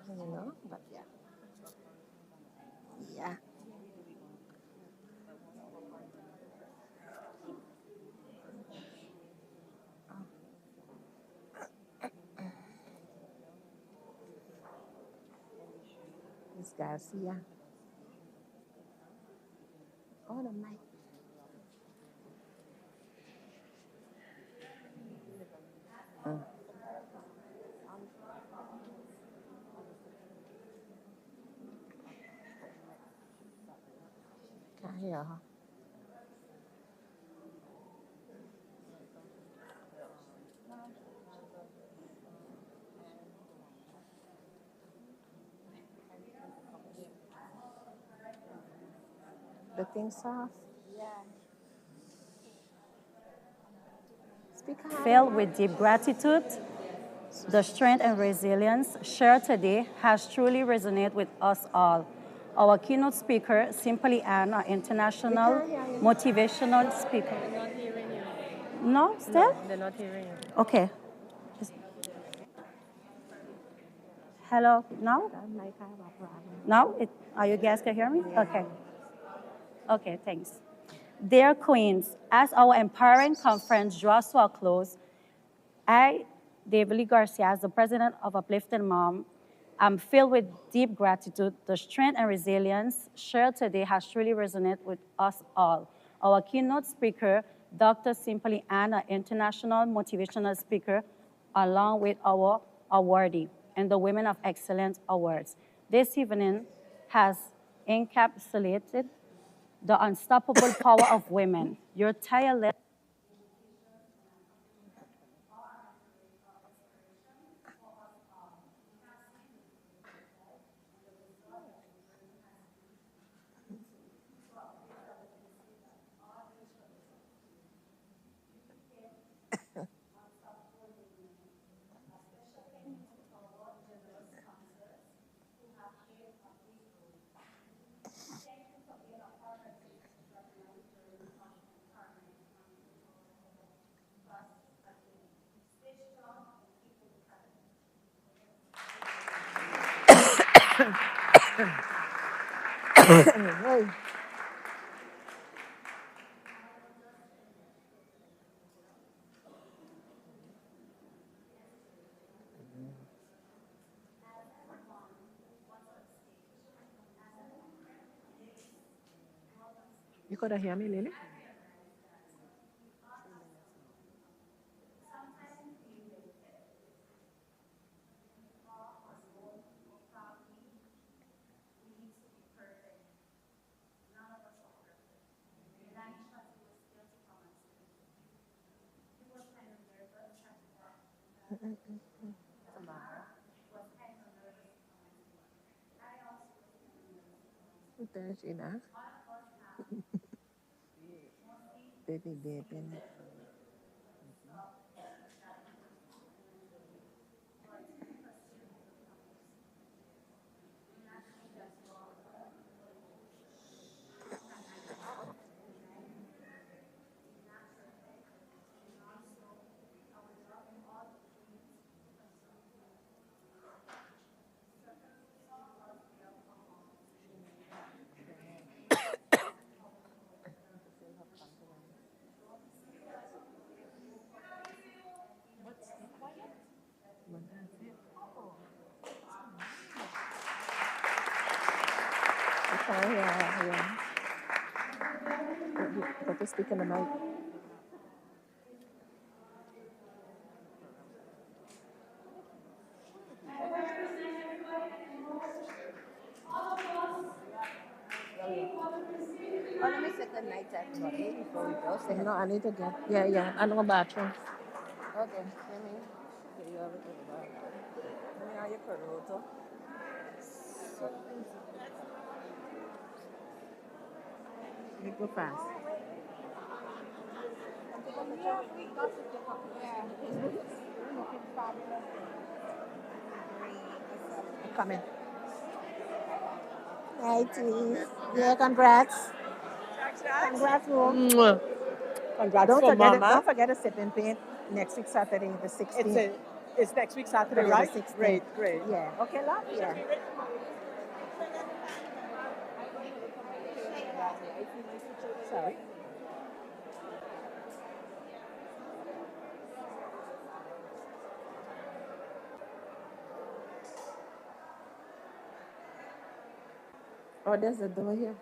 You know, but yeah. Yeah. Miss Garcia. Oh, the mic. Mm. Can't hear her. The thing's off. Speak hard. Filled with deep gratitude, the strength and resilience shared today has truly resonated with us all. Our keynote speaker, Simply Ann, our international motivational speaker. They're not hearing you. No, still? No, they're not hearing you. Okay. Hello, now? Now? Are you guys can hear me? Okay. Okay, thanks. Dear Queens, as our empowering conference draws to a close, I, David Garcia, as the president of Uplifting Mom, I'm filled with deep gratitude. The strength and resilience shared today has truly resonated with us all. Our keynote speaker, Dr. Simply Ann, an international motivational speaker, along with our awardee and the Women of Excellence Awards. This evening has encapsulated the unstoppable power of women. Your tireless Hey. You could have heard me, Lily? There's Ina. Baby. You can't hear her, yeah. You got to speak in the mic. Oh, let me say good night to everybody before we go. Say No, I need to get, yeah. I know bathroom. Okay, let me get you over to the bar. Let me know your perroto. You go fast. I'm coming. Nighties. Yeah, congrats. Congrats, Mom. Congrats Don't for forget Mama. Don't forget to sip and paint next week Saturday, the 16th. It's next week Saturday, Yeah, right? the 16th. Great. Yeah. Okay, love. Yeah. Sorry. Oh, there's a door here.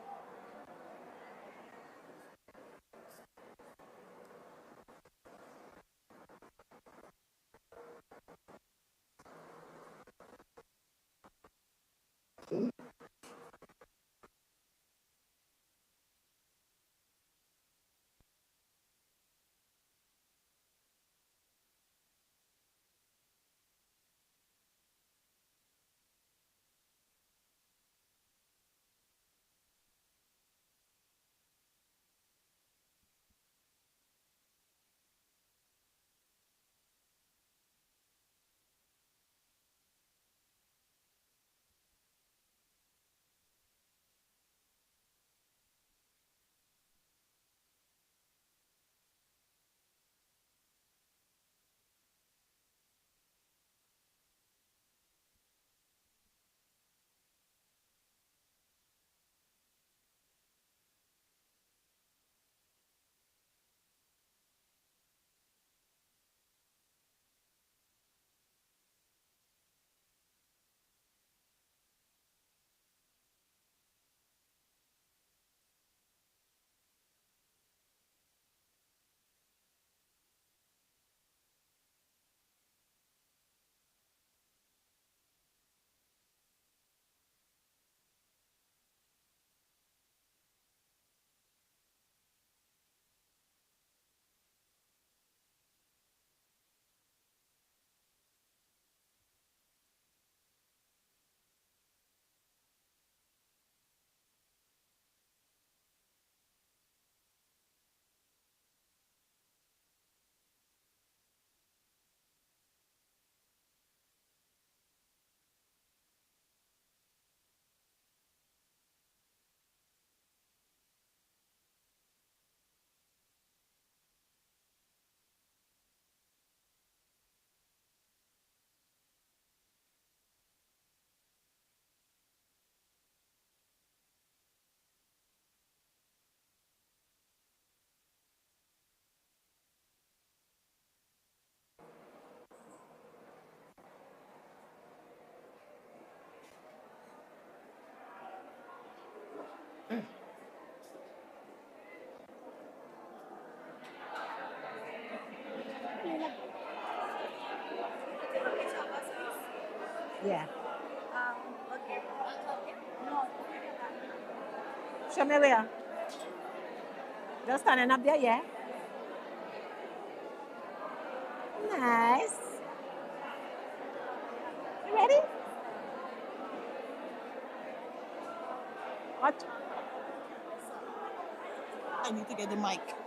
Yeah. Show me where. Just standing up there, yeah. Nice. You ready? I need to get the mic.